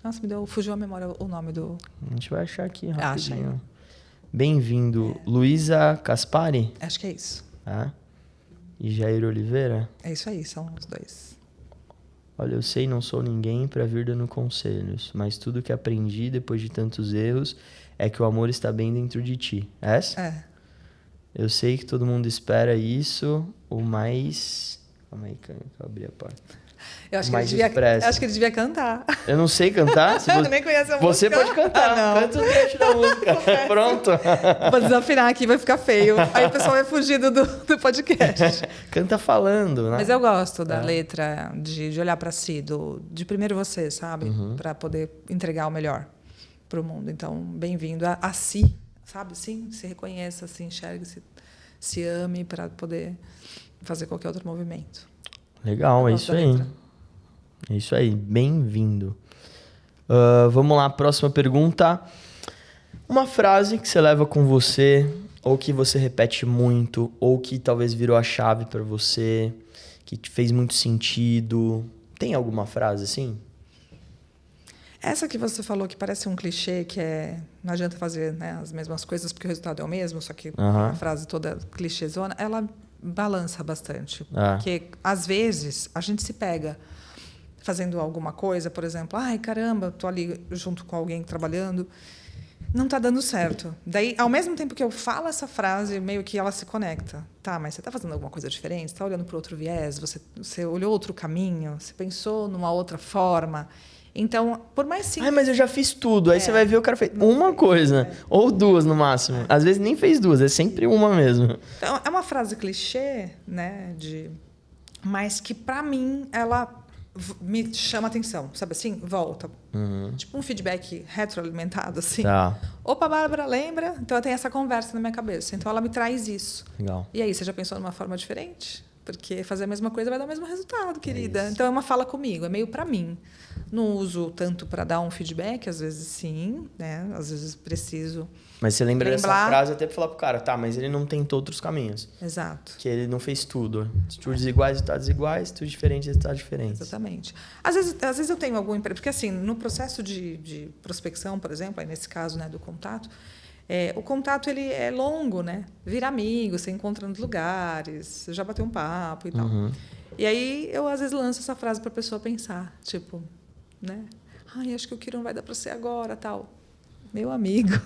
Nossa, fugiu a memória o nome do... A gente vai achar aqui rapidinho. Acha aí. Bem-vindo. Luísa Caspari? Acho que é isso. E Jair Oliveira? É isso aí, são os dois. Olha, eu sei, não sou ninguém para vir dando conselhos, mas tudo que aprendi depois de tantos erros é que o amor está bem dentro de ti. Essa? É. Eu sei que todo mundo espera isso, o mais... Calma aí, que eu abri a porta. Eu acho que ele devia cantar. Eu não sei cantar. Se você... Nem conhece a música. Você pode cantar. Canta o trecho da música. Pronto. Vou desafinar aqui, vai ficar feio. Aí o pessoal vai fugir do podcast. Canta falando, né? Mas eu gosto da letra, de olhar para si, de primeiro você, sabe? Para poder entregar o melhor para o mundo. Então, bem-vindo a si, sabe? Sim, se reconheça, se enxergue, se ame para poder fazer qualquer outro movimento. Legal, é isso aí. É isso aí, bem-vindo. Vamos lá, próxima pergunta. Uma frase que você leva com você, ou que você repete muito, ou que talvez virou a chave para você, que te fez muito sentido. Tem alguma frase assim? Essa que você falou que parece um clichê, que não adianta fazer, né, as mesmas coisas porque o resultado é o mesmo, só que a frase toda clichêzona, ela balança bastante. Porque, às vezes, a gente se pega fazendo alguma coisa, por exemplo, ai, caramba, estou ali junto com alguém trabalhando, não está dando certo. Daí, ao mesmo tempo que eu falo essa frase, meio que ela se conecta. Tá, mas você está fazendo alguma coisa diferente? Você está olhando para outro viés? Você olhou outro caminho? Você pensou numa outra forma? Então, por mais simples... Ai, mas eu já fiz tudo. Aí você vai ver o cara fez uma coisa. Ou duas, no máximo. Às vezes nem fez duas. É sempre uma mesmo. Então, é uma frase clichê, né? Mas que, para mim, ela me chama atenção. Sabe assim? Volta. Tipo um feedback retroalimentado, assim. Tá. Opa, Bárbara, lembra? Então, eu tenho essa conversa na minha cabeça. Então, ela me traz isso. Legal. E aí, você já pensou numa forma diferente? Porque fazer a mesma coisa vai dar o mesmo resultado, querida. Então, é uma fala comigo. É meio para mim. Não uso tanto para dar um feedback, às vezes sim, né? Às vezes preciso. Mas você lembra dessa frase até para falar pro cara, tá, mas ele não tentou outros caminhos. Exato. Que ele não fez tudo. Atitudes iguais, resultados iguais, tudo diferente, resultados diferentes. Exatamente. Às vezes eu tenho algum emprego, porque assim, no processo de prospecção, por exemplo, aí nesse caso, né, do contato, o contato ele é longo, né? Vira amigo, você encontra nos lugares, você já bateu um papo e tal. E aí eu às vezes lanço essa frase para a pessoa pensar, tipo, né? Ai, acho que o que não vai dar para ser agora, tal. Meu amigo,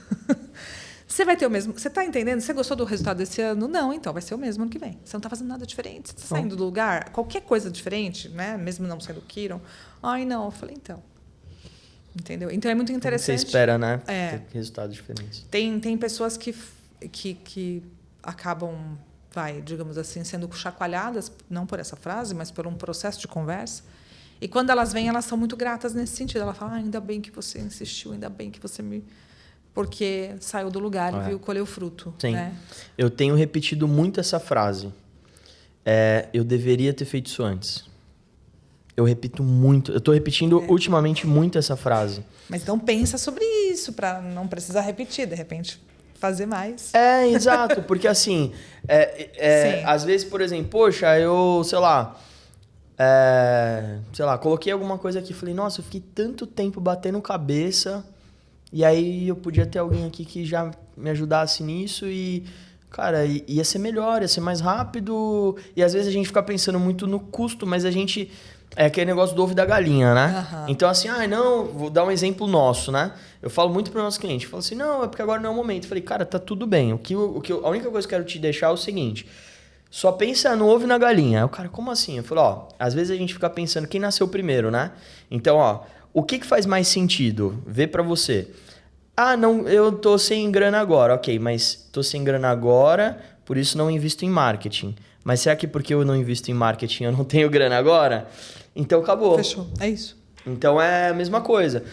você vai ter o mesmo... Você está entendendo? Você gostou do resultado desse ano? Não, então vai ser o mesmo ano que vem. Você não está fazendo nada diferente. Você está saindo do lugar, qualquer coisa diferente, né? Mesmo não sendo Kiron. Ai, não. Eu falei, então. Entendeu? Então é muito interessante. Você espera, né? Ter resultados diferentes. Tem pessoas que acabam, digamos assim, sendo chacoalhadas, não por essa frase, mas por um processo de conversa. E quando elas vêm, elas são muito gratas nesse sentido. Ela fala, ainda bem que você insistiu, ainda bem que você me... Porque saiu do lugar e viu colher o fruto. Sim. Né? Eu tenho repetido muito essa frase. Eu deveria ter feito isso antes. Eu repito muito. Eu estou repetindo ultimamente muito essa frase. Mas então pensa sobre isso, para não precisar repetir. De repente, fazer mais. Exato. Porque assim, às vezes, por exemplo, poxa, eu, sei lá... sei lá, coloquei alguma coisa aqui e falei, nossa, eu fiquei tanto tempo batendo cabeça e aí eu podia ter alguém aqui que já me ajudasse nisso e, cara, ia ser melhor, ia ser mais rápido. E às vezes a gente fica pensando muito no custo, mas a gente... É aquele negócio do ovo e da galinha, né? Uhum. Então, assim, não, vou dar um exemplo nosso, né? Eu falo muito para o nosso cliente, eu falo assim, não, é porque agora não é o momento. Eu falei, cara, tá tudo bem. A única coisa que eu quero te deixar é o seguinte, só pensa no ovo e na galinha. Aí o cara, como assim? Eu falei, às vezes a gente fica pensando quem nasceu primeiro, né? Então, o que faz mais sentido? Vê para você. Não, eu tô sem grana agora. Ok, mas tô sem grana agora, por isso não invisto em marketing. Mas será que porque eu não invisto em marketing eu não tenho grana agora? Então acabou. Fechou, é isso. Então é a mesma coisa.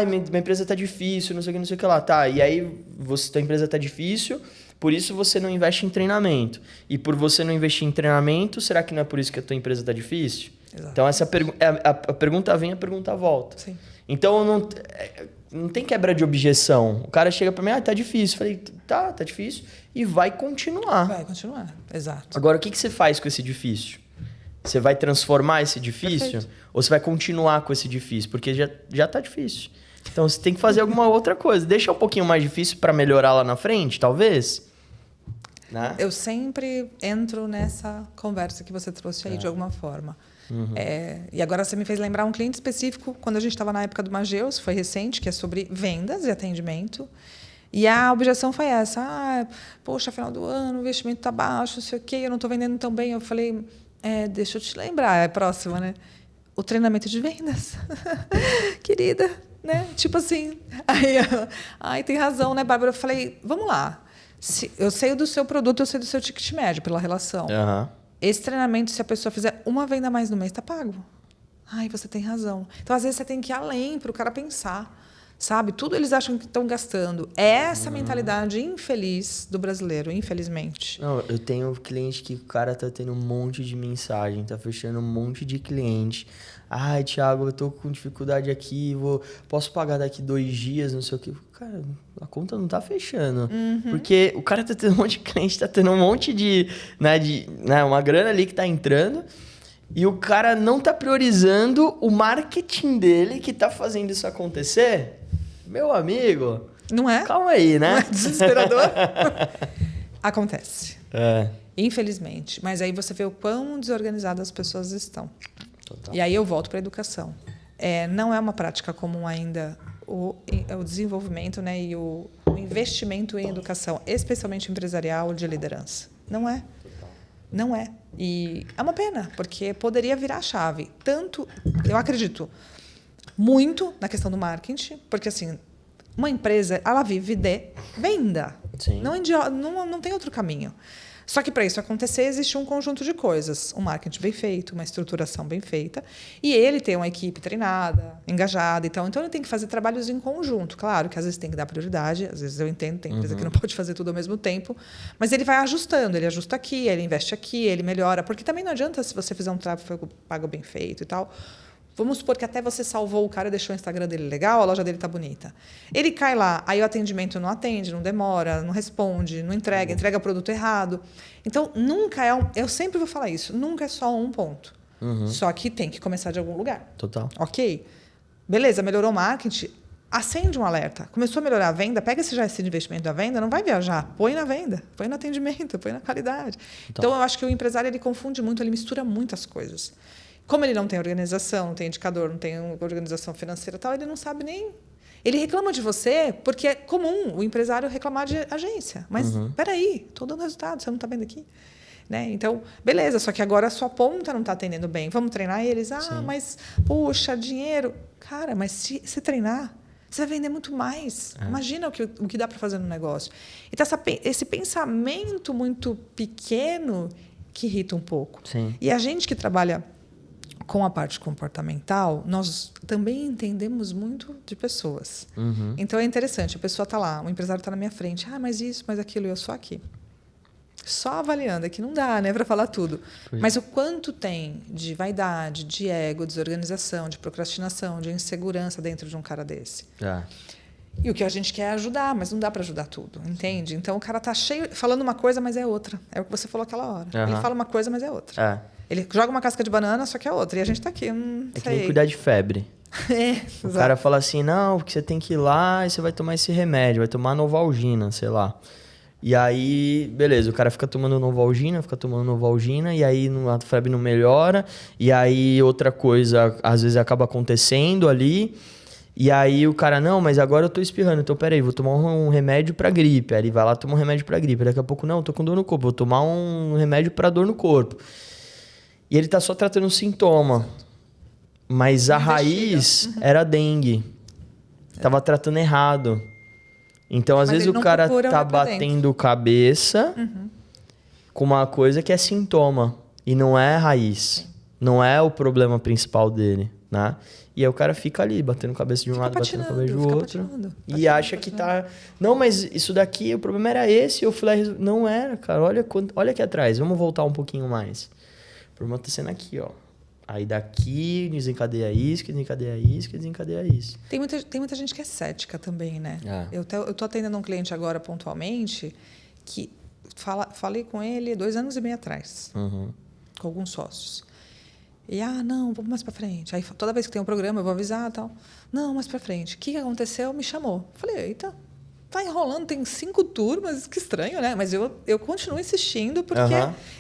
Minha empresa tá difícil, não sei o que lá. Tá, e aí tua empresa tá difícil, por isso você não investe em treinamento. E por você não investir em treinamento, será que não é por isso que a tua empresa tá difícil? Exato. Então essa a pergunta vem, a pergunta volta. Sim. Então não tem quebra de objeção. O cara chega pra mim, tá difícil. Eu falei, tá difícil. E vai continuar. Vai continuar, exato. Agora, o que você faz com esse difícil? Você vai transformar esse difícil? Perfeito. Ou você vai continuar com esse difícil? Porque já tá difícil. Então, você tem que fazer alguma outra coisa. Deixa um pouquinho mais difícil para melhorar lá na frente, talvez. Né? Eu sempre entro nessa conversa que você trouxe aí, de alguma forma. Uhum. E agora você me fez lembrar um cliente específico, quando a gente estava na época do Mageus, foi recente, que é sobre vendas e atendimento. E a objeção foi essa. Poxa, final do ano, o investimento está baixo, não sei o quê, eu não estou vendendo tão bem. Eu falei, deixa eu te lembrar, é próxima, né? O treinamento de vendas. Querida, né? Tipo assim. Aí, tem razão, né, Bárbara? Eu falei, vamos lá. Eu sei do seu produto, eu sei do seu ticket médio pela relação. Uhum. Esse treinamento, se a pessoa fizer uma venda a mais no mês, está pago. Você tem razão. Então, às vezes, você tem que ir além para o cara pensar. Sabe? Tudo eles acham que estão gastando. É essa mentalidade infeliz do brasileiro, infelizmente. Não, eu tenho cliente que o cara tá tendo um monte de mensagem, tá fechando um monte de cliente. Ai, Thiago, eu tô com dificuldade aqui, posso pagar daqui 2 dias, não sei o quê. Cara, a conta não tá fechando. Uhum. Porque o cara tá tendo um monte de cliente, tá tendo um monte de uma grana ali que tá entrando. E o cara não tá priorizando o marketing dele que tá fazendo isso acontecer. Meu amigo... Não é? Calma aí, né? Não é desesperador? Acontece. Infelizmente. Mas aí você vê o quão desorganizadas as pessoas estão. Total. E aí eu volto para a educação. Não é uma prática comum ainda o desenvolvimento, né, e o investimento em educação, especialmente empresarial, de liderança. Não é. Não é. E é uma pena, porque poderia virar a chave. Tanto, eu acredito, muito na questão do marketing, porque assim, uma empresa, ela vive de venda. Sim. Não tem outro caminho. Só que para isso acontecer, existe um conjunto de coisas. Um marketing bem feito, uma estruturação bem feita, e ele tem uma equipe treinada, engajada. Então ele tem que fazer trabalhos em conjunto. Claro que às vezes tem que dar prioridade, às vezes eu entendo, tem empresa que não pode fazer tudo ao mesmo tempo, mas ele vai ajustando, ele ajusta aqui, ele investe aqui, ele melhora, porque também não adianta se você fizer um tráfego pago bem feito e tal. Vamos supor que até você salvou o cara e deixou o Instagram dele legal, a loja dele está bonita. Ele cai lá, aí o atendimento não atende, não demora, não responde, não entrega o produto errado. Então, nunca eu sempre vou falar isso, nunca é só um ponto. Uhum. Só que tem que começar de algum lugar. Total. Ok? Beleza, melhorou o marketing, acende um alerta. Começou a melhorar a venda, pega esse investimento da venda, não vai viajar, põe na venda, põe no atendimento, põe na qualidade. Então, eu acho que o empresário ele confunde muito, ele mistura muitas coisas. Como ele não tem organização, não tem indicador, não tem organização financeira e tal, ele não sabe nem... Ele reclama de você porque é comum o empresário reclamar de agência. Mas, peraí, estou dando resultado, você não está vendo aqui? Né? Então, beleza, só que agora a sua ponta não está atendendo bem. Vamos treinar eles? Sim. Mas, puxa, dinheiro... Cara, mas se treinar, você vai vender muito mais. Imagina o que dá para fazer no negócio. Então, esse pensamento muito pequeno que irrita um pouco. Sim. E a gente que trabalha com a parte comportamental, nós também entendemos muito de pessoas. Uhum. Então, é interessante. A pessoa está lá, o empresário está na minha frente. Mas isso, mas aquilo, e eu só aqui. Só avaliando. Aqui não dá, né, para falar tudo. Mas o quanto tem de vaidade, de ego, desorganização, de procrastinação, de insegurança dentro de um cara desse. E o que a gente quer é ajudar, mas não dá para ajudar tudo, entende? Então, o cara está cheio, falando uma coisa, mas é outra. É o que você falou aquela hora. Ele fala uma coisa, mas é outra. Ele joga uma casca de banana, só que é outra. E a gente tá aqui, É que nem cuidar de febre. O cara fala assim, não, porque você tem que ir lá e você vai tomar esse remédio, vai tomar Novalgina, sei lá. E aí, beleza, o cara fica tomando Novalgina, e aí a febre não melhora, e aí outra coisa às vezes acaba acontecendo ali, e aí o cara, não, mas agora eu tô espirrando, então peraí, vou tomar um remédio pra gripe. Aí ele vai lá, toma um remédio pra gripe, daqui a pouco, não, tô com dor no corpo, vou tomar um remédio pra dor no corpo. E ele tá só tratando um sintoma, mas a raiz era dengue, tava tratando errado. Então, às vezes, o cara tá batendo cabeça com uma coisa que é sintoma. E não é raiz. Sim. Não é o problema principal dele, né? E aí o cara fica ali, batendo cabeça de um lado, batendo cabeça do outro. E acha que tá... Não, mas isso daqui, o problema era esse. Eu fui lá e resolvi. Não era, cara. Olha aqui atrás. Vamos voltar um pouquinho mais. O problema tá sendo aqui, ó. Aí daqui desencadeia isso, que desencadeia isso, que desencadeia isso. Tem muita gente que é cética também, né? Eu tô atendendo um cliente agora pontualmente que falei com ele 2 anos e meio atrás, com alguns sócios. E, não, vamos mais para frente. Aí toda vez que tem um programa eu vou avisar e tal. Não, mais para frente. O que aconteceu? Me chamou. Falei, eita, tá enrolando, tem 5 turmas, que estranho, né? Mas eu continuo insistindo porque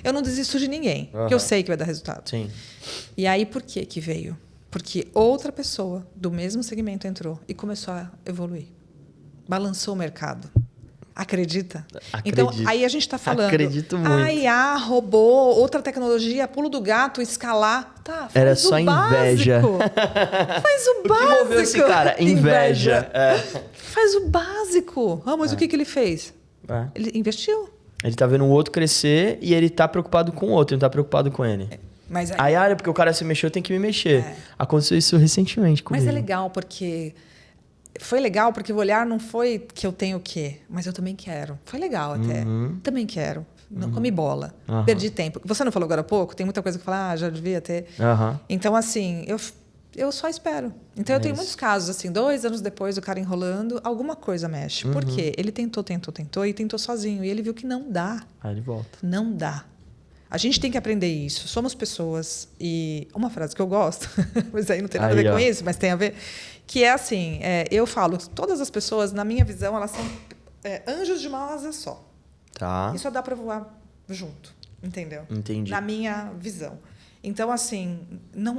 eu não desisto de ninguém, porque eu sei que vai dar resultado. Sim. E aí, por que veio? Porque outra pessoa do mesmo segmento entrou e começou a evoluir. Balançou o mercado. Acredita? Então, aí a gente está falando... Acredito muito. IA, robô, outra tecnologia, pulo do gato, escalar. Tá, faz Era só inveja. Faz o básico. O que moveu esse cara? Inveja. Faz o básico. Mas o que ele fez? Ele investiu. Ele tá vendo o outro crescer e ele tá preocupado com o outro, não tá preocupado com ele. Mas aí, porque o cara se mexeu, tem que me mexer. Aconteceu isso recentemente comigo. Mas é legal, porque... Foi legal, porque o olhar não foi que eu tenho o quê, mas eu também quero. Foi legal até. Também quero. Não comi bola. Perdi tempo. Você não falou agora há pouco? Tem muita coisa que fala, já devia ter. Então, assim, eu só espero. Então, eu tenho muitos casos, assim, 2 anos depois, o cara enrolando, alguma coisa mexe. Por quê? Ele tentou e tentou sozinho. E ele viu que não dá. Aí ele volta. Não dá. A gente tem que aprender isso. Somos pessoas. E uma frase que eu gosto, mas aí não tem nada a ver com isso, mas tem a ver, que é assim, eu falo, todas as pessoas, na minha visão, elas são anjos de uma asa só. Tá. E só dá para voar junto, entendeu? Entendi. Na minha visão. Então, assim,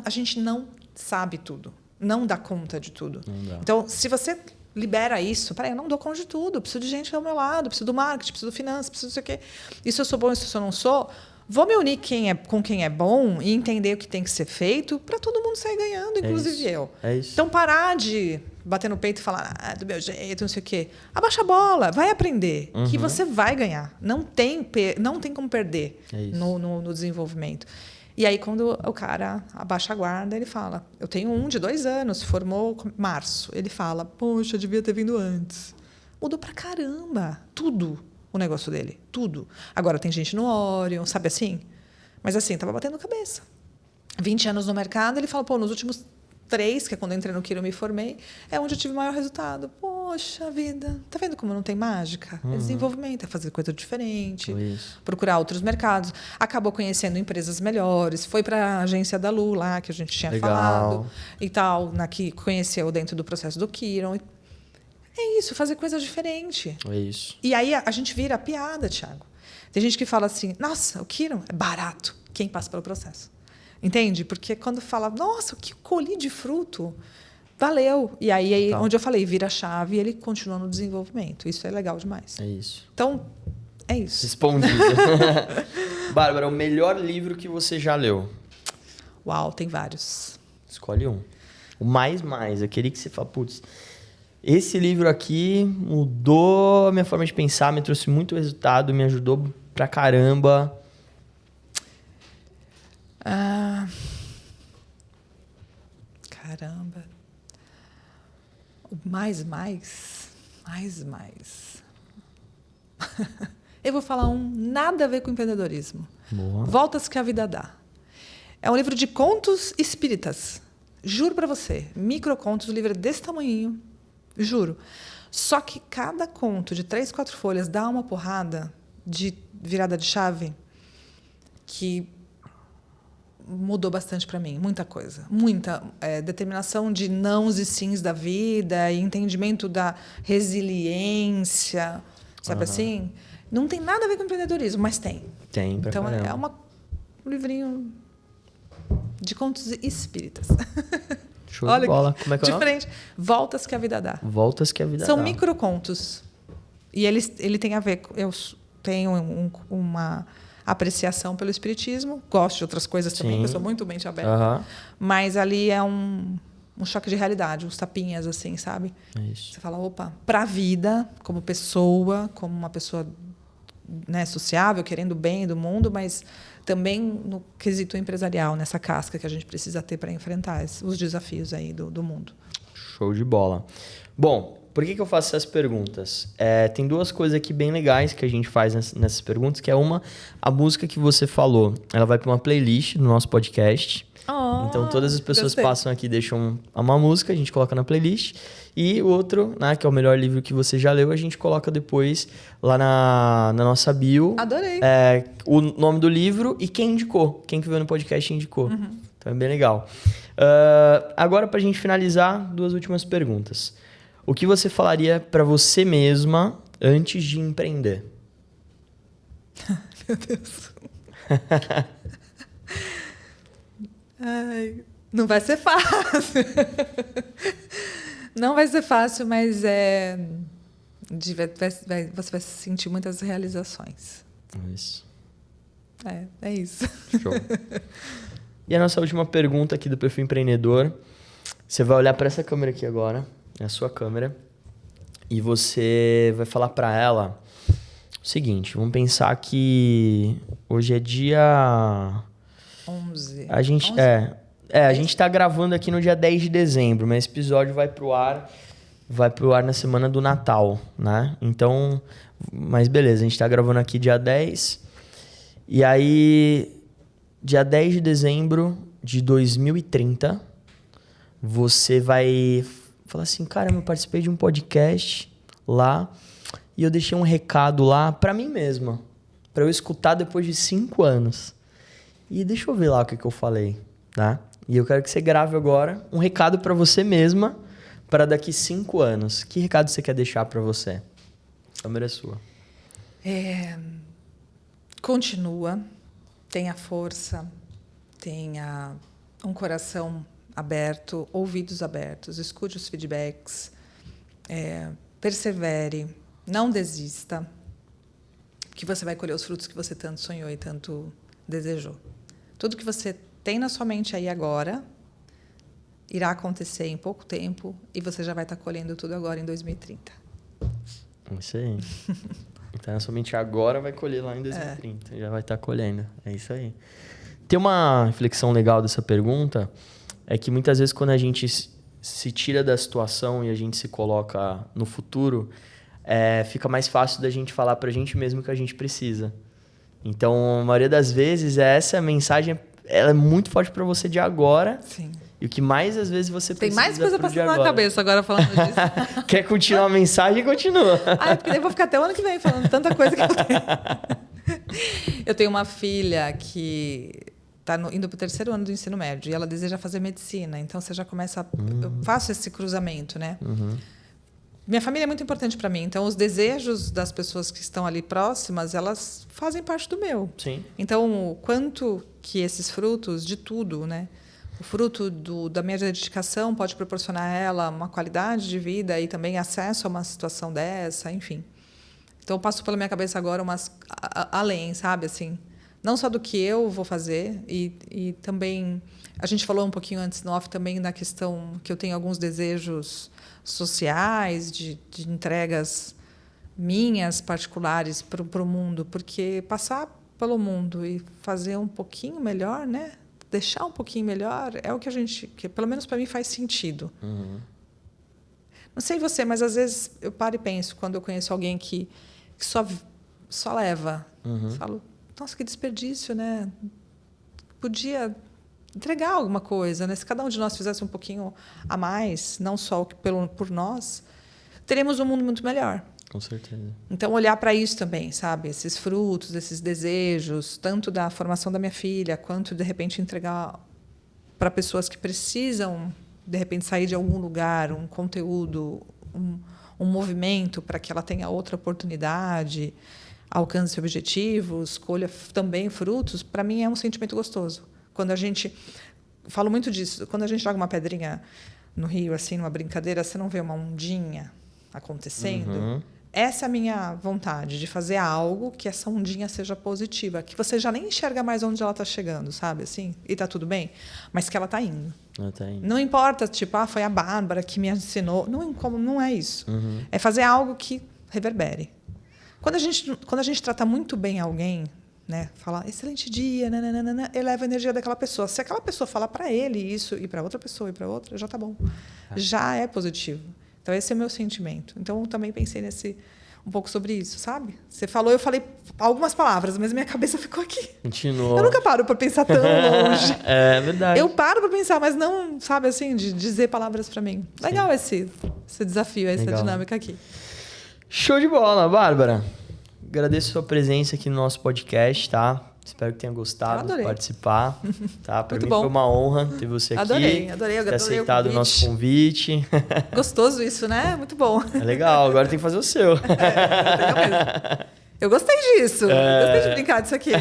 a gente não sabe tudo. Não dá conta de tudo. Então, se você libera isso, peraí, eu não dou conta de tudo, eu preciso de gente ao meu lado, preciso do marketing, preciso do finanças, preciso do sei o quê. Isso eu sou bom, isso eu não sou... Vou me unir com quem é bom e entender o que tem que ser feito para todo mundo sair ganhando, inclusive eu. É isso. Então, parar de bater no peito e falar do meu jeito, não sei o quê. Abaixa a bola, vai aprender, que você vai ganhar. Não tem como perder no desenvolvimento. E aí, quando o cara abaixa a guarda, ele fala, eu tenho um de 2 anos, formou em março. Ele fala, poxa, eu devia ter vindo antes. Mudou pra caramba, tudo. O negócio dele, tudo. Agora, tem gente no Orion, sabe assim? Mas assim, estava batendo cabeça. 20 anos no mercado, ele fala, nos últimos 3, que é quando eu entrei no Quiro e me formei, é onde eu tive o maior resultado. Poxa vida, tá vendo como não tem mágica? É desenvolvimento, é fazer coisa diferente, procurar outros mercados. Acabou conhecendo empresas melhores, foi para a agência da Lu, lá, que a gente tinha falado, e tal, que conheceu dentro do processo do Quiro. É isso, fazer coisa diferente. É isso. E aí a gente vira piada, Thiago. Tem gente que fala assim, nossa, o Quiro é barato. Quem passa pelo processo. Entende? Porque quando fala, nossa, o que eu colhi de fruto, valeu. E aí onde eu falei, vira a chave e ele continua no desenvolvimento. Isso é legal demais. É isso. Então, é isso. Respondido. Bárbara, o melhor livro que você já leu? Uau, tem vários. Escolhe um. O mais, aquele que você fala, putz... Esse livro aqui mudou a minha forma de pensar, me trouxe muito resultado, me ajudou pra caramba. Caramba. O mais. Eu vou falar nada a ver com empreendedorismo. Boa. Voltas que a vida dá. É um livro de contos espíritas. Juro pra você. Microcontos, um livro desse tamanhinho. Juro. Só que cada conto de 3, 4 folhas dá uma porrada de virada de chave que mudou bastante para mim, muita coisa. Muita determinação de nãos e sims da vida, e entendimento da resiliência, sabe assim? Não tem nada a ver com empreendedorismo, mas tem. Tem, pra Então, caramba. um livrinho de contos espíritas. Show de bola. Como é que é o nome? Diferente. Voltas que a vida dá. Voltas que a vida São dá. microcontos. E ele tem a ver... Eu tenho uma apreciação pelo espiritismo. Gosto de outras coisas também, Sim. eu sou muito mente aberta. Mas ali é um choque de realidade, uns tapinhas, assim, sabe? É isso. Você fala, opa, para a vida, como pessoa, como uma pessoa, né, sociável, querendo o bem do mundo, mas também no quesito empresarial, nessa casca que a gente precisa ter para enfrentar os desafios aí do mundo. Show de bola. Bom, por que eu faço essas perguntas? Tem duas coisas aqui bem legais que a gente faz nessas perguntas, que é uma, a música que você falou, ela vai para uma playlist do nosso podcast. Então, todas as pessoas passam aqui e deixam uma música, a gente coloca na playlist. E o outro, né, que é o melhor livro que você já leu, a gente coloca depois lá na nossa bio. Adorei. O nome do livro e quem indicou. Quem que veio no podcast indicou. Então, é bem legal. Agora, pra gente finalizar, duas últimas perguntas. O que você falaria para você mesma antes de empreender? Meu Deus. Ai, não vai ser fácil. Não vai ser fácil, mas você vai sentir muitas realizações. Isso. É isso. Show. E a nossa última pergunta aqui do Perfil Empreendedor. Você vai olhar para essa câmera aqui agora, é a sua câmera, e você vai falar para ela o seguinte, vamos pensar que hoje é dia... 11. A gente, 11? a gente tá gravando aqui no dia 10 de dezembro, mas esse episódio vai pro ar na semana do Natal, né? Então, mas beleza, a gente tá gravando aqui dia 10. E aí, dia 10 de dezembro de 2030, você vai falar assim, cara, eu participei de um podcast lá e eu deixei um recado lá pra mim mesma, pra eu escutar depois de 5 anos. E deixa eu ver lá o que eu falei, tá? E eu quero que você grave agora um recado para você mesma para daqui 5 anos. Que recado você quer deixar para você? A câmera é sua. Continua, tenha força, tenha um coração aberto, ouvidos abertos, escute os feedbacks, persevere, não desista, que você vai colher os frutos que você tanto sonhou e tanto desejou. Tudo que você tem na sua mente aí agora irá acontecer em pouco tempo e você já vai estar colhendo tudo agora em 2030. Isso aí. Então, na sua mente agora vai colher lá em 2030. Já vai estar colhendo. É isso aí. Tem uma reflexão legal dessa pergunta, é que muitas vezes quando a gente se tira da situação e a gente se coloca no futuro, fica mais fácil da gente falar pra gente mesmo que a gente precisa. Então, a maioria das vezes, essa mensagem ela é muito forte para você de agora. Sim. E o que mais, às vezes, você tem precisa mais coisa pro de passando na cabeça agora falando disso. Quer continuar a mensagem? Continua. Porque daí eu vou ficar até o ano que vem falando tanta coisa que eu tenho. Eu tenho uma filha que está indo para o 3º ano do ensino médio e ela deseja fazer medicina. Então, você já começa... Eu faço esse cruzamento, né? Minha família é muito importante para mim. Então, os desejos das pessoas que estão ali próximas, elas fazem parte do meu. Sim. Então, o quanto que esses frutos de tudo, né? O fruto da minha dedicação pode proporcionar a ela uma qualidade de vida e também acesso a uma situação dessa, enfim. Então, eu passo pela minha cabeça agora além, sabe? Assim, não só do que eu vou fazer e também... A gente falou um pouquinho antes no off também da questão que eu tenho alguns desejos sociais, de entregas minhas particulares para o mundo, porque passar pelo mundo e fazer um pouquinho melhor, né? Deixar um pouquinho melhor é o que pelo menos para mim faz sentido. Não sei você, mas às vezes eu paro e penso quando eu conheço alguém que só leva. Falo, nossa, que desperdício, né? Podia entregar alguma coisa, né? Se cada um de nós fizesse um pouquinho a mais, não só por nós, teremos um mundo muito melhor. Com certeza. Então, olhar para isso também, sabe? Esses frutos, esses desejos, tanto da formação da minha filha, quanto, de repente, entregar para pessoas que precisam, de repente, sair de algum lugar, um conteúdo, um movimento para que ela tenha outra oportunidade, alcance objetivos, colha também frutos, para mim é um sentimento gostoso. Quando a gente... Falo muito disso. Quando a gente joga uma pedrinha no rio, assim, numa brincadeira, você não vê uma ondinha acontecendo? Uhum. Essa é a minha vontade, de fazer algo que essa ondinha seja positiva, que você já nem enxerga mais onde ela está chegando, sabe? Assim, e está tudo bem, mas que ela está indo. Não importa, tipo, foi a Bárbara que me ensinou. Não é isso. Uhum. É fazer algo que reverbere. Quando a gente trata muito bem alguém, né, fala excelente dia, nananana, eleva a energia daquela pessoa. Se aquela pessoa falar para ele isso e para outra pessoa e para outra, já está bom. Já é positivo. Então, esse é o meu sentimento. Então, eu também pensei um pouco sobre isso, sabe? Você falou, eu falei algumas palavras, mas minha cabeça ficou aqui. Continuou. Eu nunca paro para pensar tão longe. É verdade. Eu paro para pensar, mas não, sabe, assim, de dizer palavras para mim. Legal esse desafio, essa dinâmica aqui. Show de bola, Bárbara. Agradeço a sua presença aqui no nosso podcast, tá? Espero que tenha gostado de participar. Tá? Para mim foi uma honra ter você aqui. Adorei ter aceitado o nosso convite. Gostoso isso, né? Muito bom. É legal, agora tem que fazer o seu. Legal mesmo. Eu gostei disso. Gostei de brincar disso aqui.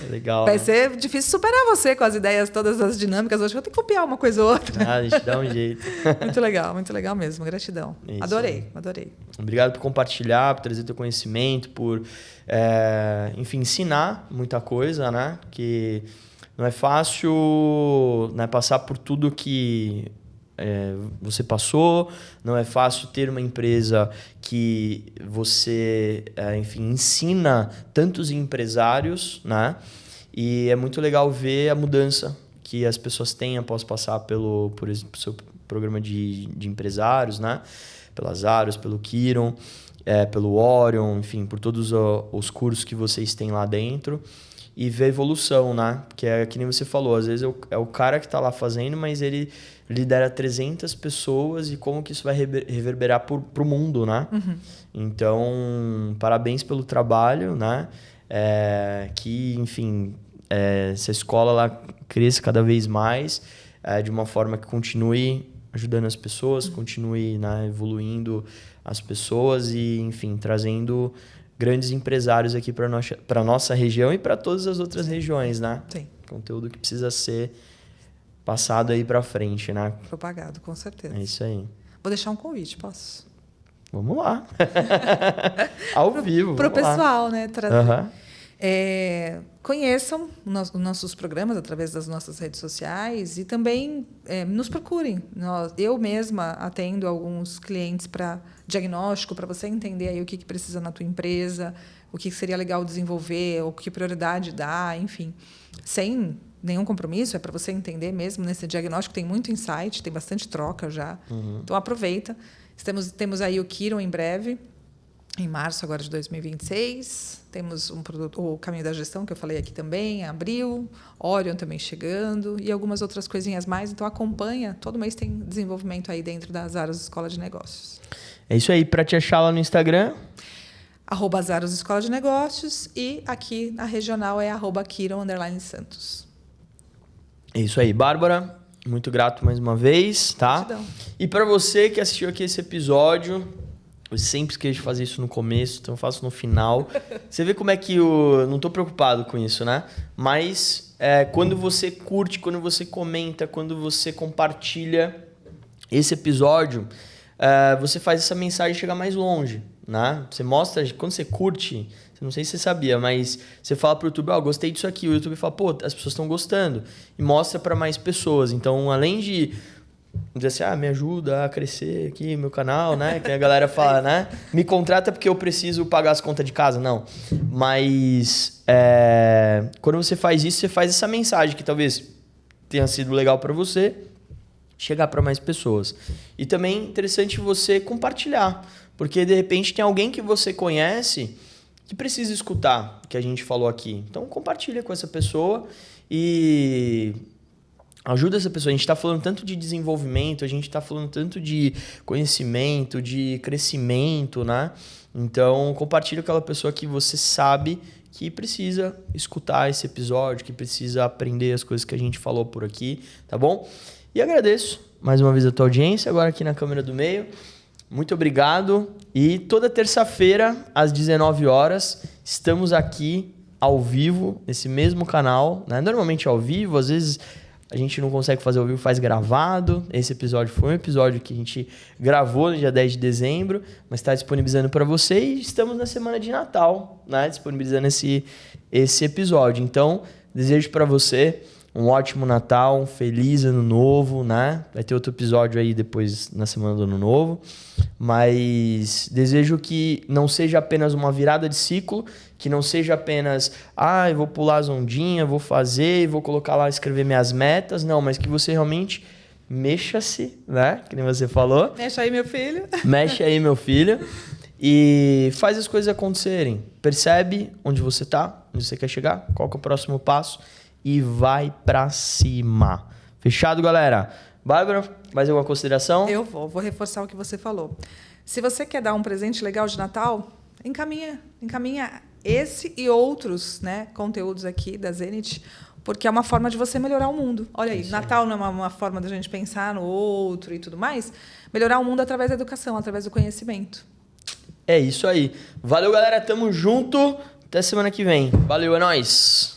Legal. Vai ser difícil superar você com as ideias, todas as dinâmicas. Acho que eu tenho que copiar uma coisa ou outra. A gente dá um jeito. Muito legal mesmo. Gratidão. Isso. Adorei. Obrigado por compartilhar, por trazer teu conhecimento, por, enfim, ensinar muita coisa, né? Que não é fácil, né, passar por tudo que você passou, não é fácil ter uma empresa que você, enfim, ensina tantos empresários, né? E é muito legal ver a mudança que as pessoas têm após passar por exemplo, seu programa de empresários, né? Pela Zaros, pelo Kiron, pelo Orion, enfim, por todos os cursos que vocês têm lá dentro. E ver a evolução, né? Porque é que nem você falou, às vezes é o cara que está lá fazendo, mas ele lidera 300 pessoas e como que isso vai reverberar para o mundo, né? Uhum. Então, parabéns pelo trabalho, né? Que, enfim, essa escola lá cresça cada vez mais de uma forma que continue ajudando as pessoas, continue, né, evoluindo as pessoas e, enfim, trazendo grandes empresários aqui para a nossa região e para todas as outras regiões, né? Sim. Conteúdo que precisa ser passado aí para frente, né? Propagado, com certeza. É isso aí. Vou deixar um convite, posso? Vamos lá. Ao vivo. Para o pessoal, né? Uhum. Conheçam os nossos programas através das nossas redes sociais e também nos procurem. Eu mesma atendo alguns clientes para diagnóstico, para você entender aí o que precisa na tua empresa, o que seria legal desenvolver, ou que prioridade dar, enfim. Sem nenhum compromisso, é para você entender mesmo. Nesse diagnóstico tem muito insight, tem bastante troca já. Uhum. Então, aproveita. Temos aí o Kiron em breve, em março agora de 2026. Temos um produto, o Caminho da Gestão, que eu falei aqui também, abril, Orion também chegando e algumas outras coisinhas mais. Então, acompanha. Todo mês tem desenvolvimento aí dentro das Zaros Escola de Negócios. É isso aí. Para te achar lá no Instagram? @Zaros Escola de Negócios e aqui na regional é @Kiron_Santos. É isso aí. Bárbara, muito grato mais uma vez, tá? Gratidão. E para você que assistiu aqui esse episódio... Eu sempre esqueço de fazer isso no começo, então eu faço no final. Você vê como é que eu não estou preocupado com isso, né? Mas quando você curte, quando você comenta, quando você compartilha esse episódio, você faz essa mensagem chegar mais longe, né? Você mostra, quando você curte, não sei se você sabia, mas você fala para o YouTube, gostei disso aqui. O YouTube fala, as pessoas estão gostando. E mostra para mais pessoas. Então, além de... dizer assim, me ajuda a crescer aqui meu canal, né? Que a galera fala, né? Me contrata porque eu preciso pagar as contas de casa. Não. Mas quando você faz isso, você faz essa mensagem que talvez tenha sido legal para você chegar para mais pessoas. E também é interessante você compartilhar. Porque, de repente, tem alguém que você conhece que precisa escutar o que a gente falou aqui. Então, compartilha com essa pessoa e... Ajuda essa pessoa. A gente está falando tanto de desenvolvimento, a gente está falando tanto de conhecimento, de crescimento, né? Então, compartilha com aquela pessoa que você sabe que precisa escutar esse episódio, que precisa aprender as coisas que a gente falou por aqui, tá bom? E agradeço mais uma vez a tua audiência, agora aqui na câmera do meio. Muito obrigado. E toda terça-feira, às 19 horas, estamos aqui ao vivo, nesse mesmo canal, né? Normalmente ao vivo, às vezes a gente não consegue fazer ao vivo, faz gravado. Esse episódio foi um episódio que a gente gravou no dia 10 de dezembro, mas está disponibilizando para você e estamos na semana de Natal, né? Disponibilizando esse episódio. Então, desejo para você um ótimo Natal, um feliz Ano Novo, né? Vai ter outro episódio aí depois na semana do Ano Novo. Mas desejo que não seja apenas uma virada de ciclo, que não seja apenas, eu vou pular as ondinhas, vou fazer, vou colocar lá, escrever minhas metas. Não, mas que você realmente mexa-se, né? Que nem você falou. Mexe aí, meu filho. Mexe aí, meu filho. E faz as coisas acontecerem. Percebe onde você tá, onde você quer chegar, qual que é o próximo passo e vai pra cima. Fechado, galera? Bárbara, mais alguma consideração? Eu vou reforçar o que você falou. Se você quer dar um presente legal de Natal, encaminha esse e outros, né, conteúdos aqui da Zenit, porque é uma forma de você melhorar o mundo. Olha aí, Natal não é uma forma da gente pensar no outro e tudo mais. Melhorar o mundo através da educação, através do conhecimento. É isso aí. Valeu, galera. Tamo junto. Até semana que vem. Valeu, é nóis.